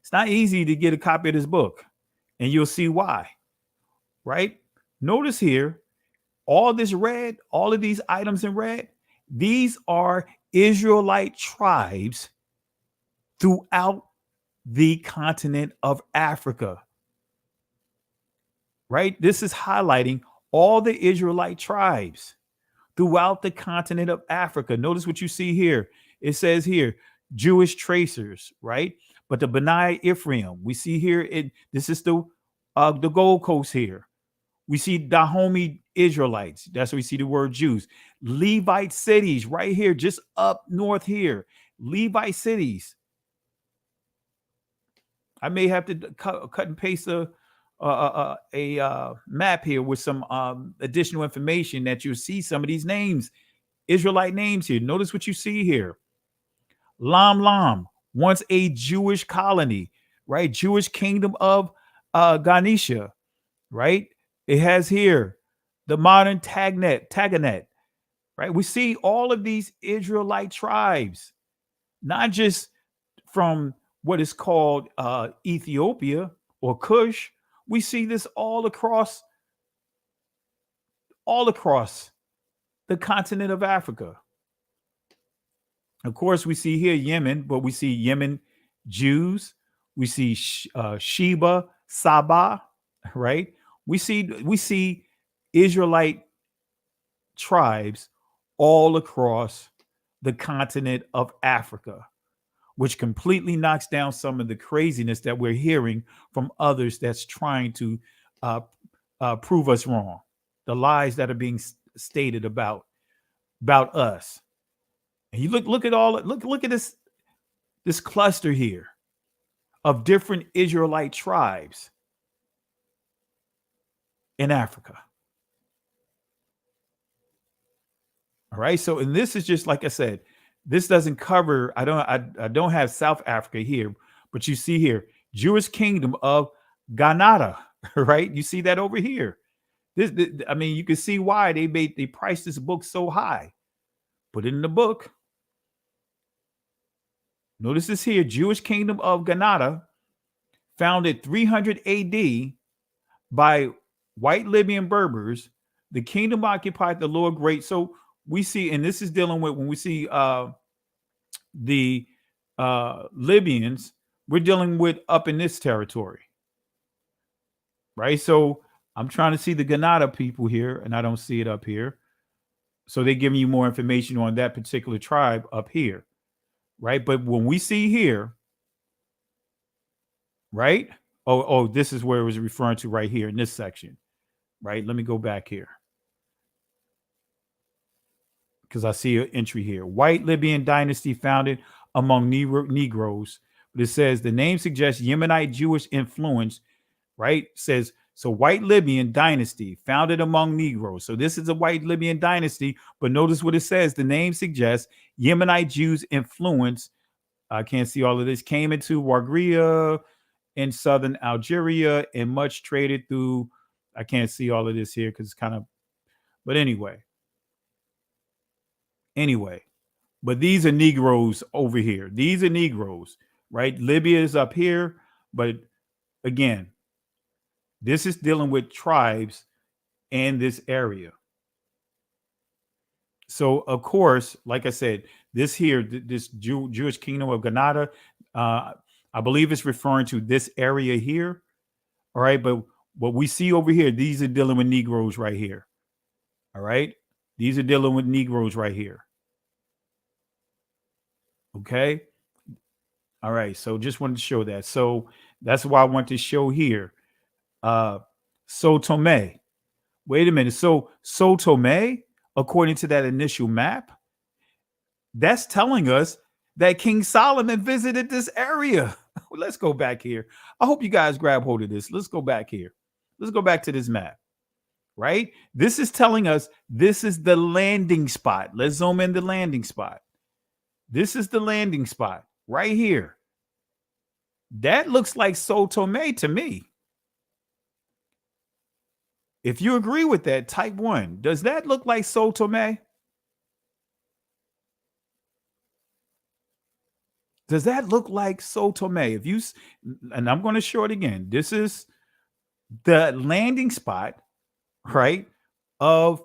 It's not easy to get a copy of this book, and you'll see why, right? Notice here, all this red, all of these items in red, these are Israelite tribes throughout the continent of Africa, right? This is highlighting all the Israelite tribes throughout the continent of Africa. Notice what you see here. It says here, Jewish tracers, right? But the B'nai Ephraim, we see here, this is the Gold Coast here. We see Dahomey Israelites. That's where we see the word Jews. Levite cities right here, just up north here. Levite cities. I may have to cut and paste a map here with some additional information that you'll see some of these names, Israelite names here. Notice what you see here. Lam, once a Jewish colony, right? Jewish kingdom of Ganesha, right? It has here the modern Taganet, right? We see all of these Israelite tribes, not just from what is called Ethiopia or Kush. We see this all across the continent of Africa. Of course, we see here Yemen, but we see Yemen Jews. We see Sheba, Saba, right? We see Israelite tribes all across the continent of Africa, which completely knocks down some of the craziness that we're hearing from others that's trying to prove us wrong. The lies that are being stated about us. And you look at this cluster here of different Israelite tribes in Africa. All right. So, and this is just like I said, this doesn't cover. I don't have South Africa here, but you see here, Jewish kingdom of Granada, right? You see that over here. I mean, you can see why they priced this book so high. Put it in the book. Notice this here, Jewish kingdom of Granada, founded 300 AD by white Libyan Berbers. The kingdom occupied the Lower Great. So we see, and this is dealing with when we see the Libyans, we're dealing with up in this territory, right? So I'm trying to see the Granada people here, and I don't see it up here. So they're giving you more information on that particular tribe up here, right? But when we see here, right? Oh, this is where it was referring to right here in this section, right? Let me go back here, because I see an entry here. White Libyan dynasty founded among Negroes But it says the name suggests Yemenite Jewish influence, right? Says, so white Libyan dynasty founded among Negroes. So this is a white Libyan dynasty, but notice what it says. The name suggests Yemenite Jews influence. I can't see all of this. Came into Wagria in southern Algeria and much traded through. I can't see all of this here because it's kind of, but anyway, but these are Negroes over here. These are Negroes, right? Libya is up here, but again, this is dealing with tribes in this area. So, of course, like I said, this here, this Jewish kingdom of Granada, I believe it's referring to this area here. All right. But what we see over here, these are dealing with Negroes right here. All right. These are dealing with Negroes right here. Okay. All right. So just wanted to show that. So that's why I want to show here. Sao Tome. Wait a minute. So Sao Tome, according to that initial map, that's telling us that King Solomon visited this area. Let's go back here. I hope you guys grab hold of this. Let's go back here. Let's go back to this map, right? This is telling us this is the landing spot. Let's zoom in the landing spot. This is the landing spot right here. That looks like Sao Tome to me. If you agree with that, type 1. Does that look like Sao Tome? Does that look like Sao Tome? If you, and I'm going to show it again. This is the landing spot, right, of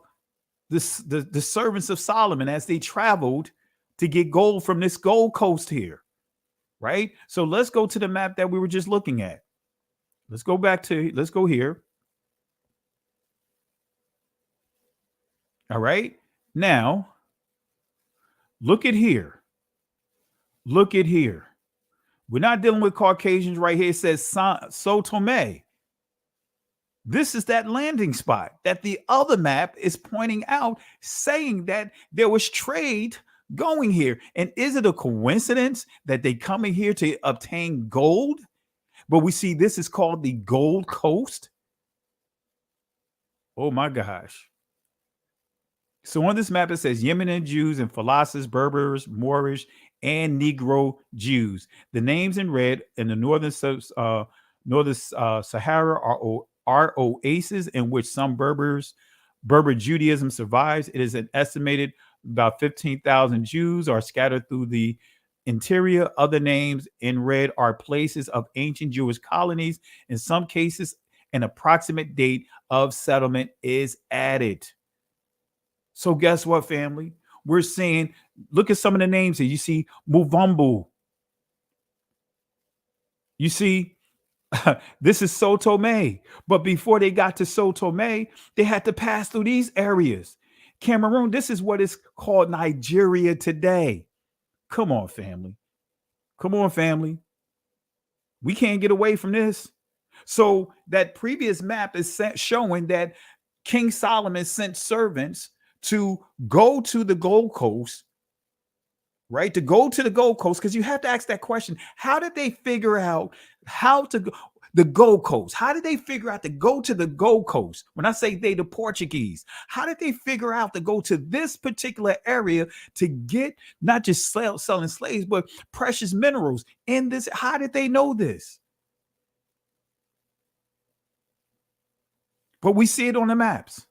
the servants of Solomon as they traveled to get gold from this Gold Coast here, right? So let's go to the map that we were just looking at. Let's go here. All right. Now, look at here. Look at here. We're not dealing with Caucasians right here. It says Sao Tome. This is that landing spot that the other map is pointing out, saying that there was trade going here. And is it a coincidence that they come in here to obtain gold? But we see this is called the Gold Coast. Oh my gosh. So on this map, it says Yemen Jews and Falasses, Berbers, Moorish, and Negro Jews. The names in red in the northern Sahara are oases in which some Berber Judaism survives. It is an estimated about 15,000 Jews are scattered through the interior. Other names in red are places of ancient Jewish colonies. In some cases, an approximate date of settlement is added. So guess what, family? We're saying, look at some of the names here. You see Muvumbu. You see, this is Sao Tome. But before they got to Sao Tome, they had to pass through these areas. Cameroon, this is what is called Nigeria today. Come on, family. Come on, family. We can't get away from this. So that previous map is showing that King Solomon sent servants to go to the Gold Coast, right? To go to the Gold Coast, because you have to ask that question. How did they figure out how to go the Gold Coast? How did they figure out to go to the Gold Coast? When I say they, the Portuguese, how did they figure out to go to this particular area to get not just selling slaves, but precious minerals in this? How did they know this? But we see it on the maps.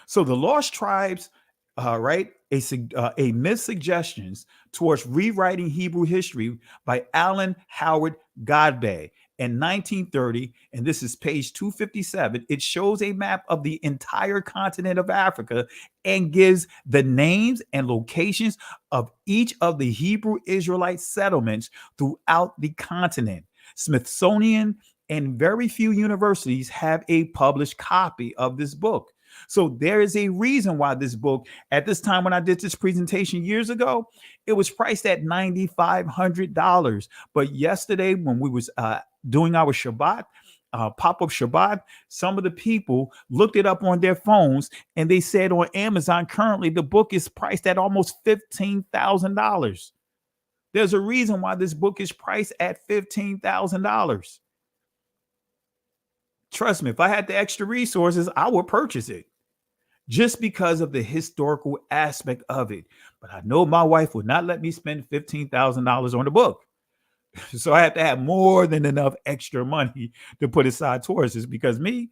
So the Lost Tribes, right? A myth suggestions towards rewriting Hebrew history by Alan Howard Godbey in 1930, and this is page 257. It shows a map of the entire continent of Africa and gives the names and locations of each of the Hebrew Israelite settlements throughout the continent. Smithsonian and very few universities have a published copy of this book. So there is a reason why this book, at this time when I did this presentation years ago, it was priced at $9,500. But yesterday when we was doing our Shabbat, pop-up Shabbat, some of the people looked it up on their phones and they said on Amazon currently the book is priced at almost $15,000. There's a reason why this book is priced at $15,000. Trust me, if I had the extra resources, I would purchase it just because of the historical aspect of it. But I know my wife would not let me spend $15,000 on the book. So I had to have more than enough extra money to put aside towards this, because me,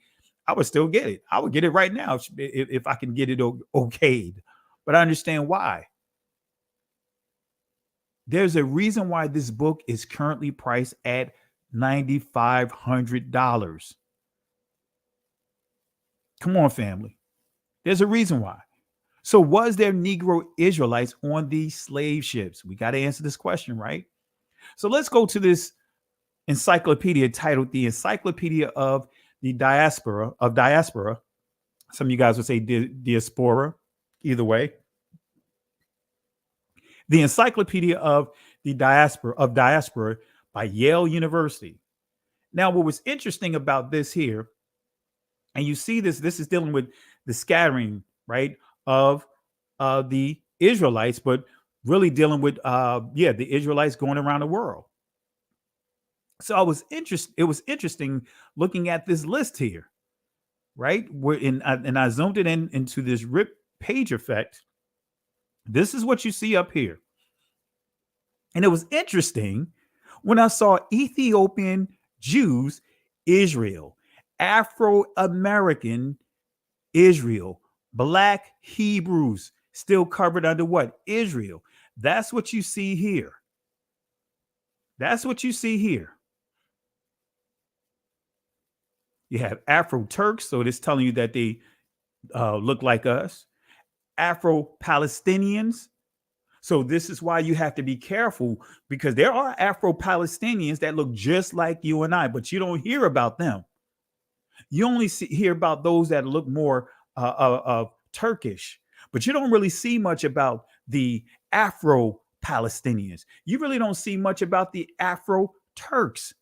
I would still get it. I would get it right now if I can get it okayed. But I understand why. There's a reason why this book is currently priced at $9,500. Come on, family. There's a reason why. So was there Negro Israelites on these slave ships? We got to answer this question, right? So let's go to this encyclopedia titled The Encyclopedia of the Diaspora. Some of you guys would say diaspora, either way. The Encyclopedia of the Diaspora by Yale University. Now, what was interesting about this here, and you see this is dealing with the scattering, right, of the Israelites, but really dealing with the Israelites going around the world. So it was interesting looking at this list here, right? And I zoomed it into this rip page effect. This is what you see up here. And it was interesting when I saw Ethiopian Jews, Israel, Afro-American Israel, Black Hebrews, still covered under what? Israel. That's what you see here. That's what you see here. You have Afro-Turks, so it's telling you that they look like us. Afro-Palestinians. So this is why you have to be careful, because there are Afro-Palestinians that look just like you and I, but you don't hear about them. You only hear about those that look more Turkish, but you don't really see much about the Afro-Palestinians. You really don't see much about the Afro-Turks.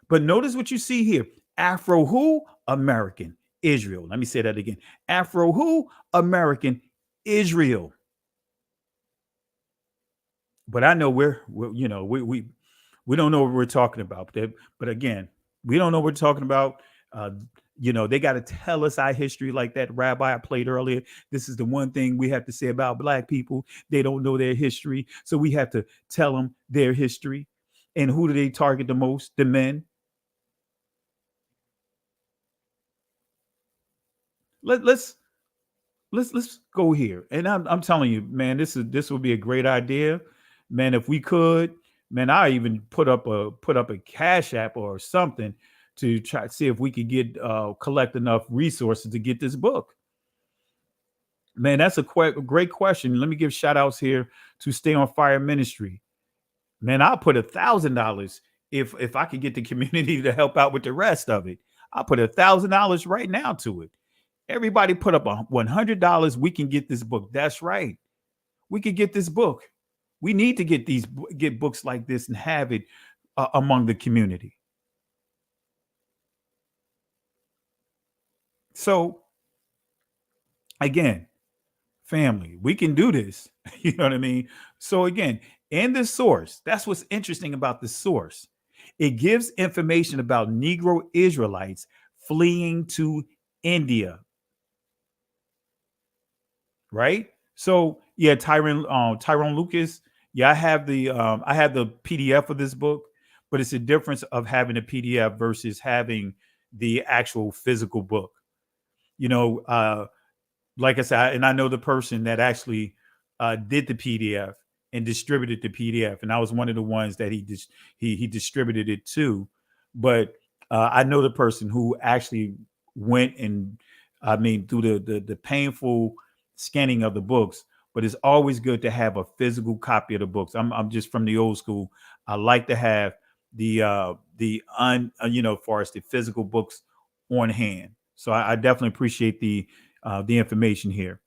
But notice what you see here. Afro who? American Israel. Let me say that again. Afro who? American Israel. But I know we don't know what we're talking about. But again, we don't know what we're talking about. They got to tell us our history, like that rabbi I played earlier. This is the one thing we have to say about Black people. They don't know their history. So we have to tell them their history. And who do they target the most? The men. Let's go here. And I'm telling you, man, this would be a great idea. Man, if we could, man, I even put up a Cash App or something to try to see if we could collect enough resources to get this book. Man, that's a great question. Let me give shout outs here to Stay on Fire Ministry. Man, I'll put $1,000 if I could get the community to help out with the rest of it. I'll put $1,000 right now to it. Everybody put up $100. We can get this book. That's right. We could get this book. We need to get books like this and have it among the community. So again, family, we can do this. You know what I mean? So again, in this source, that's what's interesting about the source. It gives information about Negro Israelites fleeing to India. Right? So yeah, Tyrone Lucas. Yeah, I have the PDF of this book, but it's a difference of having a PDF versus having the actual physical book. Like I said, and I know the person that actually did the PDF and distributed the PDF, and I was one of the ones that he distributed it to. But I know the person who actually went and through the painful scanning of the books. But it's always good to have a physical copy of the books. I'm just from the old school. I like to have far as the physical books on hand. So I definitely appreciate the information here.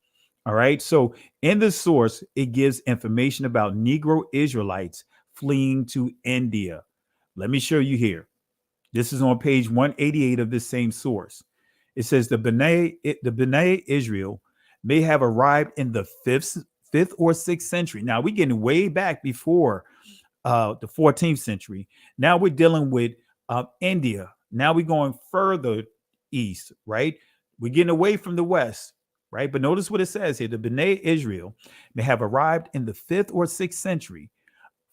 All right. So in the source, it gives information about Negro Israelites fleeing to India. Let me show you here. This is on page 188 of this same source. It says the B'nai Israel may have arrived in the 5th or 6th century. Now we're getting way back before the 14th century. Now we're dealing with India. Now we're going further east, right? We're getting away from the west, right? But notice what it says here. The Bnei Israel may have arrived in the 5th or 6th century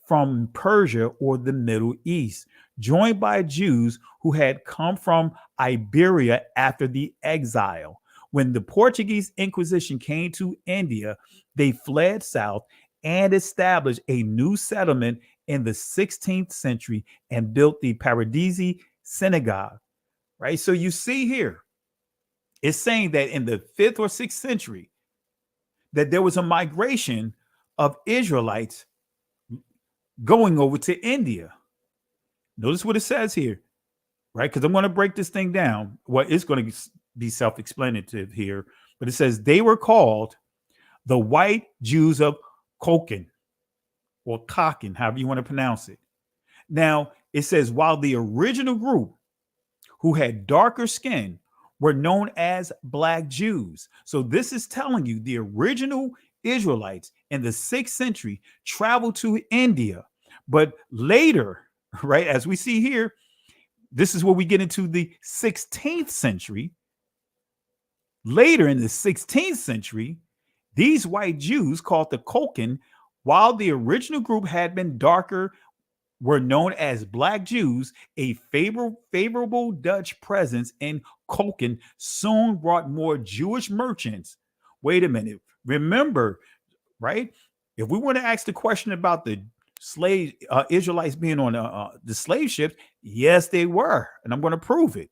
from Persia or the Middle East, joined by Jews who had come from Iberia after the exile. When the Portuguese Inquisition came to India, they fled south and established a new settlement in the 16th century and built the Paradisi Synagogue, right? So you see here, it's saying that in the 5th or 6th century, that there was a migration of Israelites going over to India. Notice what it says here, right? Because I'm going to break this thing down. Well, it's going to be self-explanatory here, but it says they were called the white Jews of Koken or Kakin, however you want to pronounce it. Now, it says while the original group who had darker skin were known as Black Jews. So this is telling you the original Israelites in the 6th century traveled to India, but later, right, as we see here, this is where we get into the 16th century. Later in the 16th century, these white Jews called the Koken, while the original group had been darker, were known as Black Jews. A favorable Dutch presence in Koken soon brought more Jewish merchants. Wait a minute. Remember, right? If we want to ask the question about the slave Israelites being on the slave ships, yes, they were. And I'm going to prove it.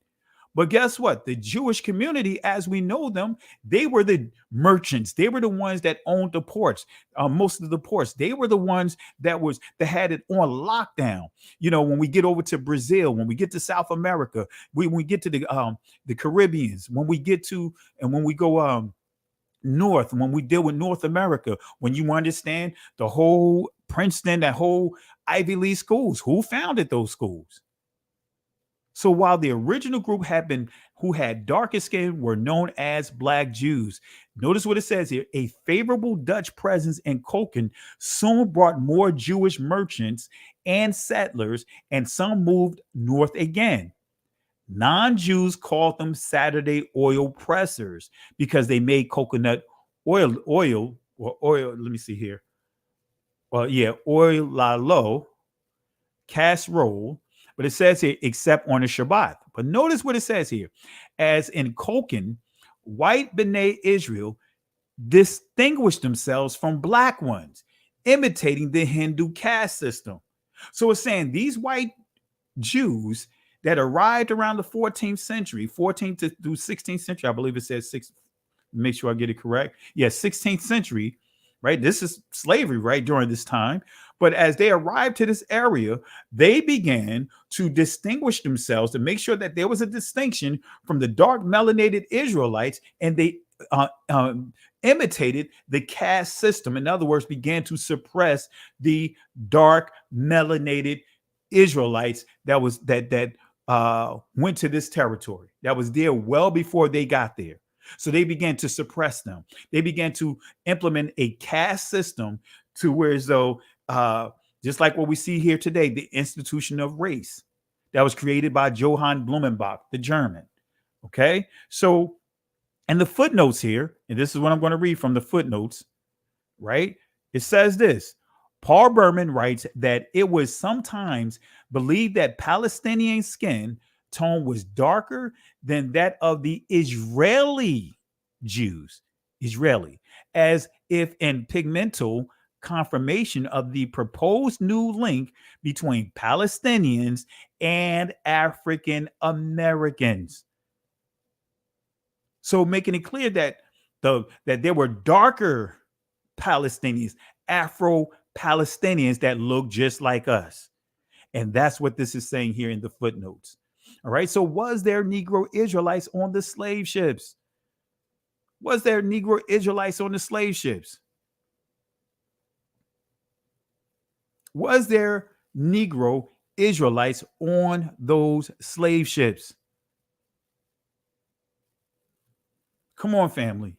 But guess what? The Jewish community, as we know them, they were the merchants. They were the ones that owned the ports, most of the ports. They were the ones that had it on lockdown. You know, when we get over to Brazil, when we get to South America, when we get to the Caribbeans, when we go north, when we deal with North America, when you understand the whole Princeton, that whole Ivy League schools, who founded those schools? So while the original group who had darker skin were known as Black Jews, notice what it says here. A favorable Dutch presence in Koken soon brought more Jewish merchants and settlers, and some moved north again. Non-Jews called them Saturday oil pressers because they made coconut oil. Let me see here. Oil lalo, casserole. But it says here, except on the Shabbat. But notice what it says here. As in Koken, white Bnei Israel distinguished themselves from Black ones, imitating the Hindu caste system. So it's saying these white Jews that arrived around the 14th century, 14th through 16th century, I believe it says make sure I get it correct. Yeah, 16th century, right? This is slavery, right, during this time. But as they arrived to this area, they began to distinguish themselves to make sure that there was a distinction from the dark melanated Israelites, and they imitated the caste system. In other words, began to suppress the dark melanated Israelites that went to this territory, that was there well before they got there. So they began to suppress them. They began to implement a caste system to where as though just like what we see here today, the institution of race that was created by Johann Blumenbach, the German. Okay, so and the footnotes here, and this is what I'm going to read from the footnotes, right? It says this. Paul Berman writes that it was sometimes believed that Palestinian skin tone was darker than that of the Israeli Jews, as if in pigmental confirmation of the proposed new link between Palestinians and African Americans. So making it clear that there were darker Palestinians, Afro-Palestinians that look just like us. And that's what this is saying here in the footnotes. All right. So was there Negro Israelites on the slave ships? Was there Negro Israelites on the slave ships? Was there Negro Israelites on those slave ships? Come on, family.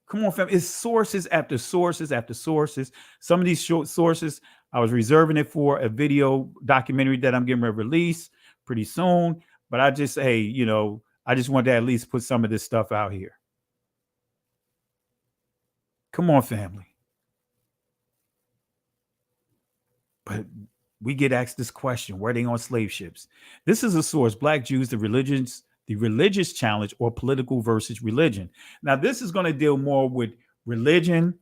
Come on, fam. It's sources after sources after sources. Some of these short sources, I was reserving it for a video documentary that I'm getting ready to release pretty soon. But I just, hey, you know, I just wanted to at least put some of this stuff out here. Come on, family. But we get asked this question: were they on slave ships? This is a source: Black Jews, the religious challenge, or political versus religion. Now, this is going to deal more with religion.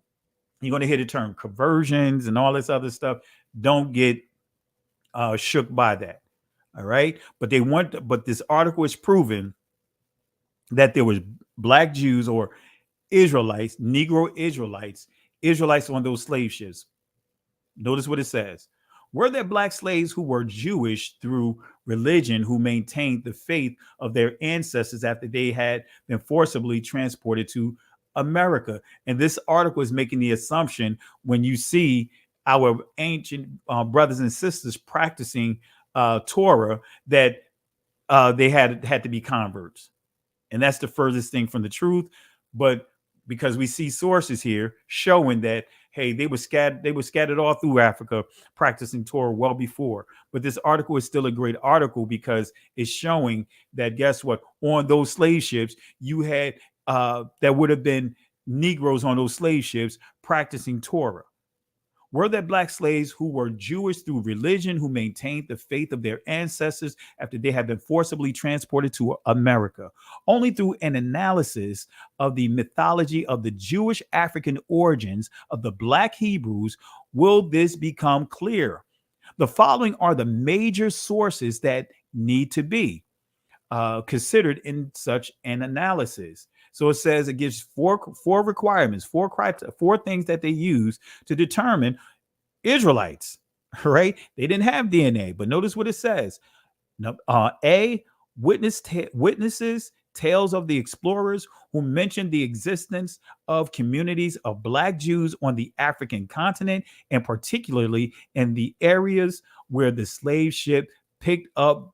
You're going to hear the term conversions and all this other stuff. Don't get shook by that. All right. But this article is proving that there was Black Jews or Israelites, Negro Israelites on those slave ships. Notice what it says. Were there Black slaves who were Jewish through religion, who maintained the faith of their ancestors after they had been forcibly transported to America? And this article is making the assumption, when you see our ancient brothers and sisters practicing Torah, that they had to be converts. And that's the furthest thing from the truth. But because we see sources here showing that, hey, they were scattered all through Africa practicing Torah well before. But this article is still a great article because it's showing that, guess what? On those slave ships, you had that would have been Negroes on those slave ships practicing Torah. Were there Black slaves who were Jewish through religion, who maintained the faith of their ancestors after they had been forcibly transported to America? Only through an analysis of the mythology of the Jewish African origins of the Black Hebrews will this become clear. The following are the major sources that need to be considered in such an analysis. So it says it gives four requirements, four things that they use to determine Israelites, right? They didn't have DNA, but notice what it says. A, witnesses, tales of the explorers who mentioned the existence of communities of Black Jews on the African continent, and particularly in the areas where the slave ship picked up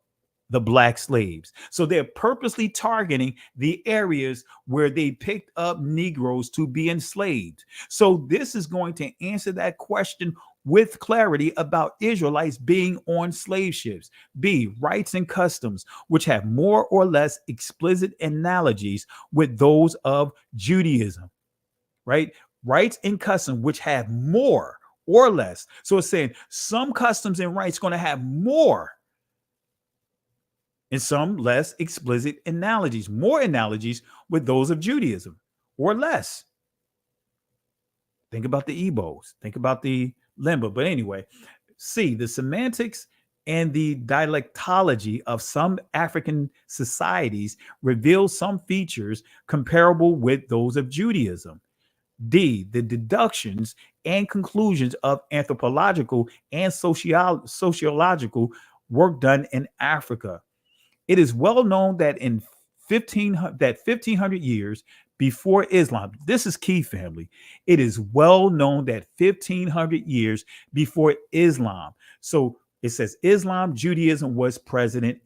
the Black slaves. So they're purposely targeting the areas where they picked up Negroes to be enslaved. So this is going to answer that question with clarity about Israelites being on slave ships. B, rights and customs, which have more or less explicit analogies with those of Judaism, right? Rights and customs, which have more or less. So it's saying some customs and rights going to have more and some less explicit analogies, more analogies with those of Judaism or less. Think about the Igbos, think about the Limba. But anyway, C, the semantics and the dialectology of some African societies reveal some features comparable with those of Judaism. D, the deductions and conclusions of anthropological and sociological work done in Africa. It is well known that in 1500 years before Islam, this is key, family. It is well known that 1500 years before Islam. So it says Islam, Judaism was present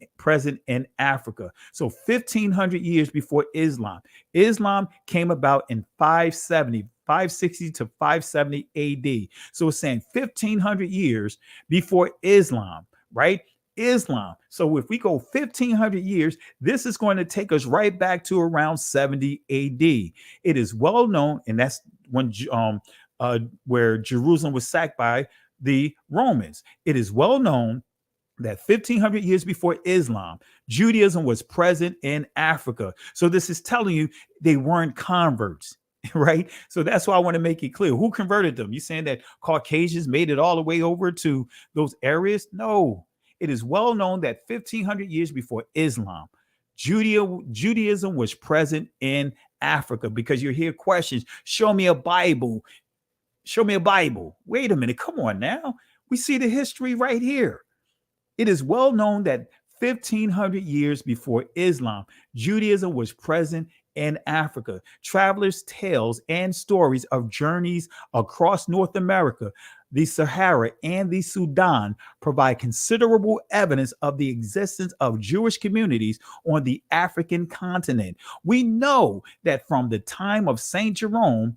in Africa. So 1500 years before Islam. Islam came about in 560 to 570 AD. So it's saying 1500 years before Islam, right? Islam. So if we go 1500 years, this is going to take us right back to around 70 AD. It is well known, and that's when where Jerusalem was sacked by the Romans. It is well known that 1500 years before Islam, Judaism was present in Africa. So this is telling you they weren't converts, right? So that's why I want to make it clear. Who converted them? You saying that Caucasians made it all the way over to those areas? No. It is well known that 1500 years before Islam, Judaism was present in Africa, because you hear questions. Show me a Bible. Show me a Bible. Wait a minute. Come on now. We see the history right here. It is well known that 1500 years before Islam, Judaism was present in Africa. Travelers' tales and stories of journeys across North America, the Sahara, and the Sudan provide considerable evidence of the existence of Jewish communities on the African continent. We know that from the time of St. Jerome,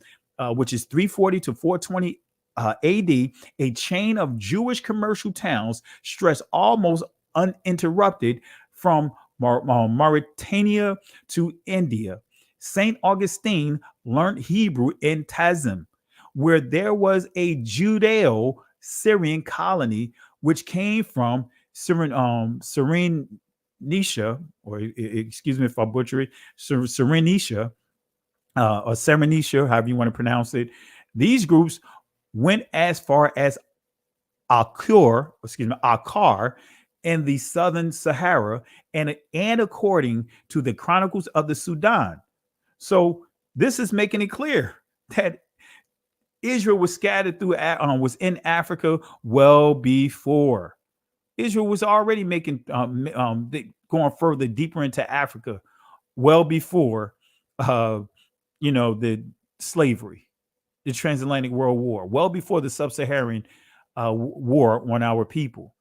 which is 340 to 420 AD, a chain of Jewish commercial towns stretched almost uninterrupted from Mauritania to India. St. Augustine learned Hebrew in Tazim, where there was a Judeo-Syrian colony which came from Cyrenaica, or excuse me if I butcher it, Cyrenaica, or Cyrenaica, however you want to pronounce it. These groups went as far as Akkar in the southern Sahara, and according to the Chronicles of the Sudan. So this is making it clear that Israel was scattered through, was in Africa well before. Israel was already making, going further, deeper into Africa well before, the slavery, the transatlantic world war, well before the sub-Saharan war on our people.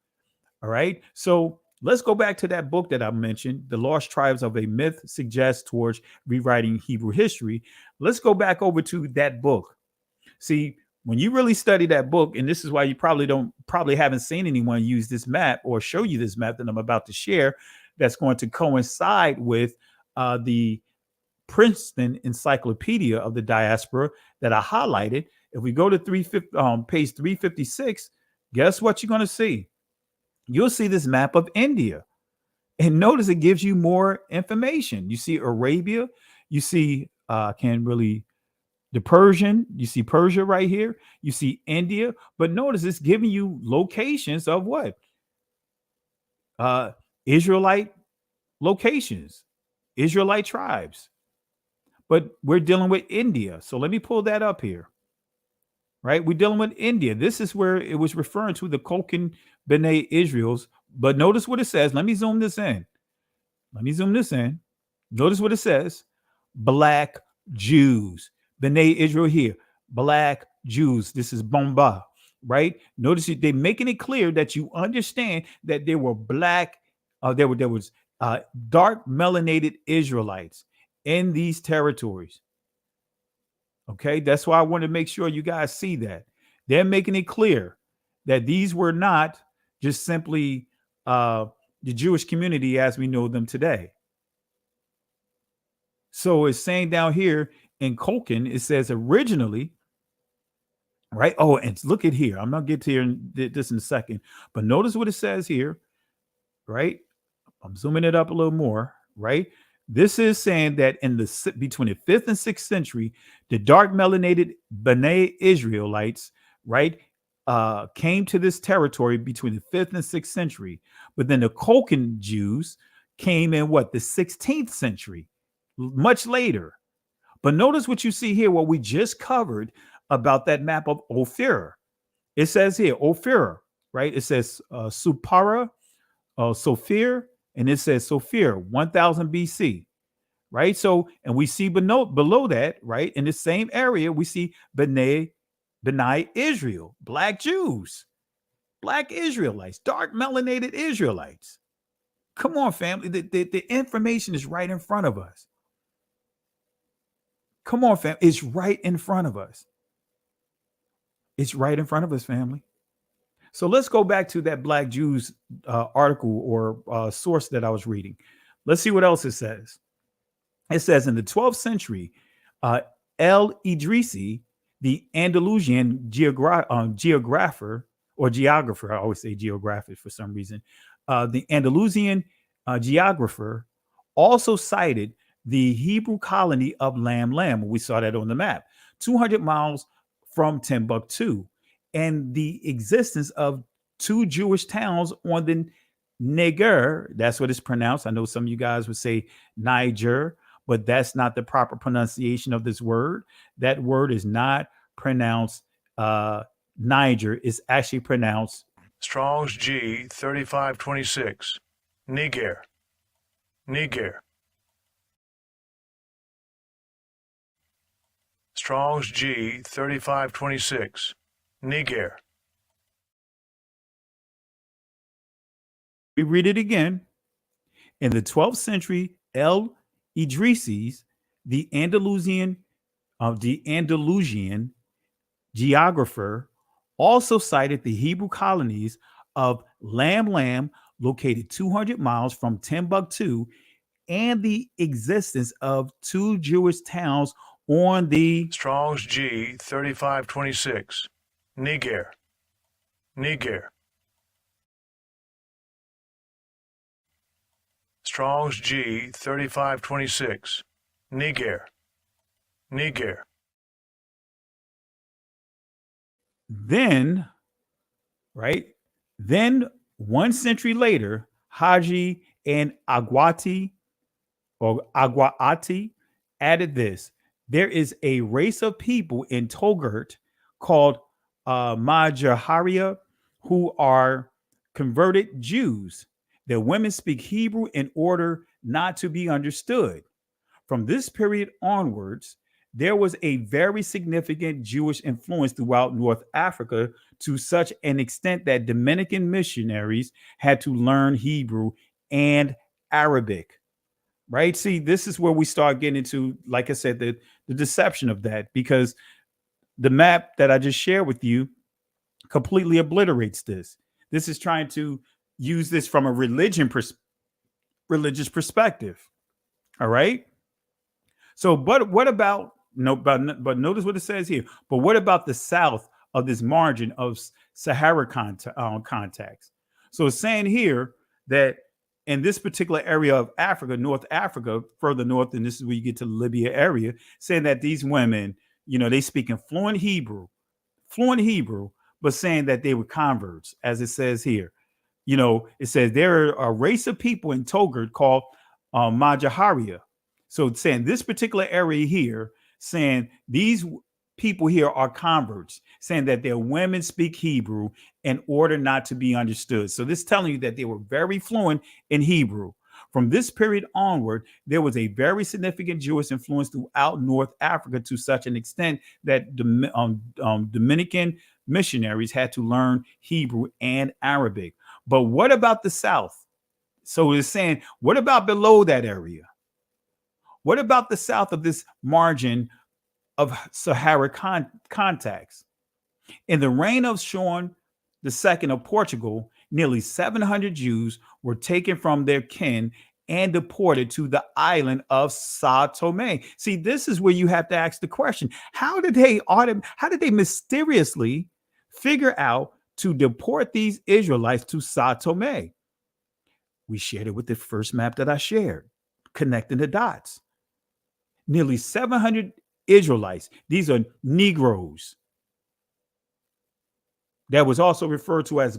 All right. So let's go back to that book that I mentioned, The Lost Tribes of a Myth Suggests Towards Rewriting Hebrew History. Let's go back over to that book. See, when you really study that book, and this is why you probably haven't seen anyone use this map or show you this map that I'm about to share, that's going to coincide with the Princeton Encyclopedia of the Diaspora that I highlighted. If we go to page 356, guess what you're going to see? You'll see this map of India. And notice it gives you more information. You see Arabia, you see the Persian, you see Persia right here, you see India, but notice it's giving you locations of what? Israelite locations, Israelite tribes. But we're dealing with India. So let me pull that up here. Right? We're dealing with India. This is where it was referring to the Koken B'nai Israels. But notice what it says. Let me zoom this in. Notice what it says. Black Jews. B'nai Israel here. Black Jews. This is Bomba. Right? Notice they're making it clear that you understand that there were there was dark melanated Israelites in these territories. Okay, that's why I want to make sure you guys see that. They're making it clear that these were not just simply the Jewish community as we know them today. So it's saying down here in Koken, it says originally, right? Oh, and look at here. I'm going to get to this in a second. But notice what it says here, right? I'm zooming it up a little more, right? This is saying that between the 5th and 6th century, the dark melanated B'nai Israelites, right, came to this territory between the 5th and 6th century. But then the Koken Jews came in the 16th century, much later. But notice what you see here, what we just covered about that map of Ophir. It says here, Ophir, right? It says Supara, Sophir, and it says Sophir, 1000 BC, right? So, and we see below that, right, in the same area, we see B'nai Israel, black Jews, black Israelites, dark melanated Israelites. Come on, family. The information is right in front of us. Come on, fam. It's right in front of us. It's right in front of us, family. So let's go back to that Black Jews article or source that I was reading. Let's see what else it says. It says in the 12th century, El Idrisi, the Andalusian geographer, I always say geographer for some reason, the Andalusian geographer also cited the Hebrew colony of Lam Lam. We saw that on the map, 200 miles from Timbuktu, and the existence of two Jewish towns on the Niger. That's what it's pronounced. I know some of you guys would say Niger, but that's not the proper pronunciation of this word. That word is not pronounced Niger. It's actually pronounced Strong's G 3526. Niger. Strong's G 3526. Niger. We read it again. In the 12th century, El Idrisis, the Andalusian geographer, also cited the Hebrew colonies of Lam, located 200 miles from Timbuktu, and the existence of two Jewish towns on the Strong's G 3526. Niger. Niger. Strong's G 3526. Niger. Niger. Then, right? Then 1 century later, Haji and Agwati added this. There is a race of people in Togurt called Majaharia who are converted Jews. Their women speak Hebrew in order not to be understood. From this period onwards, there was a very significant Jewish influence throughout North Africa to such an extent that Dominican missionaries had to learn Hebrew and Arabic. Right? See, this is where we start getting into, like I said, the deception of that, because the map that I just shared with you completely obliterates this. This is trying to use this from a religious perspective. All right. So, but what about but notice what it says here. But what about the south of this margin of Sahara contacts? So it's saying here that in this particular area of Africa, North Africa, further north, and this is where you get to the Libya area, saying that these women, they speak in fluent Hebrew, but saying that they were converts, as it says here. It says there are a race of people in Togurt called Majaharia. So it's saying this particular area here, saying these people here are converts, saying that their women speak Hebrew in order not to be understood. So this is telling you that they were very fluent in Hebrew. From this period onward, there was a very significant Jewish influence throughout North Africa to such an extent that Dominican missionaries had to learn Hebrew and Arabic. But what about the south? So it's saying, what about below that area? What about the south of this margin of Sahara contacts? In the reign of Sean II of Portugal, nearly 700 Jews were taken from their kin and deported to the island of Sao Tome. See, this is where you have to ask the question: how did they mysteriously figure out to deport these Israelites to Sao Tome? We shared it with the first map that I shared, connecting the dots. Nearly 700 Israelites. These are Negroes. That was also referred to as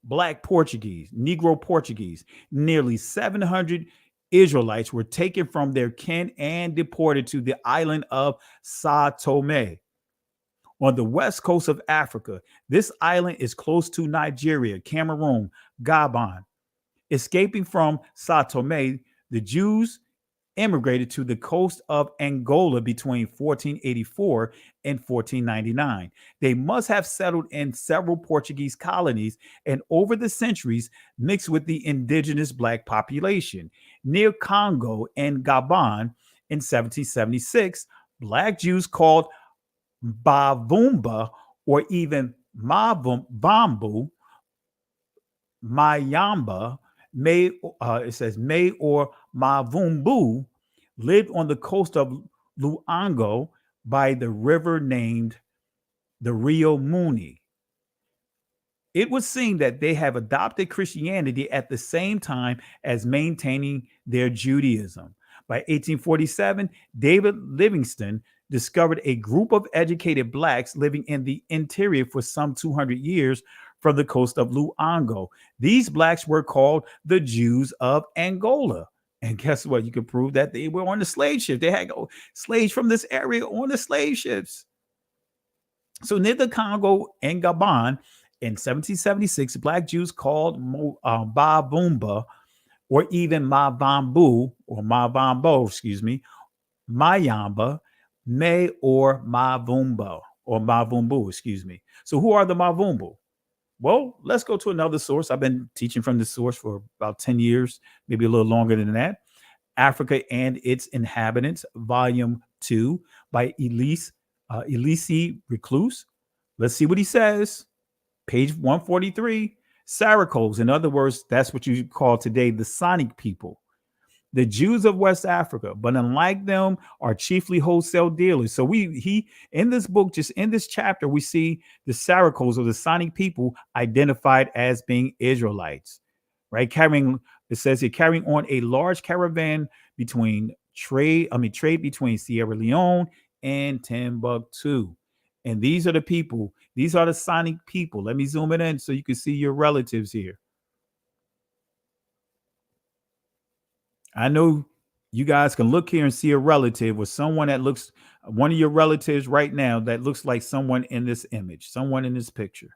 Black Portuguese, Negro Portuguese. Nearly 700 Israelites were taken from their kin and deported to the island of Sao Tome. On the west coast of Africa, this island is close to Nigeria, Cameroon, Gabon. Escaping from Sao Tome, the Jews immigrated to the coast of Angola between 1484 and 1499. They must have settled in several Portuguese colonies and over the centuries mixed with the indigenous Black population. Near Congo and Gabon in 1776, Black Jews called Bavumba or even Mavumbu, Mayamba, it says May or Mavumbu, lived on the coast of Luango by the river named the Rio Muni. It would seem that they have adopted Christianity at the same time as maintaining their Judaism. By 1847, David Livingstone discovered a group of educated Blacks living in the interior for some 200 years from the coast of Luango. These Blacks were called the Jews of Angola. And guess what? You can prove that they were on the slave ship. They had slaves from this area on the slave ships. So near the Congo and Gabon in 1776, Black Jews called Bavumba or even Mavambo, Mayamba, Me or Mavumbu, excuse me. So who are the Mavumbu? Well, let's go to another source. I've been teaching from this source for about 10 years, maybe a little longer than that. Africa and Its Inhabitants, Volume 2 by Elise Recluse. Let's see what he says. Page 143. Saracos, in other words, that's what you call today the Sonic people. The Jews of West Africa, but unlike them, are chiefly wholesale dealers. So he in this book, just in this chapter, we see the Saracos or the Sonic people identified as being Israelites, right? It says here, carrying on a large caravan trade between Sierra Leone and Timbuktu. And these are the people, these are the Sonic people. Let me zoom it in so you can see your relatives here. I know you guys can look here and see a relative or someone that looks, one of your relatives right now that looks like someone in this image, someone in this picture.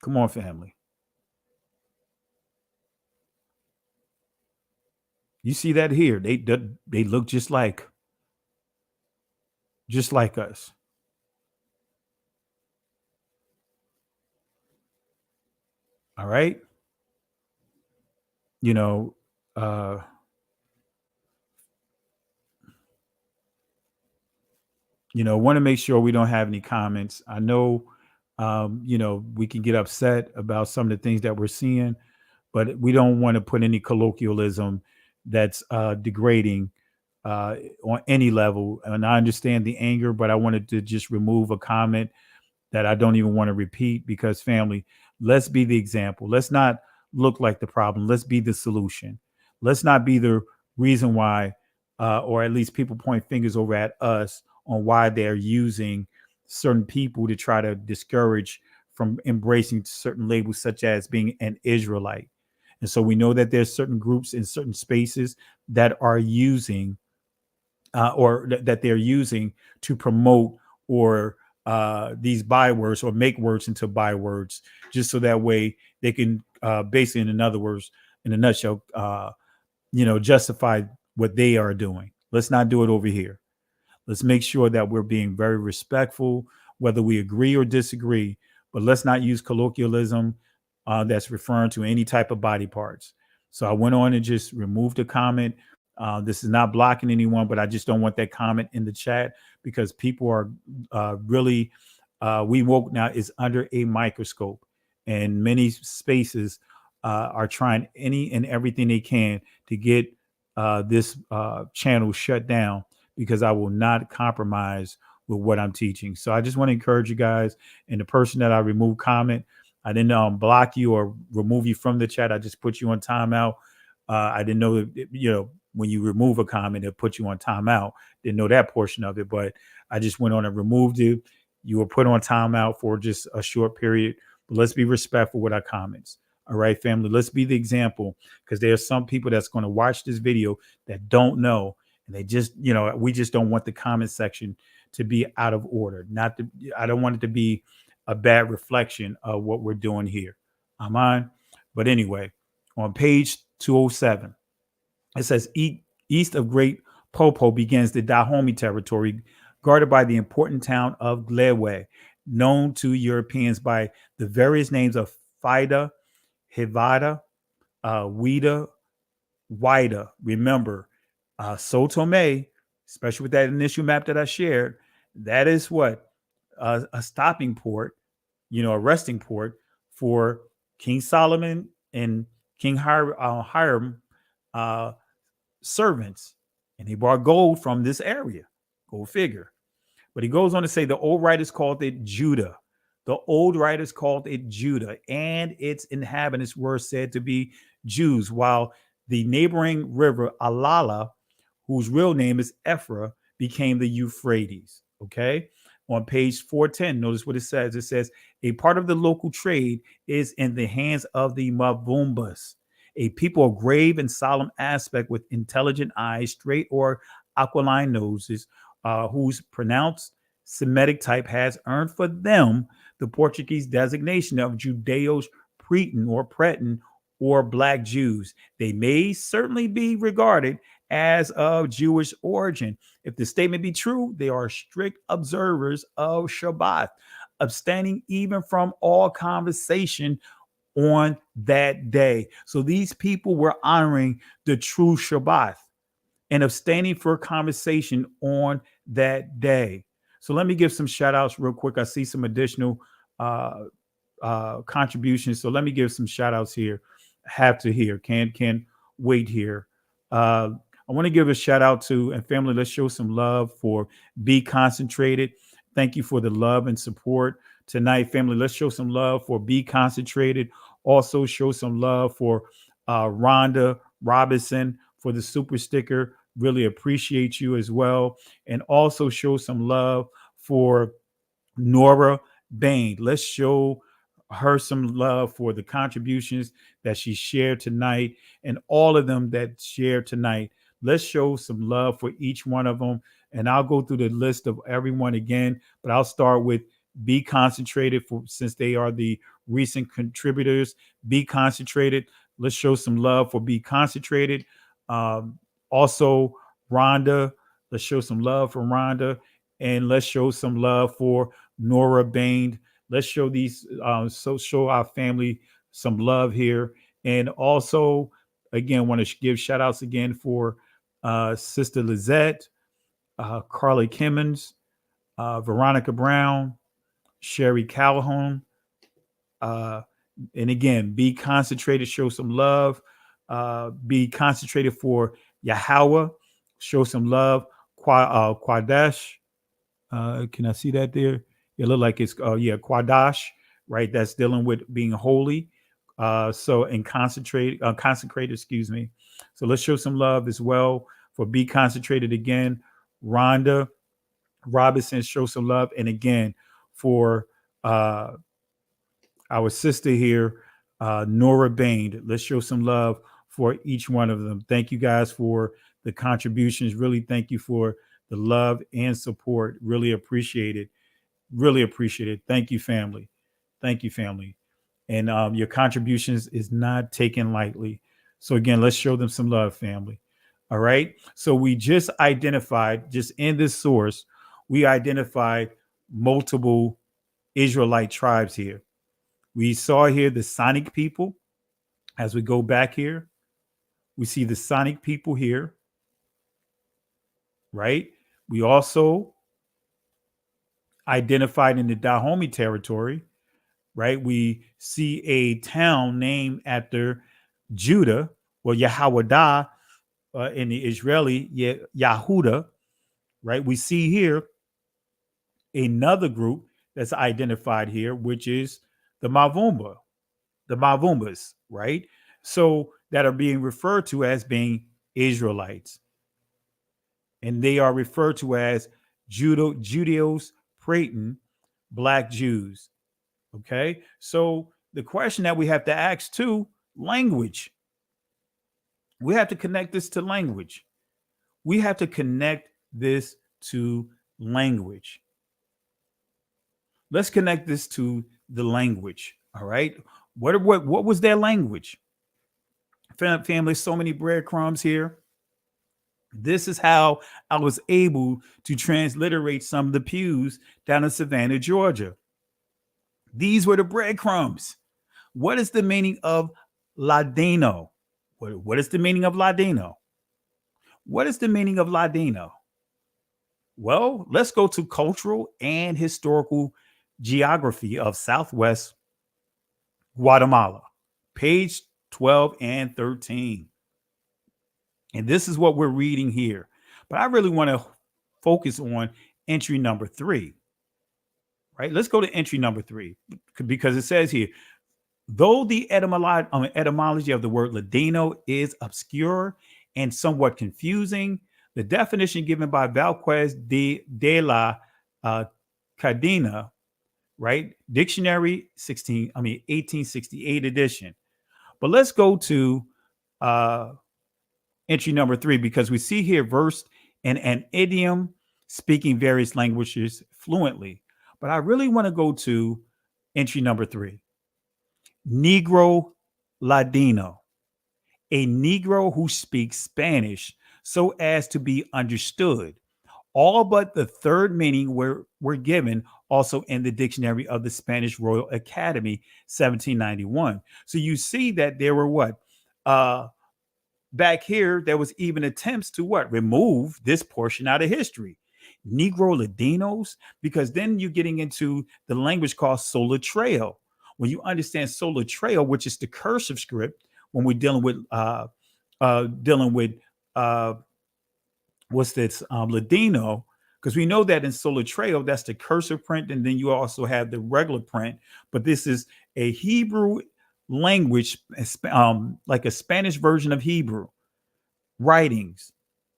Come on, family. You see that here? They look just like us. All right. Want to make sure we don't have any comments. I know, we can get upset about some of the things that we're seeing, but we don't want to put any colloquialism that's degrading on any level. And I understand the anger, but I wanted to just remove a comment that I don't even want to repeat because, family, let's be the example. Let's not look like the problem. Let's be the solution. Let's not be the reason why, or at least people point fingers over at us on why they're using certain people to try to discourage from embracing certain labels, such as being an Israelite. And so we know that there's certain groups in certain spaces that are using that they're using to promote or these bywords or make words into bywords, just so that way they can basically, in other words, in a nutshell, justify what they are doing. Let's not do it over here. Let's make sure that we're being very respectful, whether we agree or disagree, but let's not use colloquialism that's referring to any type of body parts. So I went on and just removed the comment. This is not blocking anyone, but I just don't want that comment in the chat because people are really, We Woke Now is under a microscope, and many spaces are trying any and everything they can to get this channel shut down, because I will not compromise with what I'm teaching. So I just want to encourage you guys, and the person that I removed comment, I didn't block you or remove you from the chat. I just put you on timeout. I didn't know that, when you remove a comment, it put you on timeout. Didn't know that portion of it, but I just went on and removed you. You were put on timeout for just a short period, but let's be respectful with our comments. All right, family, let's be the example, because there are some people that's going to watch this video that don't know, and they just, we just don't want the comment section to be out of order. I don't want it to be a bad reflection of what we're doing here. Amen. But anyway, on page 207, it says east of Great Popo begins the Dahomey territory, guarded by the important town of Glewe, known to Europeans by the various names of Fida, Hivada, Wida, Wida. Remember, Sao Tome, especially with that initial map that I shared, that is what a stopping port, a resting port for King Solomon and King Hiram servants, and he brought gold from this area. Go figure. But he goes on to say the old writers called it Judah. The old writers called it Judah, and its inhabitants were said to be Jews, while the neighboring river Alala, whose real name is Ephra, became the Euphrates. Okay. On page 410, notice what it says. It says, a part of the local trade is in the hands of the Mavumbas, a people of grave and solemn aspect with intelligent eyes, straight or aquiline noses, whose pronounced Semitic type has earned for them the Portuguese designation of Judeos Preton or Breton or Black Jews. They may certainly be regarded as of Jewish origin. If the statement be true, they are strict observers of Shabbat, abstaining even from all conversation on that day. So these people were honoring the true Shabbat and abstaining for conversation on that day. So let me give some shout outs real quick. I see some additional contributions. So let me give some shout outs here. Have to hear, can wait here. I want to give a shout out to, and family, let's show some love for Be Concentrated. Thank you for the love and support tonight, family. Let's show some love for Be Concentrated. Also show some love for Rhonda Robinson for the super sticker. Really appreciate you as well. And also show some love for Nora Bain. Let's show her some love for the contributions that she shared tonight and all of them that shared tonight. Let's show some love for each one of them. And I'll go through the list of everyone again, but I'll start with Be Concentrated since they are the recent contributors. Be Concentrated. Let's show some love for Be Concentrated. Also, Rhonda. Let's show some love for Rhonda. And let's show some love for Nora Bain. Let's show these, show our family some love here. And also, again, want to give shout outs again for Sister Lizette, Carly Kimmons, Veronica Brown, Sherry Calhoun. And again, Be Concentrated, show some love. Be Concentrated for Yahweh, show some love. Quadash, can I see that there? It look like it's Quadash, right? That's dealing with being holy. Consecrated, excuse me. So let's show some love as well for Be Concentrated again. Rhonda Robinson, show some love. And again, for our sister here, Nora Bain, let's show some love for each one of them. Thank you guys for the contributions. Really thank you for the love and support. Really appreciate it. Really appreciate it. Thank you, family. Thank you, family. And your contributions is not taken lightly. So again, let's show them some love, family. All right. So we just identified, just in this source, we identified multiple Israelite tribes here. We saw here the Sonic people. As we go back here, we see the Sonic people here, right? We also identified in the Dahomey territory, right? We see a town named after Judah, or Yehowadah in the Israeli, Yahuda, right? We see here another group that's identified here, which is the Mavumbas, right? So that are being referred to as being Israelites. And they are referred to as Judeo-Praeton Black Jews. Okay, so the question that we have to ask too, language. We have to connect this to language. We have to connect this to language. Let's connect this to the language. All right. What was their language? Family, so many breadcrumbs here. This is how I was able to transliterate some of the pews down in Savannah, Georgia. These were the breadcrumbs. What is the meaning of Ladino? What is the meaning of Ladino? What is the meaning of Ladino? Well, let's go to cultural and historical geography of Southwest Guatemala, page 12 and 13. And this is what we're reading here. But I really want to focus on entry number 3. Right? Let's go to entry number 3 because it says here, though the etymology of the word Ladino is obscure and somewhat confusing, the definition given by Valquez de la Cadena, right? Dictionary 1868 edition. But let's go to entry number 3 because we see here versed in an idiom, speaking various languages fluently. But I really want to go to entry number 3. Negro Ladino, a Negro who speaks Spanish so as to be understood. All but the third meaning were given also in the dictionary of the Spanish Royal Academy, 1791. So you see that there were what? Back here, there was even attempts to what? Remove this portion out of history. Negro Ladinos, because then you're getting into the language called Solatreo. When you understand Solatreo, which is the cursive script, when we're dealing with what's this Ladino, because we know that in Solatreo, that's the cursive print, and then you also have the regular print. But this is a Hebrew language, like a Spanish version of Hebrew writings.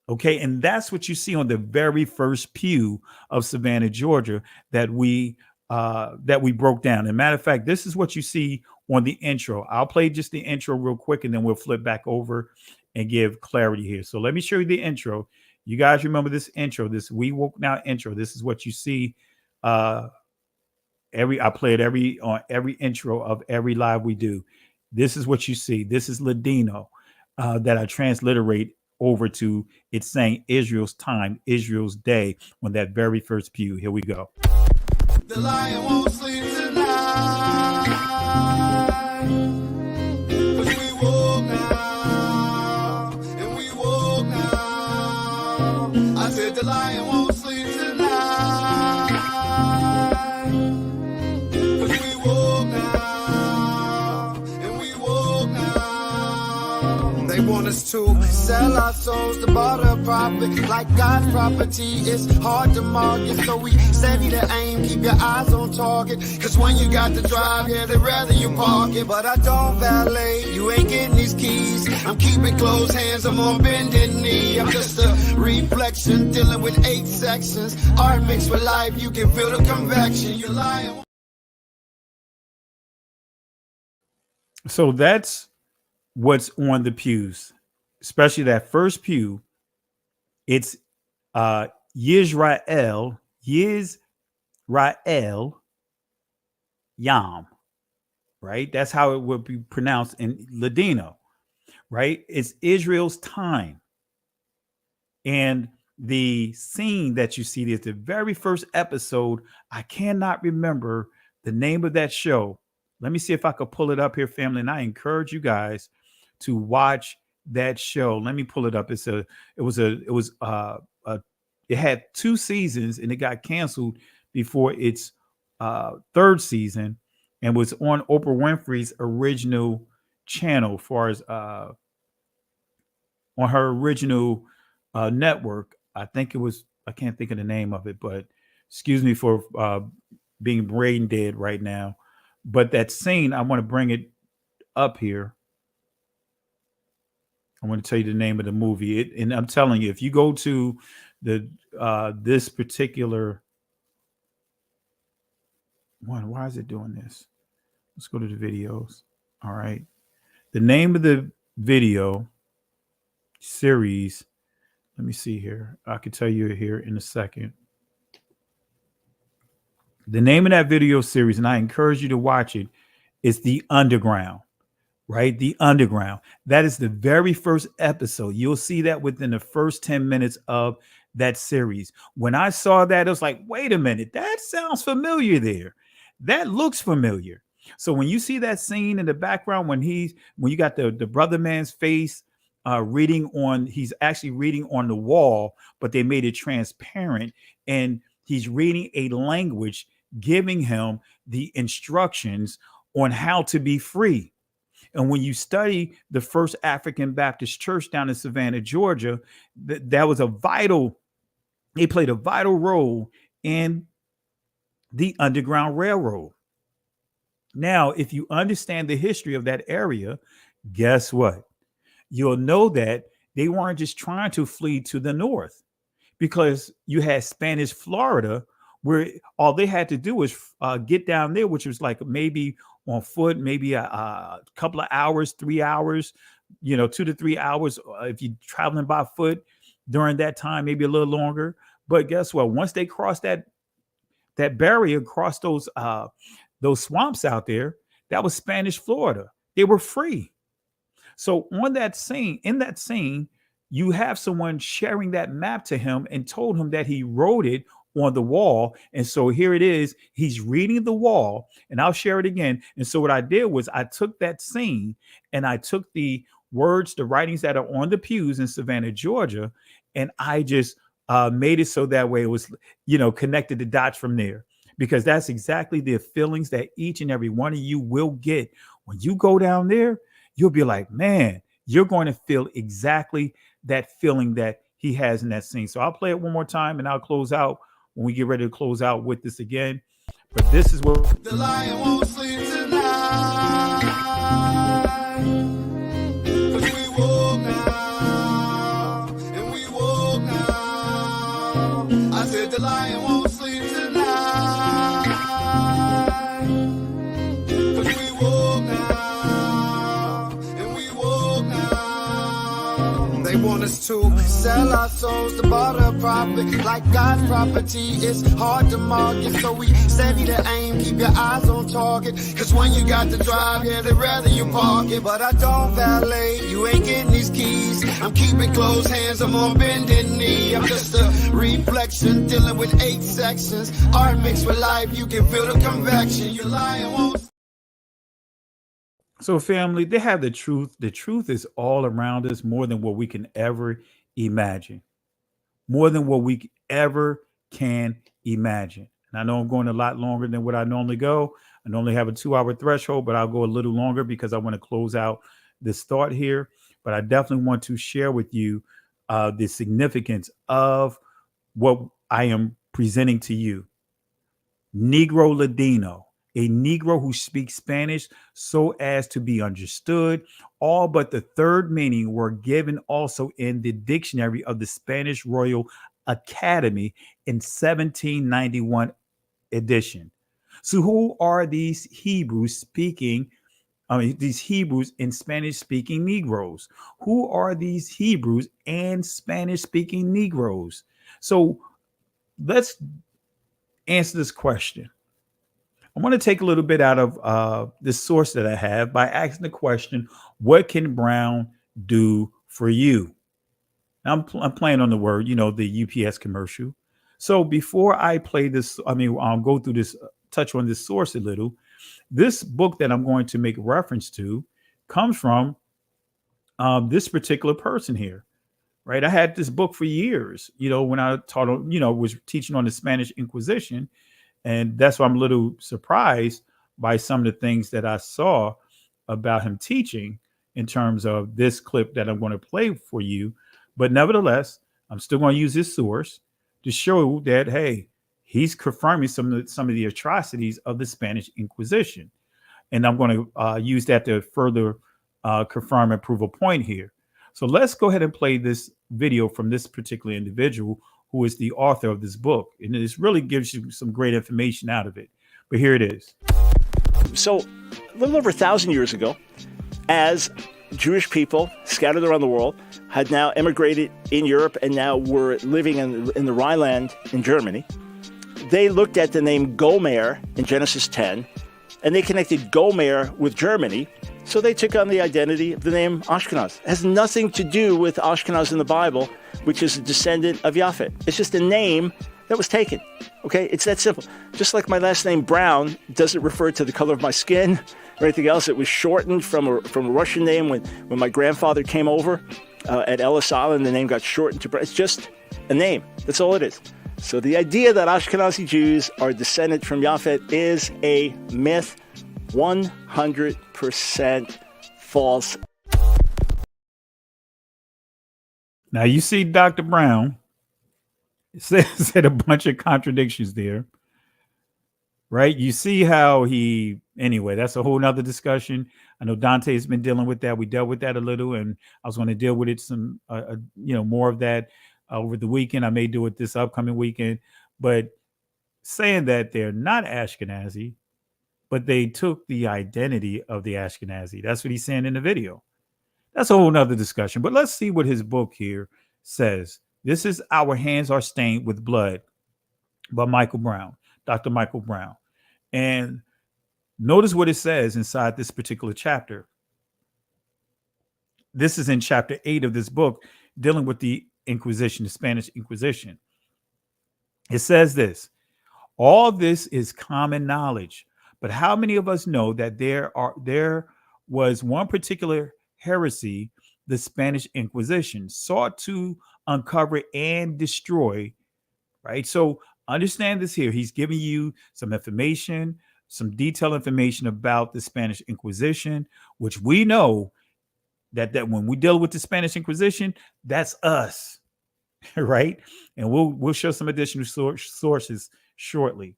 Okay, and that's what you see on the very first pew of Savannah, Georgia, that we broke down. And matter of fact, this is what you see on the intro. I'll play just the intro real quick, and then we'll flip back over and give clarity here. So let me show you the intro. You guys remember this intro, this We Woke Now intro. This is what you see. I play it on every intro of every live we do. This is what you see. This is Ladino that I transliterate over to. It's saying Israel's time, Israel's day, on that very first pew. Here we go. The lion won't sleep tonight, 'cause we woke now, and we woke now. I said the lion won't sleep tonight, 'cause we woke now, and we woke now. They want us to sell our souls to barter profit, like God's property. It's hard to market, so we steady to aim, keep your eyes on target. 'Cause when you got the drive, yeah, they'd rather you park it. But I don't valet, you ain't getting these keys. I'm keeping closed hands, I'm on bended knee. I'm just a reflection, dealing with 8 sections. Art mixed with life, you can feel the convection. You're lying. So that's what's on the pews, especially that first pew. It's Yisrael Yam, right? That's how it would be pronounced in Ladino, right? It's Israel's time. And the scene that you see is the very first episode. I cannot remember the name of that show. Let me see if I could pull it up here, family. And I encourage you guys to watch that show. Let me pull it up. It had 2 seasons and it got canceled before its 3rd season, and was on Oprah Winfrey's original channel, as far as on her original network. I think it was, I can't think of the name of it, but excuse me for being brain dead right now. But that scene, I want to bring it up here. I want to tell you the name of the movie. And I'm telling you, if you go to the this particular one, why is it doing this? Let's go to the videos. All right. The name of the video series, let me see here. I can tell you here in a second. The name of that video series, and I encourage you to watch it, is The Underground. Right? The Underground. That is the very first episode. You'll see that within the first 10 minutes of that series. When I saw that, it was like, wait a minute, that sounds familiar there. That looks familiar. So when you see that scene in the background, when you got the brother man's face he's actually reading on the wall, but they made it transparent, and he's reading a language giving him the instructions on how to be free. And when you study the First African Baptist Church down in Savannah, Georgia, that was they played a vital role in the Underground Railroad. Now, if you understand the history of that area, guess what? You'll know that they weren't just trying to flee to the north, because you had Spanish Florida, where all they had to do was get down there, which was like maybe on foot, maybe a couple of hours, 3 hours, 2 to 3 hours. If you're traveling by foot during that time, maybe a little longer. But guess what? Once they crossed that barrier, crossed those swamps out there, that was Spanish Florida. They were free. So in that scene, you have someone sharing that map to him and told him that he wrote it on the wall. And so here it is. He's reading the wall, and I'll share it again. And so what I did was I took that scene and I took the words, the writings that are on the pews in Savannah, Georgia, and I just made it so that way it was, connected the dots from there, because that's exactly the feelings that each and every one of you will get when you go down there. You'll be like, man, you're going to feel exactly that feeling that he has in that scene. So I'll play it one more time and I'll close out when we get ready to close out with this again. But this is what the lion won't sleep tonight. 'Cause we woke now, and we woke now. I said the lion won't sleep tonight. 'Cause we woke now, and we woke now. They want us to sell our souls to barter profit. Like God's property, it's hard to market. So we steady to aim, keep your eyes on target. Cause when you got to drive, yeah, they'd rather you park it. But I don't valet, you ain't getting these keys. I'm keeping closed hands, I'm on bended knee. I'm just a reflection, dealing with 8 sections. Art mixed with life, you can feel the convection. Your lion won't. So family, they have the truth. The truth is all around us, more than what we can ever imagine. More than what we ever can imagine. And I know I'm going a lot longer than what I normally go. I normally have a 2-hour threshold, but I'll go a little longer because I want to close out this thought here. But I definitely want to share with you the significance of what I am presenting to you. Negro Ladino, a Negro who speaks Spanish so as to be understood. All but the third meaning were given also in the dictionary of the Spanish Royal Academy in 1791 edition. So who are these Hebrews speaking? These Hebrews and Spanish speaking Negroes. Who are these Hebrews and Spanish speaking Negroes? So let's answer this question. I want to take a little bit out of the source that I have by asking the question, what can Brown do for you? Now, I'm playing on the word, the UPS commercial. So before I play this, I'll go through this, touch on this source a little. This book that I'm going to make reference to comes from this particular person here, right? I had this book for years, when I taught, was teaching on the Spanish Inquisition. And that's why I'm a little surprised by some of the things that I saw about him teaching in terms of this clip that I'm going to play for you. But nevertheless, I'm still going to use this source to show that, hey, he's confirming some of the atrocities of the Spanish Inquisition. And I'm going to use that to further confirm and prove a point here. So let's go ahead and play this video from this particular individual who is the author of this book. And this really gives you some great information out of it. But here it is. So a little over 1,000 years ago, as Jewish people scattered around the world had now emigrated in Europe and now were living in the Rhineland in Germany, they looked at the name Gomer in Genesis 10, and they connected Gomer with Germany. So they took on the identity of the name Ashkenaz. It has nothing to do with Ashkenaz in the Bible, which is a descendant of Japhet. It's just a name that was taken. Okay, it's that simple. Just like my last name Brown doesn't refer to the color of my skin or anything else. It was shortened from a Russian name when my grandfather came over at Ellis Island. The name got shortened to Brown. It's just a name. That's all it is. So the idea that Ashkenazi Jews are descended from Japhet is a myth. 100% false. Now you see Dr. Brown said a bunch of contradictions there, right? You see how anyway, that's a whole nother discussion. I know Dante has been dealing with that. We dealt with that a little, and I was going to deal with it some, more of that over the weekend. I may do it this upcoming weekend, but saying that they're not Ashkenazi, but they took the identity of the Ashkenazi. That's what he's saying in the video. That's a whole nother discussion. But let's see what his book here says. This is Our Hands Are Stained with Blood by Michael Brown, Dr. Michael Brown. And notice what it says inside this particular chapter. This is in chapter 8 of this book. dealing with the Inquisition, the Spanish Inquisition. It says this: all this is common knowledge, but how many of us know that there was one particular heresy the Spanish Inquisition sought to uncover and destroy, right? So understand this here. He's giving you some information, some detailed information about the Spanish Inquisition, which we know that when we deal with the Spanish Inquisition, that's us, right? And we'll show some additional sources shortly.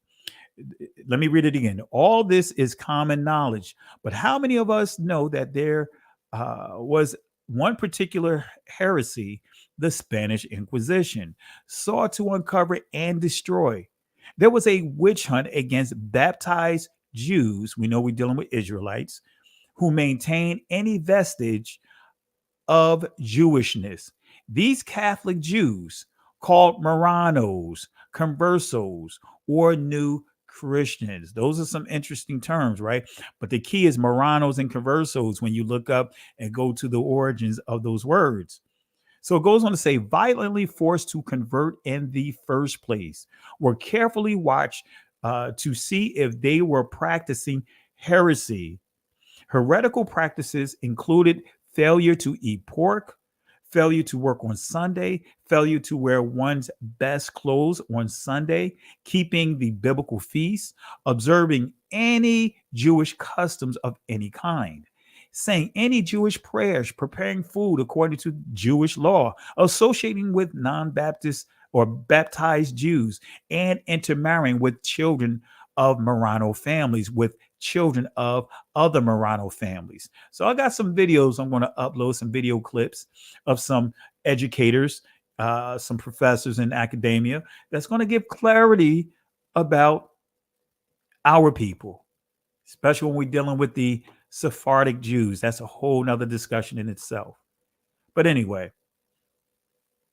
Let me read it again. All this is common knowledge, but how many of us know that there was one particular heresy the Spanish Inquisition sought to uncover and destroy? There was a witch hunt against baptized Jews. We know we're dealing with Israelites who maintain any vestige of Jewishness. These Catholic Jews, called Marranos, Conversos, or New Christians. Those are some interesting terms, right? But the key is Marranos and Conversos when you look up and go to the origins of those words. So it goes on to say, violently forced to convert in the first place, were carefully watched to see if they were practicing heresy. Heretical practices included failure to eat pork, failure to work on Sunday, failure to wear one's best clothes on Sunday, keeping the biblical feasts, observing any Jewish customs of any kind, saying any Jewish prayers, preparing food according to Jewish law, associating with non-Baptist or baptized Jews, and intermarrying with children of Marrano families, with children of other Marrano families. So I got some videos. I'm going to upload some video clips of some educators, some professors in academia that's going to give clarity about our people, especially when we're dealing with the Sephardic Jews. That's a whole nother discussion in itself. But anyway,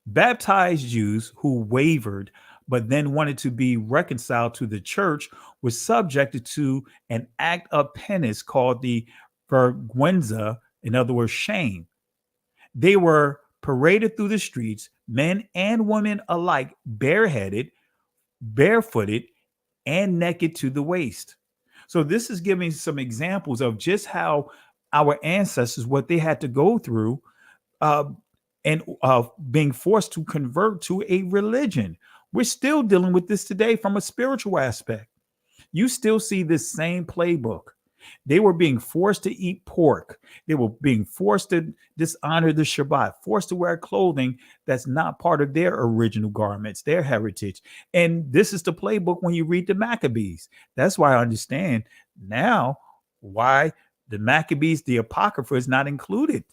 baptized Jews who wavered but then wanted to be reconciled to the church were subjected to an act of penance called the vergüenza, in other words, shame. They were paraded through the streets, men and women alike, bareheaded, barefooted, and naked to the waist. So this is giving some examples of just how our ancestors, what they had to go through, and being forced to convert to a religion. We're still dealing with this today from a spiritual aspect. You still see this same playbook. They were being forced to eat pork. They were being forced to dishonor the Shabbat, forced to wear clothing that's not part of their original garments, their heritage. And this is the playbook when you read the Maccabees. That's why I understand now why the Maccabees, the Apocrypha, is not included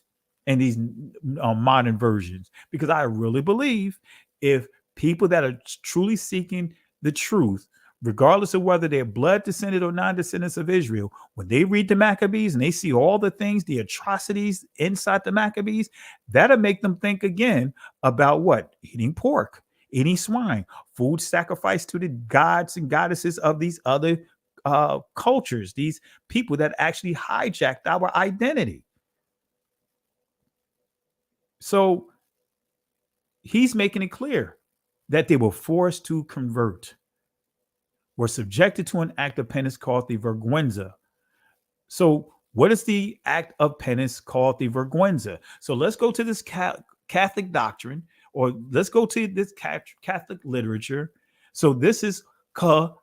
in these modern versions, because I really believe if people that are truly seeking the truth, regardless of whether they're blood descended or non-descendants of Israel, when they read the Maccabees and they see all the things, the atrocities inside the Maccabees, that'll make them think again about what? Eating pork, eating swine, food sacrificed to the gods and goddesses of these other cultures, these people that actually hijacked our identity. So he's making it clear that they were forced to convert, were subjected to an act of penance called the vergüenza. So what is the act of penance called the vergüenza? So let's go to this Catholic doctrine, or let's go to this Catholic literature. So this is Catholicism,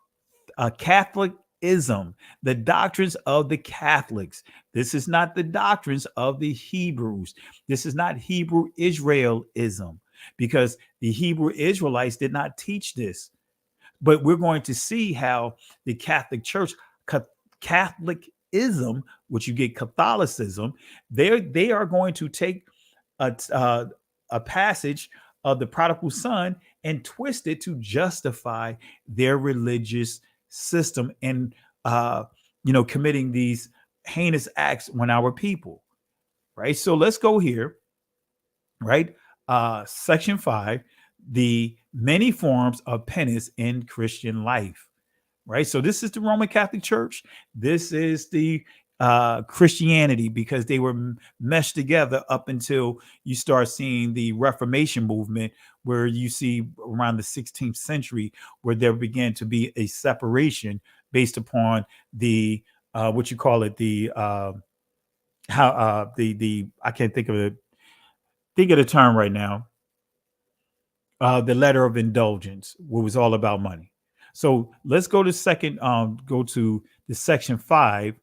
the doctrines of the Catholics. This is not the doctrines of the Hebrews. This is not Hebrew Israelism, because the Hebrew Israelites did not teach this. But we're going to see how the Catholic Church, Catholicism, which you get Catholicism, they are going to take a passage of the prodigal son and twist it to justify their religious system and committing these heinous acts on our people, right? So let's go here, right? Section 5, the many forms of penance in Christian life, right? So this is the Roman Catholic Church. This is the Christianity, because they were meshed together up until you start seeing the Reformation movement, where you see around the 16th century, where there began to be a separation based upon the what you call it, the I can't think of the term right now. The letter of indulgence, what was all about money. So let's go to go to the section 5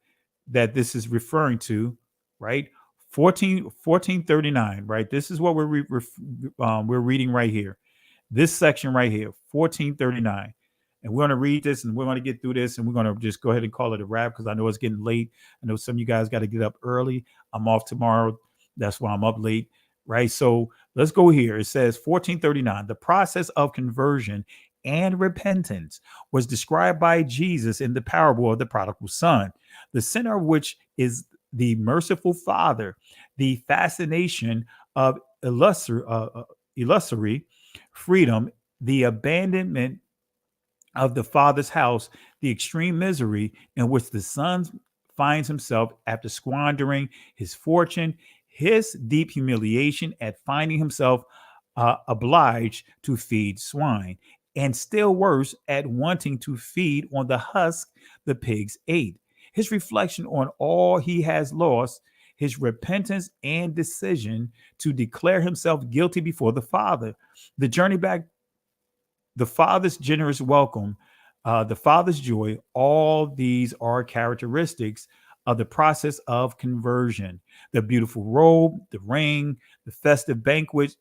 that this is referring to, right? 1439, right? This is what we're reading right here. This section right here, 1439. And we're going to read this, and we're going to get through this, and we're going to just go ahead and call it a wrap, because I know it's getting late. I know some of you guys got to get up early. I'm off tomorrow. That's why I'm up late, right? So let's go here. It says 1439, the process of conversion and repentance was described by Jesus in the parable of the prodigal son, the center of which is the merciful father, the fascination of illusory freedom, the abandonment of the father's house, the extreme misery in which the son finds himself after squandering his fortune, his deep humiliation at finding himself obliged to feed swine, and still worse, at wanting to feed on the husk the pigs ate. His reflection on all he has lost, his repentance and decision to declare himself guilty before the Father, the journey back, the Father's generous welcome, the Father's joy, all these are characteristics of the process of conversion. The beautiful robe, the ring, the festive banquet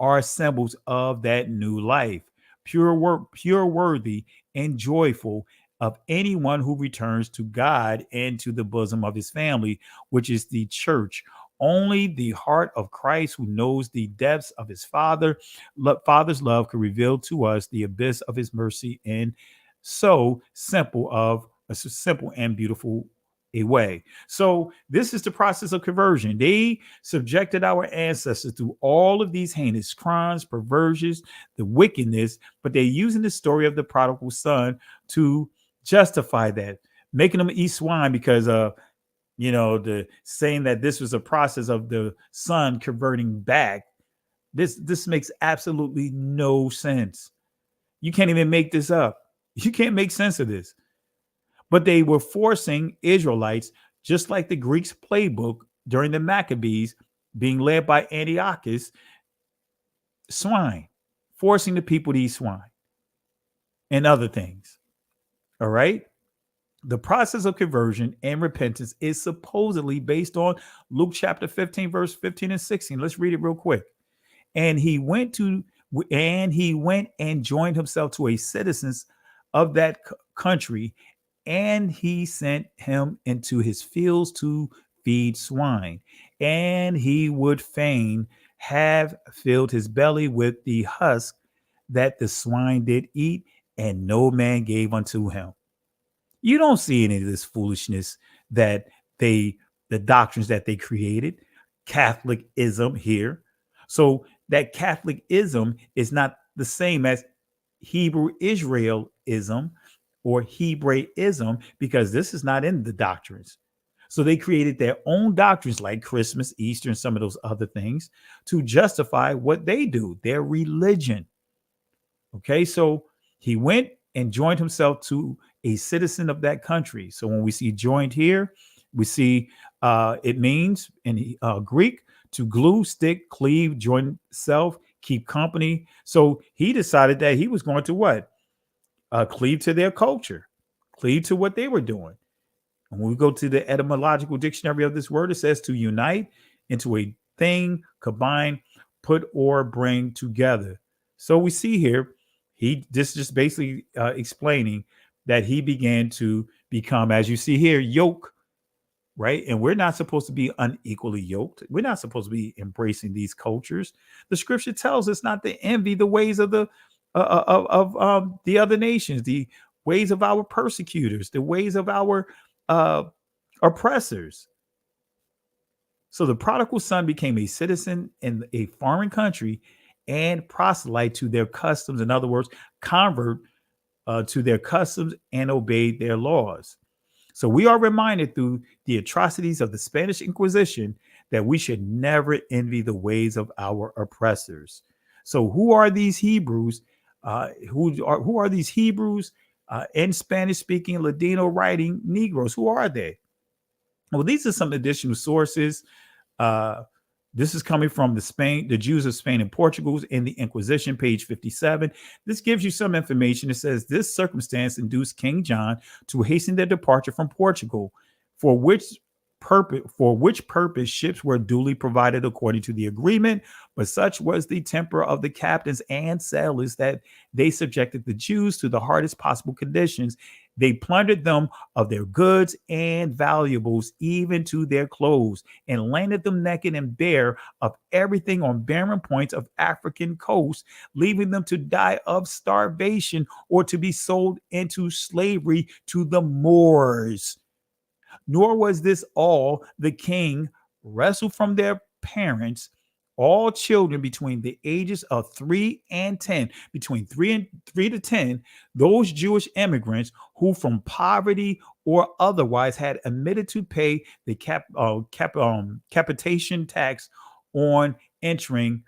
are symbols of that new life, pure, worthy, and joyful of anyone who returns to God and to the bosom of his family, which is the church. Only the heart of Christ, who knows the depths of his Father's love, could reveal to us the abyss of his mercy in so simple and beautiful a way. So this is the process of conversion. They subjected our ancestors to all of these heinous crimes, perversions, the wickedness, but they're using the story of the prodigal son to justify that, making them eat swine because the saying that this was a process of the son converting back. This makes absolutely no sense. You can't even make this up. You can't make sense of this. But they were forcing Israelites, just like the Greeks' playbook during the Maccabees, being led by Antiochus, swine, forcing the people to eat swine and other things. All right. The process of conversion and repentance is supposedly based on Luke chapter 15, verse 15 and 16. Let's read it real quick. And he went and joined himself to a citizens of that country, and he sent him into his fields to feed swine. And he would fain have filled his belly with the husk that the swine did eat, and no man gave unto him. You don't see any of this foolishness that the doctrines that they created, Catholicism here. So that Catholicism is not the same as Hebrew Israelism or Hebraism, because this is not in the doctrines. So they created their own doctrines like Christmas, Easter, and some of those other things to justify what they do, their religion. Okay, so he went and joined himself to a citizen of that country. So when we see joined here, we see it means in Greek to glue, stick, cleave, join self, keep company. So he decided that he was going to what? Cleave to their culture, cleave to what they were doing. And when we go to the etymological dictionary of this word, it says to unite into a thing, combine, put or bring together. So we see here, this just basically explaining that he began to become, as you see here, yoke, right? And we're not supposed to be unequally yoked. We're not supposed to be embracing these cultures. The scripture tells us not to envy the ways of the other nations, the ways of our persecutors, the ways of our oppressors. So the prodigal son became a citizen in a foreign country and proselyte to their customs. In other words, convert to their customs and obeyed their laws. So we are reminded through the atrocities of the Spanish Inquisition that we should never envy the ways of our oppressors. So who are these Hebrews? Who are these Hebrews in Spanish-speaking Ladino writing Negroes? Who are they? Well, these are some additional sources. This is coming from the Jews of Spain and Portugal in the Inquisition, page 57. This gives you some information. It says this circumstance induced King John to hasten their departure from Portugal, for which purpose ships were duly provided according to the agreement. But such was the temper of the captains and sailors that they subjected the Jews to the hardest possible conditions. They plundered them of their goods and valuables, even to their clothes, and landed them naked and bare of everything on barren points of African coast, leaving them to die of starvation or to be sold into slavery to the Moors. Nor was this all. The king wrestled from their parents all children between the ages of 3 and 10, between 3 to 10, those Jewish immigrants who from poverty or otherwise had omitted to pay the capitation tax on entering,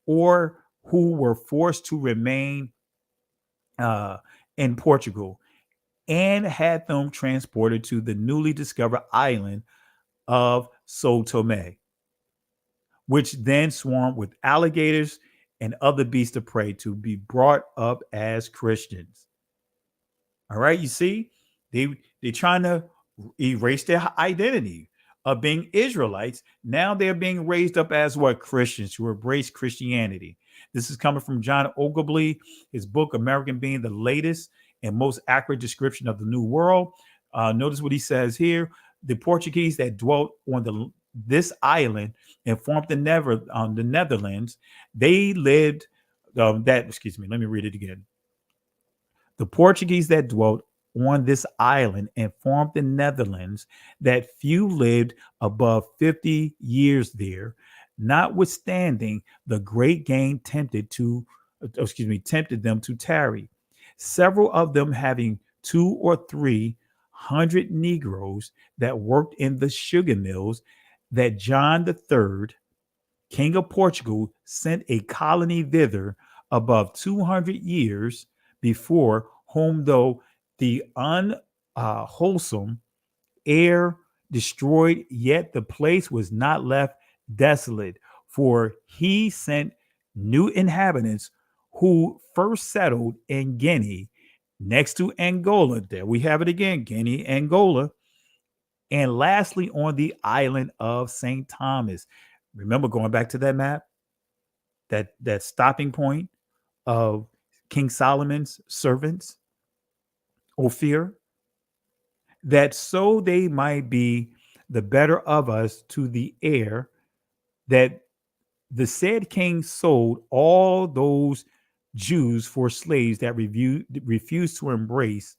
or who were forced to remain in Portugal, and had them transported to the newly discovered island of Sao Tome, which then swarmed with alligators and other beasts of prey, to be brought up as Christians. All right, you see, they're trying to erase their identity of being Israelites. Now they're being raised up as what? Christians, who embrace Christianity. This is coming from John Ogilvy, his book, American Being, the latest and most accurate description of the New World. Notice what he says here. The Portuguese that dwelt on this island and formed the Netherlands, they lived let me read it again. The Portuguese that dwelt on this island and formed the Netherlands, that few lived above 50 years there, notwithstanding the great gain tempted them to tarry. Several of them having 200 or 300 Negroes that worked in the sugar mills, that John III, King of Portugal, sent a colony thither above 200 years before, whom though the unwholesome air destroyed, yet the place was not left desolate, for he sent new inhabitants who first settled in Guinea, next to Angola. There we have it again, Guinea, Angola. And lastly, on the island of St. Thomas. Remember, going back to that map, that stopping point of King Solomon's servants, Ophir, that so they might be the better of us to the heir, that the said king sold all those Jews for slaves that refused to embrace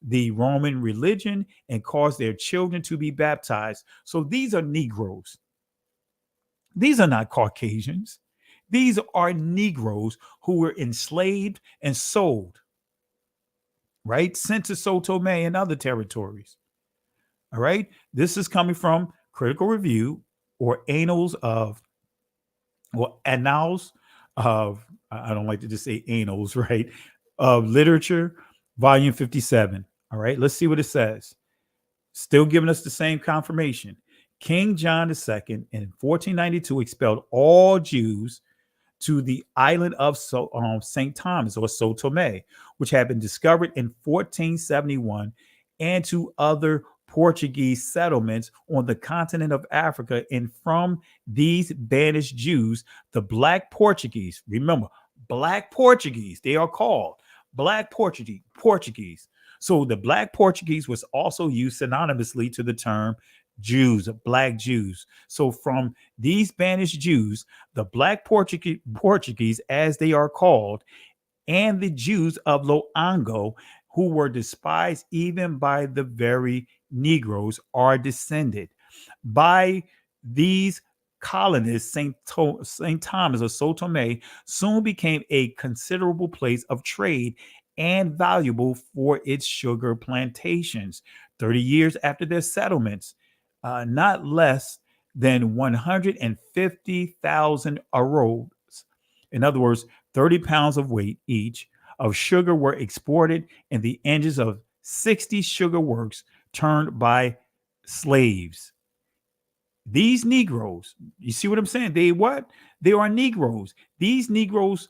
the Roman religion and caused their children to be baptized. So these are Negroes. These are not Caucasians. These are Negroes who were enslaved and sold, right? Sent to Sao Tome and other territories. All right. This is coming from Critical Review, or Annals of, I don't like to just say annals, right? Of Literature, volume 57. All right, let's see what it says. Still giving us the same confirmation. King John II in 1492 expelled all Jews to the island of St. Thomas, or Sao Tome, which had been discovered in 1471, and to other Portuguese settlements on the continent of Africa. And from these banished Jews, the Black Portuguese, remember, Black Portuguese, they are called Black Portuguese. So the Black Portuguese was also used synonymously to the term Jews, Black Jews. So from these banished Jews, the Black Portuguese, as they are called, and the Jews of Loango, who were despised even by the very Negroes, are descended. By these colonists, St. Thomas or Sao Tome soon became a considerable place of trade and valuable for its sugar plantations. 30 years after their settlements, not less than 150,000 arrows, in other words, 30 pounds of weight each, of sugar were exported, and the engines of 60 sugar works turned by slaves. These Negroes, you see what I'm saying? They what? They are Negroes. These Negroes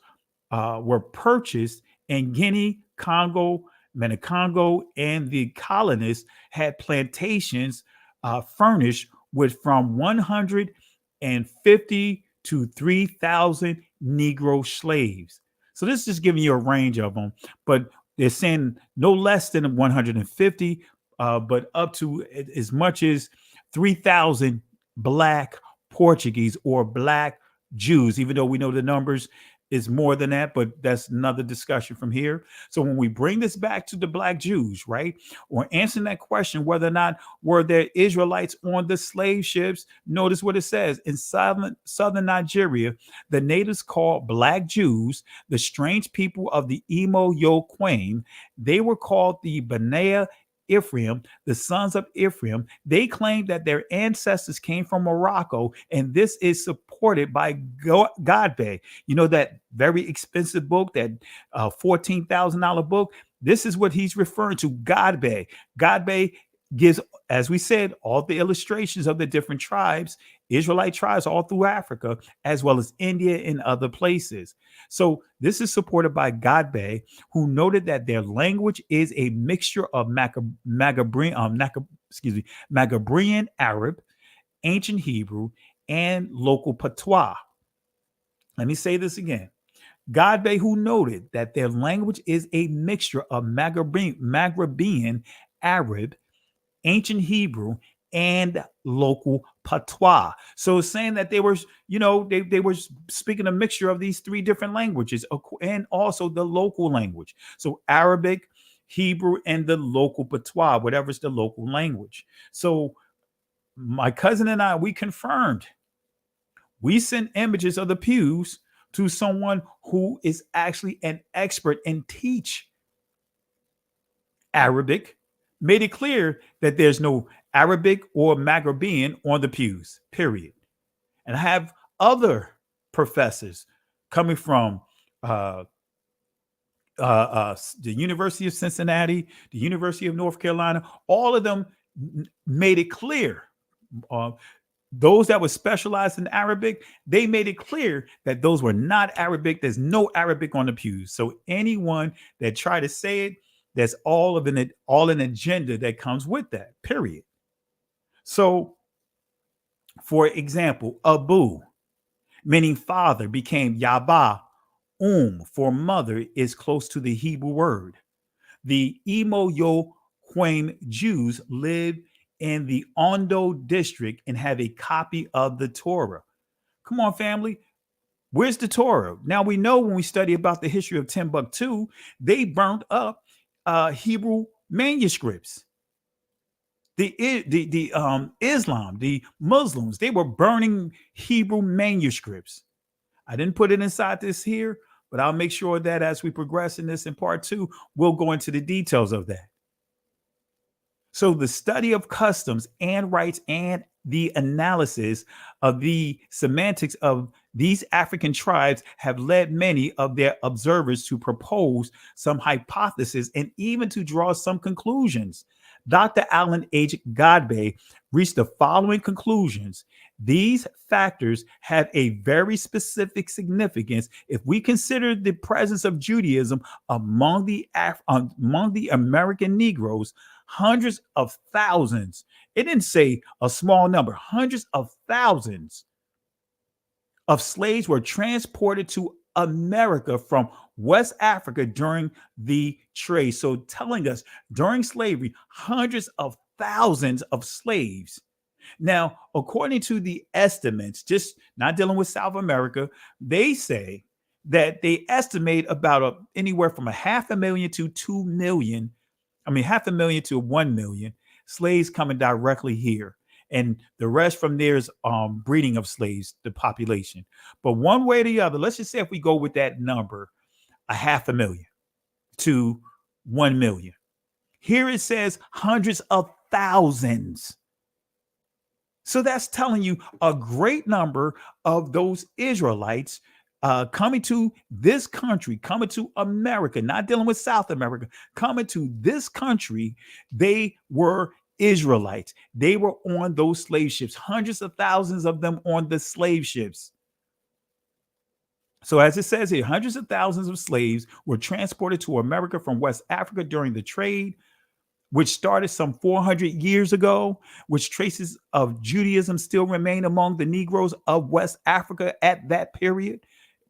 were purchased in Guinea, Congo, Menicongo, and the colonists had plantations furnished with from 150 to 3,000 Negro slaves. So this is just giving you a range of them, but they're saying no less than 150, but up to as much as 3,000 Black Portuguese or Black Jews, even though we know the numbers is more than that, but that's another discussion from here. So when we bring this back to the Black Jews, right, or answering that question, whether or not were there Israelites on the slave ships, notice what it says. In southern Nigeria, the natives called Black Jews the strange people of the Imo Yo Quaim. They were called the Benea Ephraim, the sons of Ephraim. They claimed that their ancestors came from Morocco, and this is supported by Godbey. You know, that very expensive book, that $14,000 book. This is what he's referring to, Godbey. Godbey gives, as we said, all the illustrations of the different tribes, Israelite tribes all through Africa, as well as India and other places. So this is supported by Godbey, who noted that their language is a mixture of Magabrian Arab, ancient Hebrew, and local patois. Let me say this again. Godbey, who noted that their language is a mixture of Maghrebian Arab, ancient Hebrew, and local patois. So it's saying that they were, you know, they were speaking a mixture of these three different languages and also the local language. So Arabic, Hebrew, and the local patois, whatever's the local language. So my cousin and I, we confirmed. We sent images of the pews to someone who is actually an expert and teach Arabic, made it clear that there's no Arabic or Maghrebian on the pews, period. And I have other professors coming from the University of Cincinnati, the University of North Carolina. All of them made it clear. Those that were specialized in Arabic, they made it clear that those were not Arabic. There's no Arabic on the pews. So anyone that tried to say it, there's all an agenda that comes with that, period. So, for example, Abu, meaning father, became Yaba. For mother is close to the Hebrew word. The Imo Yo Quaim Jews live in the Ondo district and have a copy of the Torah. Come on, family. Where's the Torah? Now we know when we study about the history of Timbuktu, they burnt up Hebrew manuscripts. The Islam, the Muslims, they were burning Hebrew manuscripts. I didn't put it inside this here, but I'll make sure that as we progress in this in part 2, we'll go into the details of that. So the study of customs and rites and the analysis of the semantics of these African tribes have led many of their observers to propose some hypotheses and even to draw some conclusions. Dr. Alan H. Godbey reached the following conclusions. These factors have a very specific significance if we consider the presence of Judaism among the American Negroes. Hundreds of thousands. It didn't say a small number. Hundreds of thousands of slaves were transported to America from West Africa during the trade. So telling us during slavery, hundreds of thousands of slaves. Now, according to the estimates, just not dealing with South America, they say that they estimate about anywhere from 500,000 to 2 million. 500,000 to 1 million slaves coming directly here. And the rest from there is breeding of slaves, the population. But one way or the other, let's just say if we go with that number, 500,000. to 1 million. Here it says hundreds of thousands. So that's telling you a great number of those Israelites coming to this country, coming to America, not dealing with South America, coming to this country. They were Israelites. They were on those slave ships, hundreds of thousands of them on the slave ships. So as it says here, hundreds of thousands of slaves were transported to America from West Africa during the trade, which started some 400 years ago, which traces of Judaism still remain among the Negroes of West Africa at that period.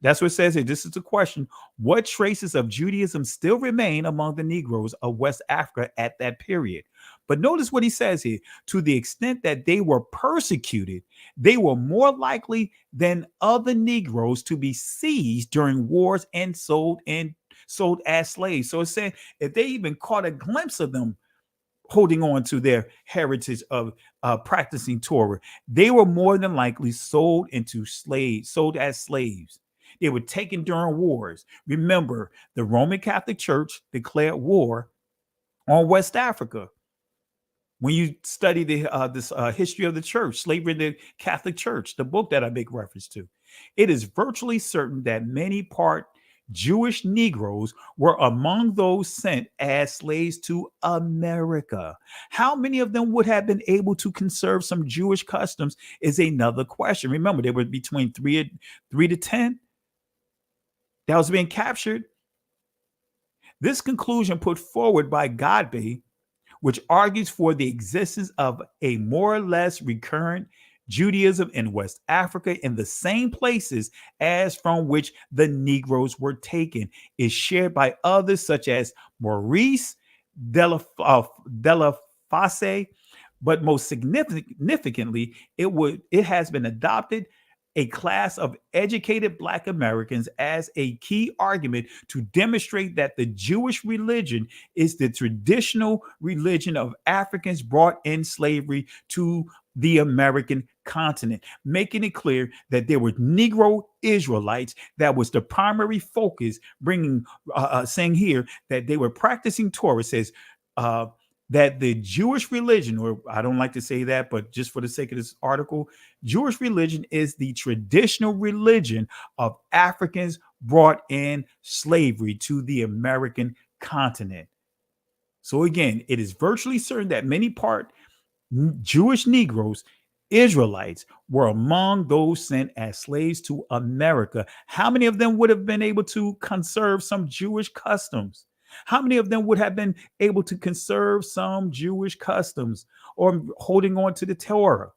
That's what it says here. This is the question. What traces of Judaism still remain among the Negroes of West Africa at that period? But notice what he says here. To the extent that they were persecuted, they were more likely than other Negroes to be seized during wars and sold as slaves. So it's saying if they even caught a glimpse of them holding on to their heritage of practicing Torah, they were more than likely sold as slaves. They were taken during wars. Remember, the Roman Catholic Church declared war on West Africa. When you study this history of the church, Slavery in the Catholic Church, the book that I make reference to, it is virtually certain that many part Jewish Negroes were among those sent as slaves to America. How many of them would have been able to conserve some Jewish customs is another question. Remember, there were between 3 to 10 that was being captured. This conclusion put forward by Godbey, which argues for the existence of a more or less recurrent Judaism in West Africa in the same places as from which the Negroes were taken, is shared by others such as Maurice Delafosse, but most significantly, it has been adopted a class of educated Black Americans as a key argument to demonstrate that the Jewish religion is the traditional religion of Africans brought in slavery to the American continent, making it clear that there were Negro Israelites. That was the primary focus, saying here that they were practicing Torah. Says that the Jewish religion, or I don't like to say that, but just for the sake of this article, Jewish religion is the traditional religion of Africans brought in slavery to the American continent. So again, it is virtually certain that many part Jewish Negroes, Israelites, were among those sent as slaves to America. How many of them would have been able to conserve some Jewish customs? How many of them would have been able to conserve some Jewish customs or holding on to the Torah?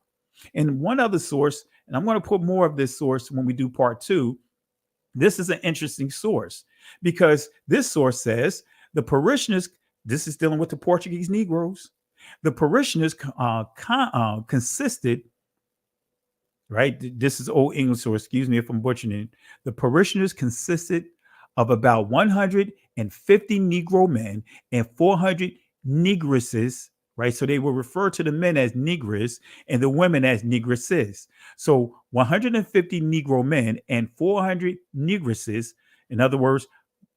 And one other source, and I'm going to put more of this source when we do part 2. This is an interesting source because this source says the parishioners, this is dealing with the Portuguese Negroes, the parishioners consisted, right? This is Old English, so excuse me if I'm butchering it. The parishioners consisted of about 150 Negro men and 400 negresses, right? So they will refer to the men as negres and the women as negresses. So 150 Negro men and 400 negresses, in other words,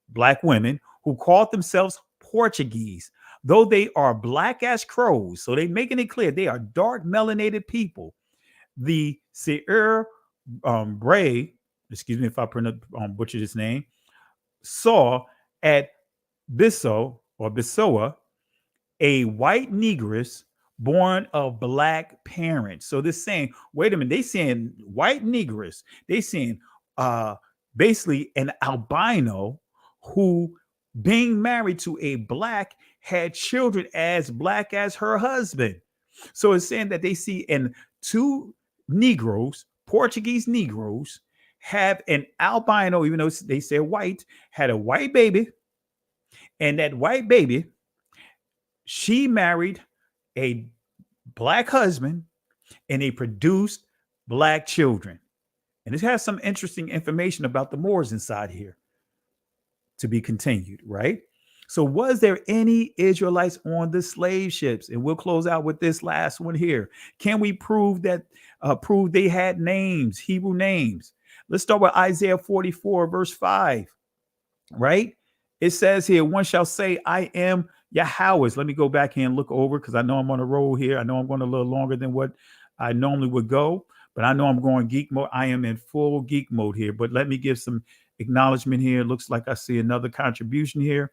Black women who called themselves Portuguese, though they are black as crows. So they're making it clear they are dark melanated people. The Seir Bray, excuse me if I butcher this name, saw at Bisoa a white negress born of Black parents. So they're saying, wait a minute, they saying white negress. They saying basically an albino who, being married to a Black, had children as Black as her husband. So it's saying that they see in 2 Negroes, Portuguese Negroes, have an albino, even though they say white, had a white baby. And that white baby, she married a Black husband and they produced Black children. And this has some interesting information about the Moors inside here to be continued, right? So was there any Israelites on the slave ships? And we'll close out with this last one here. Can we prove that they had names, Hebrew names? Let's start with Isaiah 44, verse 5, right? It says here, one shall say, I am Yahweh's. Let me go back here and look over because I know I'm on a roll here. I know I'm going a little longer than what I normally would go, but I know I'm going geek mode. I am in full geek mode here, but let me give some acknowledgement here. Looks like I see another contribution here.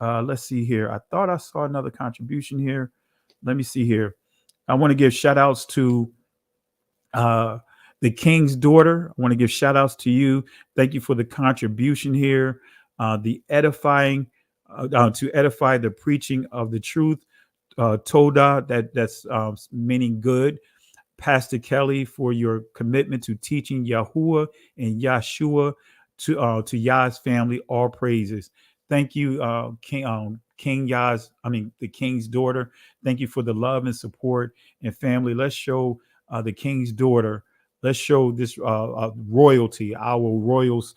Let's see here. I thought I saw another contribution here. Let me see here. I want to give shout outs to the King's daughter. I want to give shout outs to you. Thank you for the contribution here. The edifying, to edify the preaching of the truth. Toda, that's meaning good. Pastor Kelly, for your commitment to teaching Yahuwah and Yahshua to Yah's family, all praises. Thank you, King Yah's, the King's daughter. Thank you for the love and support and family. Let's show the King's daughter. Let's show this royalty, our royal's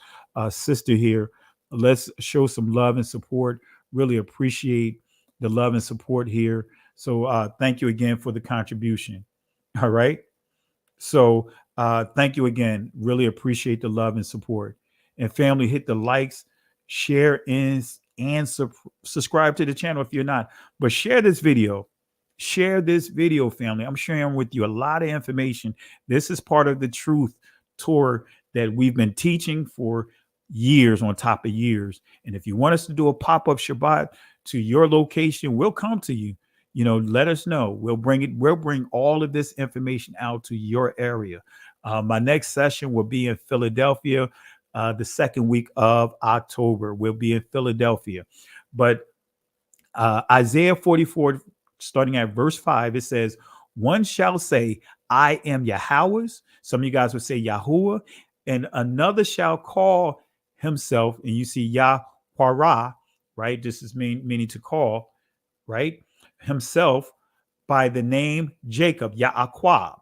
sister here. Let's show some love and support. Really appreciate the love and support here. So thank you again for the contribution. All right. So thank you again. Really appreciate the love and support. And family, hit the likes, share, and subscribe to the channel if you're not. But share this video. Share this video, family. I'm sharing with you a lot of information. This is part of the truth tour that we've been teaching for years on top of years. And if you want us to do a pop-up Shabbat to your location, we'll come to you. Let us know. We'll bring all of this information out to your area. My next session will be in Philadelphia, the second week of October. We'll be in Philadelphia. But Isaiah 44, starting at verse 5, it says, one shall say, I am Yahweh's. Some of you guys would say Yahuwah. And another shall call himself, and you see Yahweh, right? This is meaning to call, right? Himself by the name Jacob, Yaakov.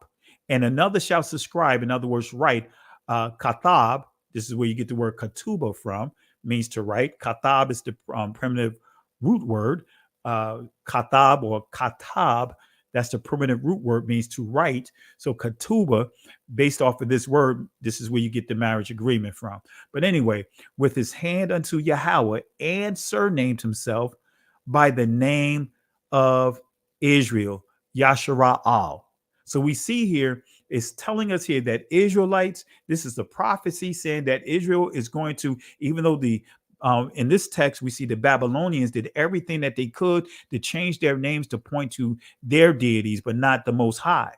And another shall subscribe, in other words, write, katab. This is where you get the word katuba from, means to write. Katab is the primitive root word. Katab or katab, that's the primitive root word, means to write. So katuba, based off of this word, this is where you get the marriage agreement from. But anyway, with his hand unto Yahweh, and surnamed himself by the name of Israel, Yashara'al. So we see here, it's telling us here that Israelites, this is the prophecy saying that Israel is going to, even though in this text, we see the Babylonians did everything that they could to change their names to point to their deities, but not the Most High.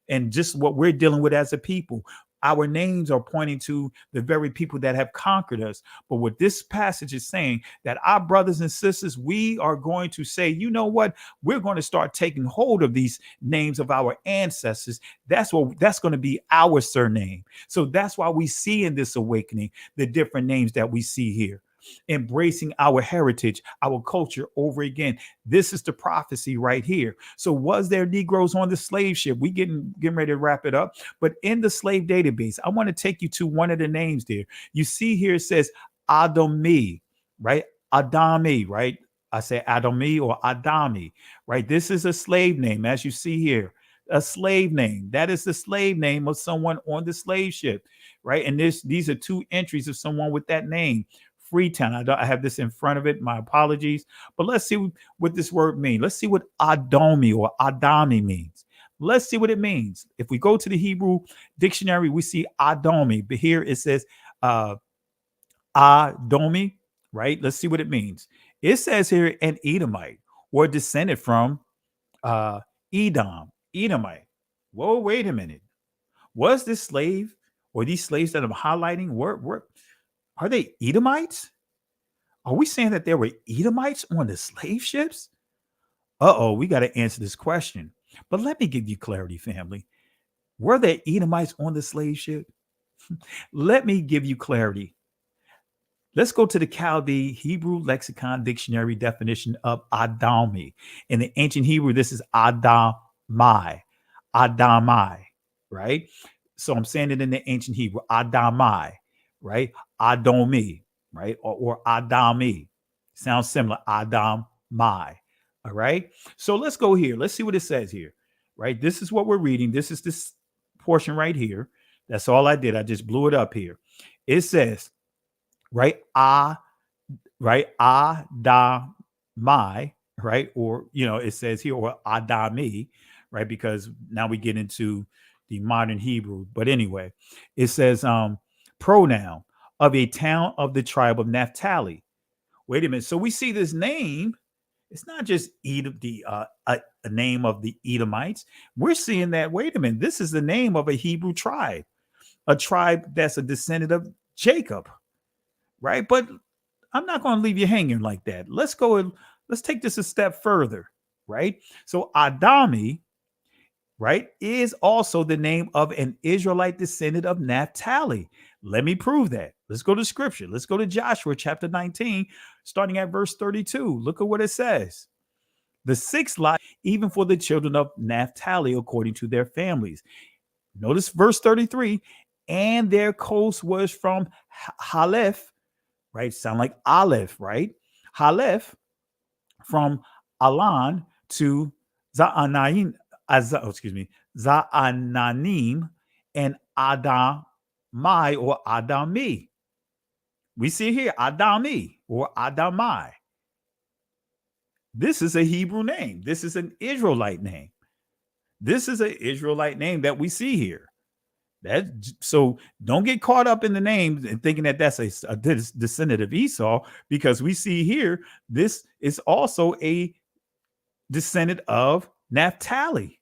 And just what we're dealing with as a people, our names are pointing to the very people that have conquered us. But what this passage is saying, that our brothers and sisters, we are going to say, you know what? We're going to start taking hold of these names of our ancestors. That's going to be our surname. So that's why we see in this awakening the different names that we see here. Embracing our heritage, our culture over again. This is the prophecy right here. So was there Negroes on the slave ship? We getting ready to wrap it up. But in the slave database, I want to take you to one of the names there. You see here it says Adomi, right? Adami, right? I say Adomi or Adami, right? This is a slave name, as you see here. A slave name. That is the slave name of someone on the slave ship, right? And these are two entries of someone with that name. Freetown. I have this in front of it. My apologies. But let's see what this word means. Let's see what Adomi or Adami means. Let's see what it means. If we go to the Hebrew dictionary, we see Adomi. But here it says Adomi, right? Let's see what it means. It says here an Edomite or descended from Edom, Edomite. Whoa, wait a minute. Was this slave or these slaves that I'm highlighting, are they Edomites? Are we saying that there were Edomites on the slave ships? We got to answer this question. But let me give you clarity, family. Were there Edomites on the slave ship? Let me give you clarity. Let's go to the Chaldee Hebrew Lexicon Dictionary definition of Adami. In the ancient Hebrew, this is Adamai. Adamai, right? So I'm saying it in the ancient Hebrew, Adamai. Right? Adomi, right? Or Adami. Sounds similar. Adamai. All right. So let's go here. Let's see what it says here. Right? This is what we're reading. This is this portion right here. That's all I did. I just blew it up here. It says, right? right? Adamai, right? Or, it says here, or Adami, right? Because now we get into the modern Hebrew. But anyway, it says pronoun of a town of the tribe of Naphtali. Wait a minute. So we see this name. It's not just Edom, a name of the Edomites. We're seeing that, wait a minute, this is the name of a Hebrew tribe, a tribe that's a descendant of Jacob, right? But I'm not going to leave you hanging like that. Let's go and let's take this a step further, right? So Adami, right, is also the name of an Israelite descendant of Naphtali. Let me prove that. Let's go to scripture. Let's go to Joshua chapter 19, starting at verse 32. Look at what it says. The sixth lot, even for the children of Naphtali, according to their families. Notice verse 33. And their coast was from Halef, right? Sound like Aleph, right? Halef, from Alan to Zaananim, Zaananim, and Adamai or Adami. We see here Adami or Adamai. This is a Hebrew name. This is an Israelite name. This is an Israelite name that we see here. So don't get caught up in the name and thinking that that's a descendant of Esau, because we see here this is also a descendant of Naphtali.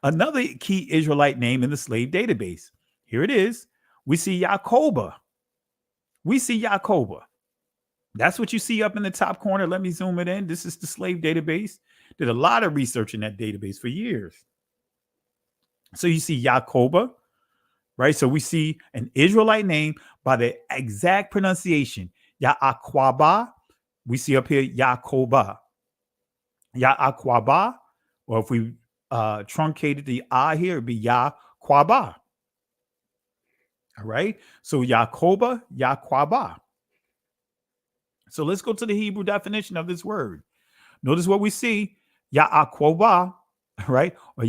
Another key Israelite name in the slave database. Here it is. We see Yaakobah. That's what you see up in the top corner. Let me zoom it in. This is the slave database. Did a lot of research in that database for years. So you see Yaakobah, right? So we see an Israelite name by the exact pronunciation. Yaakobah. We see up here Yaakobah. Yaakobah. Or if we truncated the I here, it'd be Yaakobah. All right. So Yaakobah, Yaakobah. So let's go to the Hebrew definition of this word. Notice what we see. Yaakobah, right? Or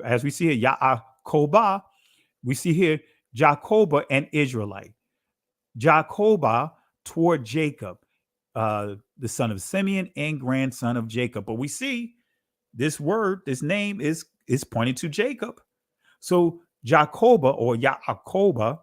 as we see here, Yaakobah. We see here Jacobah and Israelite. Jacobah toward Jacob, the son of Simeon and grandson of Jacob. But we see this word, this name is pointing to Jacob. So Jacobah or Yaakobah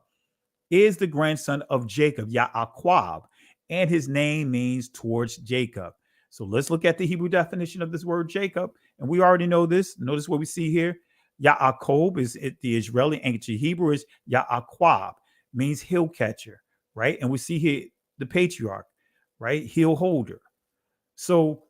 is the grandson of Jacob, Yaakov, and his name means towards Jacob. So let's look at the Hebrew definition of this word Jacob. And we already know this. Notice what we see here. Yaakov is the Israeli ancient Hebrew is Yaakov, means hill catcher, right? And we see here the patriarch, right? Hill holder. So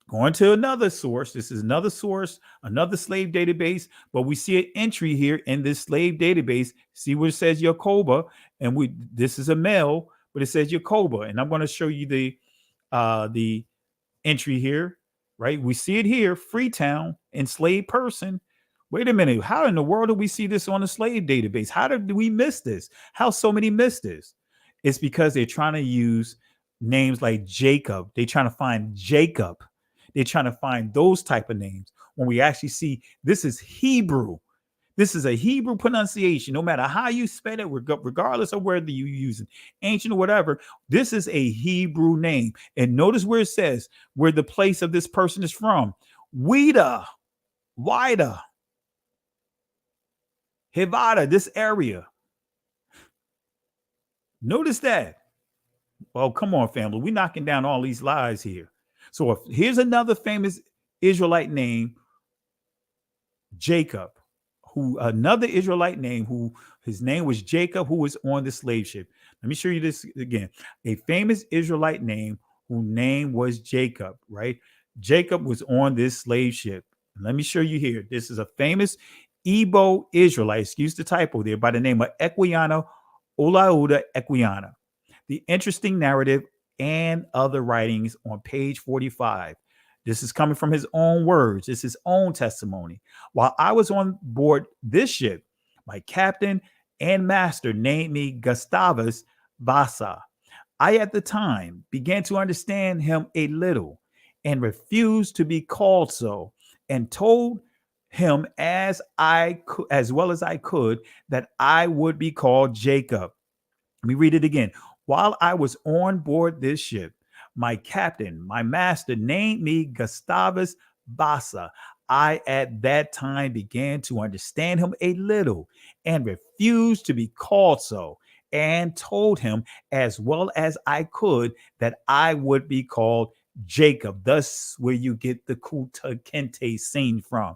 going to another source, this is another source, another slave database, but we see an entry here in this slave database. See where it says Yaakobah, and this is a male, but it says Yaakobah, and I'm going to show you the entry here, right? We see it here, Freetown, enslaved person. Wait a minute, how in the world do we see this on the slave database? How did we miss this? How so many missed this? It's because they're trying to use names like Jacob. They're trying to find Jacob. They're trying to find those type of names when we actually see this is Hebrew. This is a Hebrew pronunciation. No matter how you spell it, regardless of whether you use ancient or whatever, this is a Hebrew name. And notice where it says where the place of this person is from. Wida, Hivada, this area. Notice that. Well, come on, family. We're knocking down all these lies here. So here's another famous Israelite name, Jacob, another Israelite name who his name was Jacob, who was on the slave ship. Let me show you this again. A famous Israelite name whose name was Jacob, right? Jacob was on this slave ship. Let me show you here. This is a famous Igbo Israelite, excuse the typo there, by the name of Equiana Olaudah Equiana. The interesting narrative and other writings on page 45. This is coming from his own words. It's his own testimony. While I was on board this ship, my captain and master named me Gustavus Vasa. I, at the time, began to understand him a little and refused to be called so, and told him as well as I could that I would be called Jacob. Let me read it again. While I was on board this ship, my captain, my master, named me Gustavus Vasa. I at that time began to understand him a little and refused to be called so, and told him as well as I could that I would be called Jacob. Thus, where you get the Kuta Kente scene from.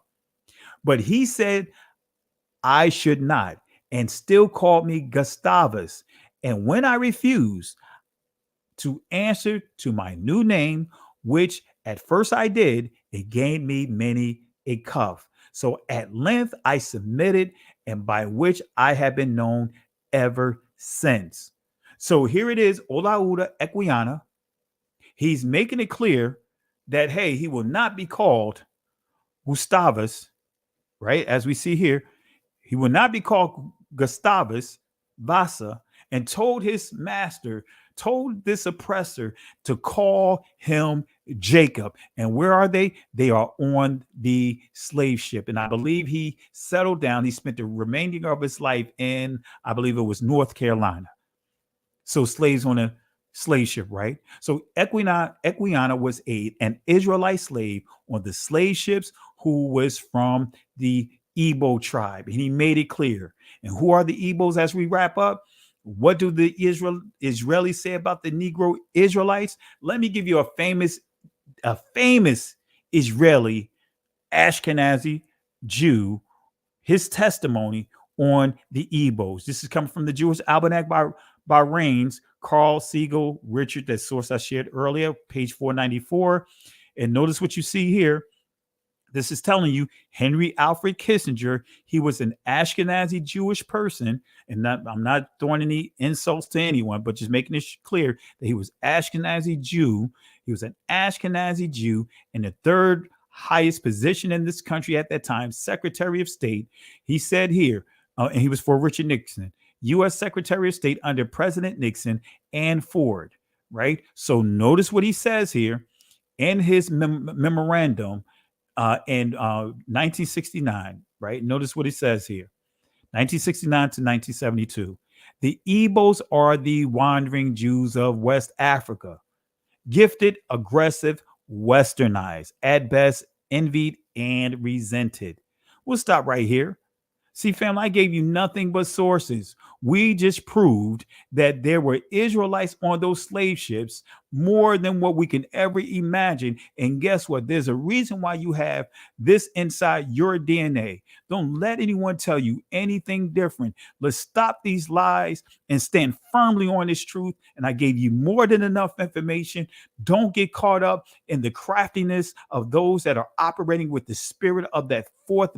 But he said I should not, and still called me Gustavus. And when I refused to answer to my new name, which at first I did, it gained me many a cuff. So at length I submitted, and by which I have been known ever since. So here it is, Olaudah Equiana. He's making it clear that, hey, he will not be called Gustavus, right? As we see here, he will not be called Gustavus Vasa, and told his master, told this oppressor to call him Jacob. And where are they? They are on the slave ship. And I believe he settled down. He spent the remainder of his life in, I believe it was North Carolina. So slaves on a slave ship, right? So Equiana was an Israelite slave on the slave ships who was from the Igbo tribe. And he made it clear. And who are the Igbos as we wrap up? What do the Israelis say about the Negro Israelites? Let me give you a famous Israeli Ashkenazi Jew, his testimony on the Igbos. This is coming from the Jewish Almanac by Rains, Carl Siegel, Richard, that source I shared earlier, page 494. And notice what you see here. This is telling you Henry Alfred Kissinger, he was an Ashkenazi Jewish person. And I'm not throwing any insults to anyone, but just making it clear that he was Ashkenazi Jew. He was an Ashkenazi Jew in the third highest position in this country at that time, Secretary of State. He said here, and he was for Richard Nixon, U.S. Secretary of State under President Nixon and Ford, right? So notice what he says here in his memorandum in 1969, right? Notice what he says here, 1969 to 1972. The Igbos are the wandering Jews of West Africa, gifted, aggressive, westernized, at best envied and resented. We'll stop right here. See, family, I gave you nothing but sources. We just proved that there were Israelites on those slave ships, more than what we can ever imagine. And guess what? There's a reason why you have this inside your DNA. Don't let anyone tell you anything different. Let's stop these lies and stand firmly on this truth. And I gave you more than enough information. Don't get caught up in the craftiness of those that are operating with the spirit of that fourth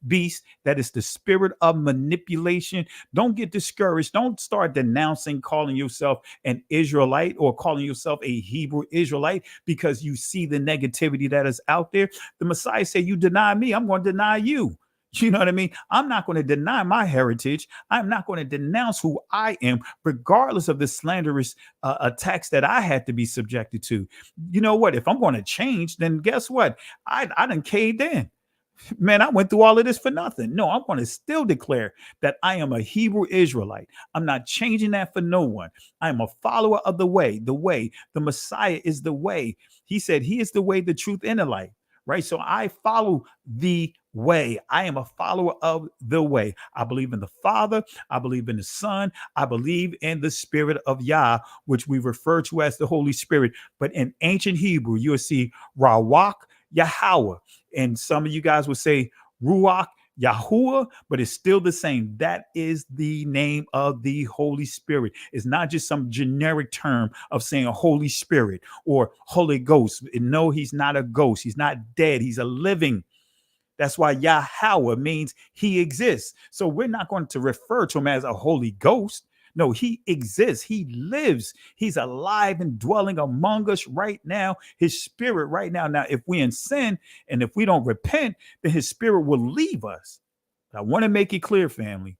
beast, that is the spirit of manipulation. Don't get discouraged. Don't start denouncing, calling yourself an Israelite or calling yourself a Hebrew Israelite because you see the negativity that is out there. The Messiah said, you deny me, I'm going to deny you. You know what I mean? I'm not going to deny my heritage. I'm not going to denounce who I am, regardless of the slanderous attacks that I had to be subjected to. You know what? If I'm going to change, then guess what? I done caved in. Man, I went through all of this for nothing. No, I'm going to still declare that I am a Hebrew Israelite. I'm not changing that for no one. I am a follower of the way. The Messiah is the way. He said he is the way, the truth, and the light. Right? So I follow the way. I am a follower of the way. I believe in the Father. I believe in the Son. I believe in the Spirit of Yah, which we refer to as the Holy Spirit. But in ancient Hebrew, you'll see Rawak Yahweh. And some of you guys would say Ruach Yahuwah, but it's still the same. That is the name of the Holy Spirit. It's not just some generic term of saying Holy Spirit or Holy Ghost. No, he's not a ghost. He's not dead. He's a living. That's why Yahweh means he exists. So we're not going to refer to him as a Holy Ghost. No, he exists. He lives. He's alive and dwelling among us right now. His spirit right now. Now, if we in sin and if we don't repent, then his spirit will leave us. But I want to make it clear, family.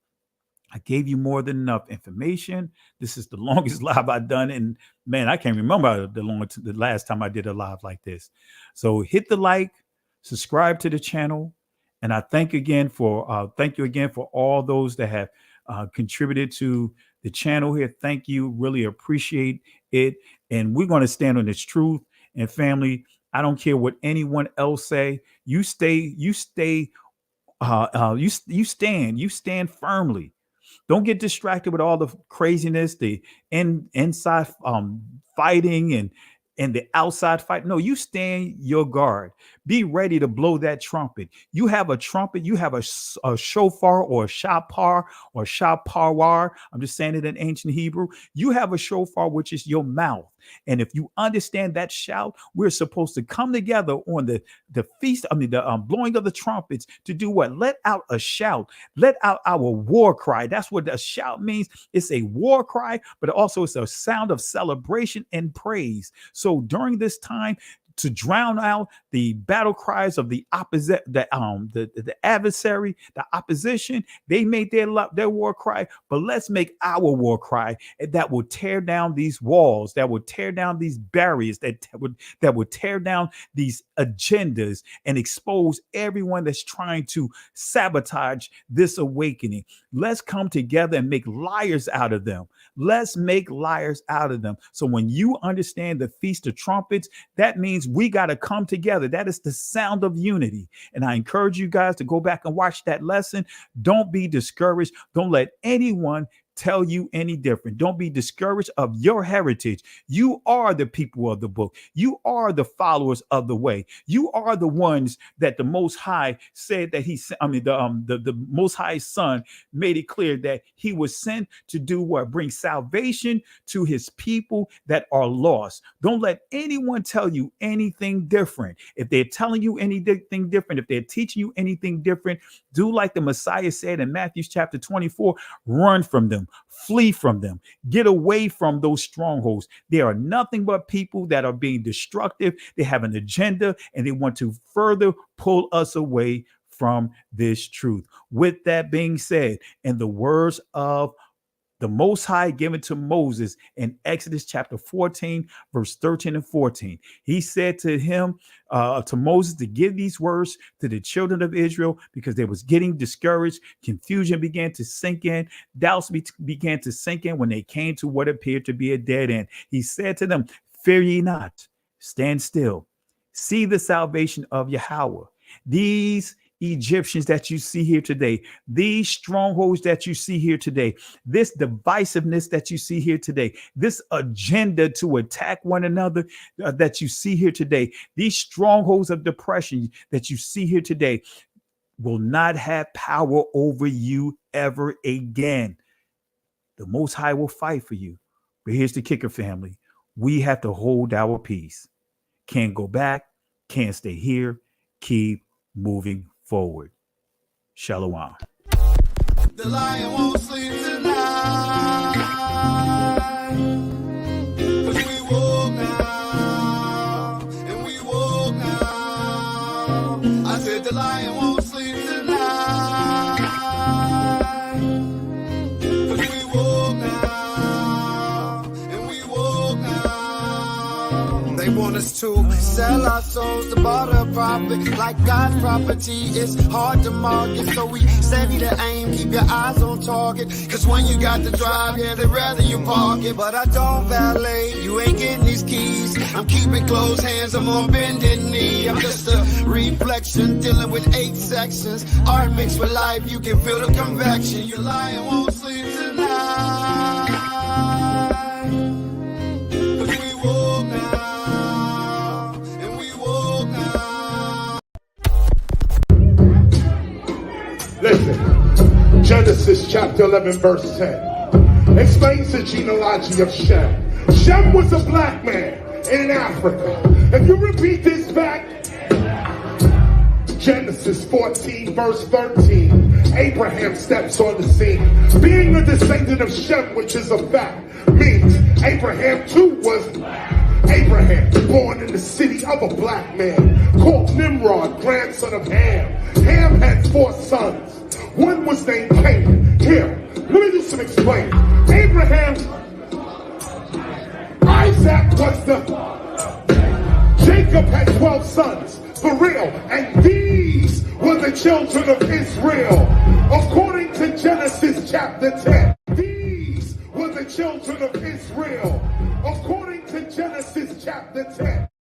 I gave you more than enough information. This is the longest live I've done. And man, I can't remember the last time I did a live like this. So hit the like, subscribe to the channel. And I thank you again for all those that have contributed to the channel here. Thank you. Really appreciate it. And we're going to stand on this truth. And family, I don't care what anyone else say. You stand firmly. Don't get distracted with all the craziness, the inside fighting and the outside fight. No, you stand your guard. Be ready to blow that trumpet. You have a trumpet. You have a shofar or a shapar or shaparwar. I'm just saying it in ancient Hebrew. You have a shofar, which is your mouth. And if you understand that shout, we're supposed to come together on the feast, the blowing of the trumpets to do what? Let out a shout. Let out our war cry. That's what a shout means. It's a war cry, but also it's a sound of celebration and praise. So during this time, to drown out the battle cries of the opposite, the adversary, the opposition, they made their war cry, but let's make our war cry that will tear down these walls, that will tear down these barriers, that would tear down these agendas and expose everyone that's trying to sabotage this awakening. Let's come together and make liars out of them. Let's make liars out of them. So when you understand the Feast of Trumpets, that means we got to come together. That is the sound of unity. And I encourage you guys to go back and watch that lesson. Don't be discouraged. Don't let anyone tell you any different. Don't be discouraged of your heritage. You are the people of the book. You are the followers of the way. You are the ones that the Most High said that the Most High Son made it clear that he was sent to do what? Bring salvation to his people that are lost. Don't let anyone tell you anything different. If they're telling you anything different, if they're teaching you anything different, do like the Messiah said in Matthew chapter 24, run from them. Flee from them. Get away from those strongholds. They are nothing but people that are being destructive. They have an agenda and they want to further pull us away from this truth. With that being said, in the words of the Most High given to Moses in Exodus chapter 14, verse 13 and 14. He said to him, to Moses, to give these words to the children of Israel because they was getting discouraged. Confusion began to sink in. Doubts began to sink in when they came to what appeared to be a dead end. He said to them, fear ye not, stand still. See the salvation of Yahweh. These Egyptians that you see here today, these strongholds that you see here today, this divisiveness that you see here today, this agenda to attack one another that you see here today, these strongholds of depression that you see here today will not have power over you ever again. The Most High will fight for you. But here's the kicker, family. We have to hold our peace. Can't go back, can't stay here, keep moving forward. Shalom. The lion won't sleep tonight. 'Cause we woke now, and we woke now. I said the lion won't sleep tonight. 'Cause we woke now, and we woke now. They want us to sell our souls to barter profit. Like God's property, it's hard to market. So we steady to aim, keep your eyes on target. Cause when you got to drive, yeah, they'd rather you park it. But I don't valet, you ain't getting these keys. I'm keeping closed hands, I'm on bended knee. I'm just a reflection, dealing with 8 sections. Art mixed with life, you can feel the convection. Your lion won't sleep tonight. 'Cause we woke now, and we woke now. Listen, Genesis chapter 11 verse 10 explains the genealogy of Shem. Shem was a black man in Africa. If you repeat this back, Genesis 14 verse 13, Abraham steps on the scene. Being a descendant of Shem, which is a fact, means Abraham too was black. Abraham, born in the city of a black man, called Nimrod, grandson of Ham. Ham had 4 sons. One was named Canaan. Here, let me do some explaining. Abraham, Isaac was Jacob had 12 sons, for real, and these were the children of Israel. According to Genesis chapter 10, these were chapter 10.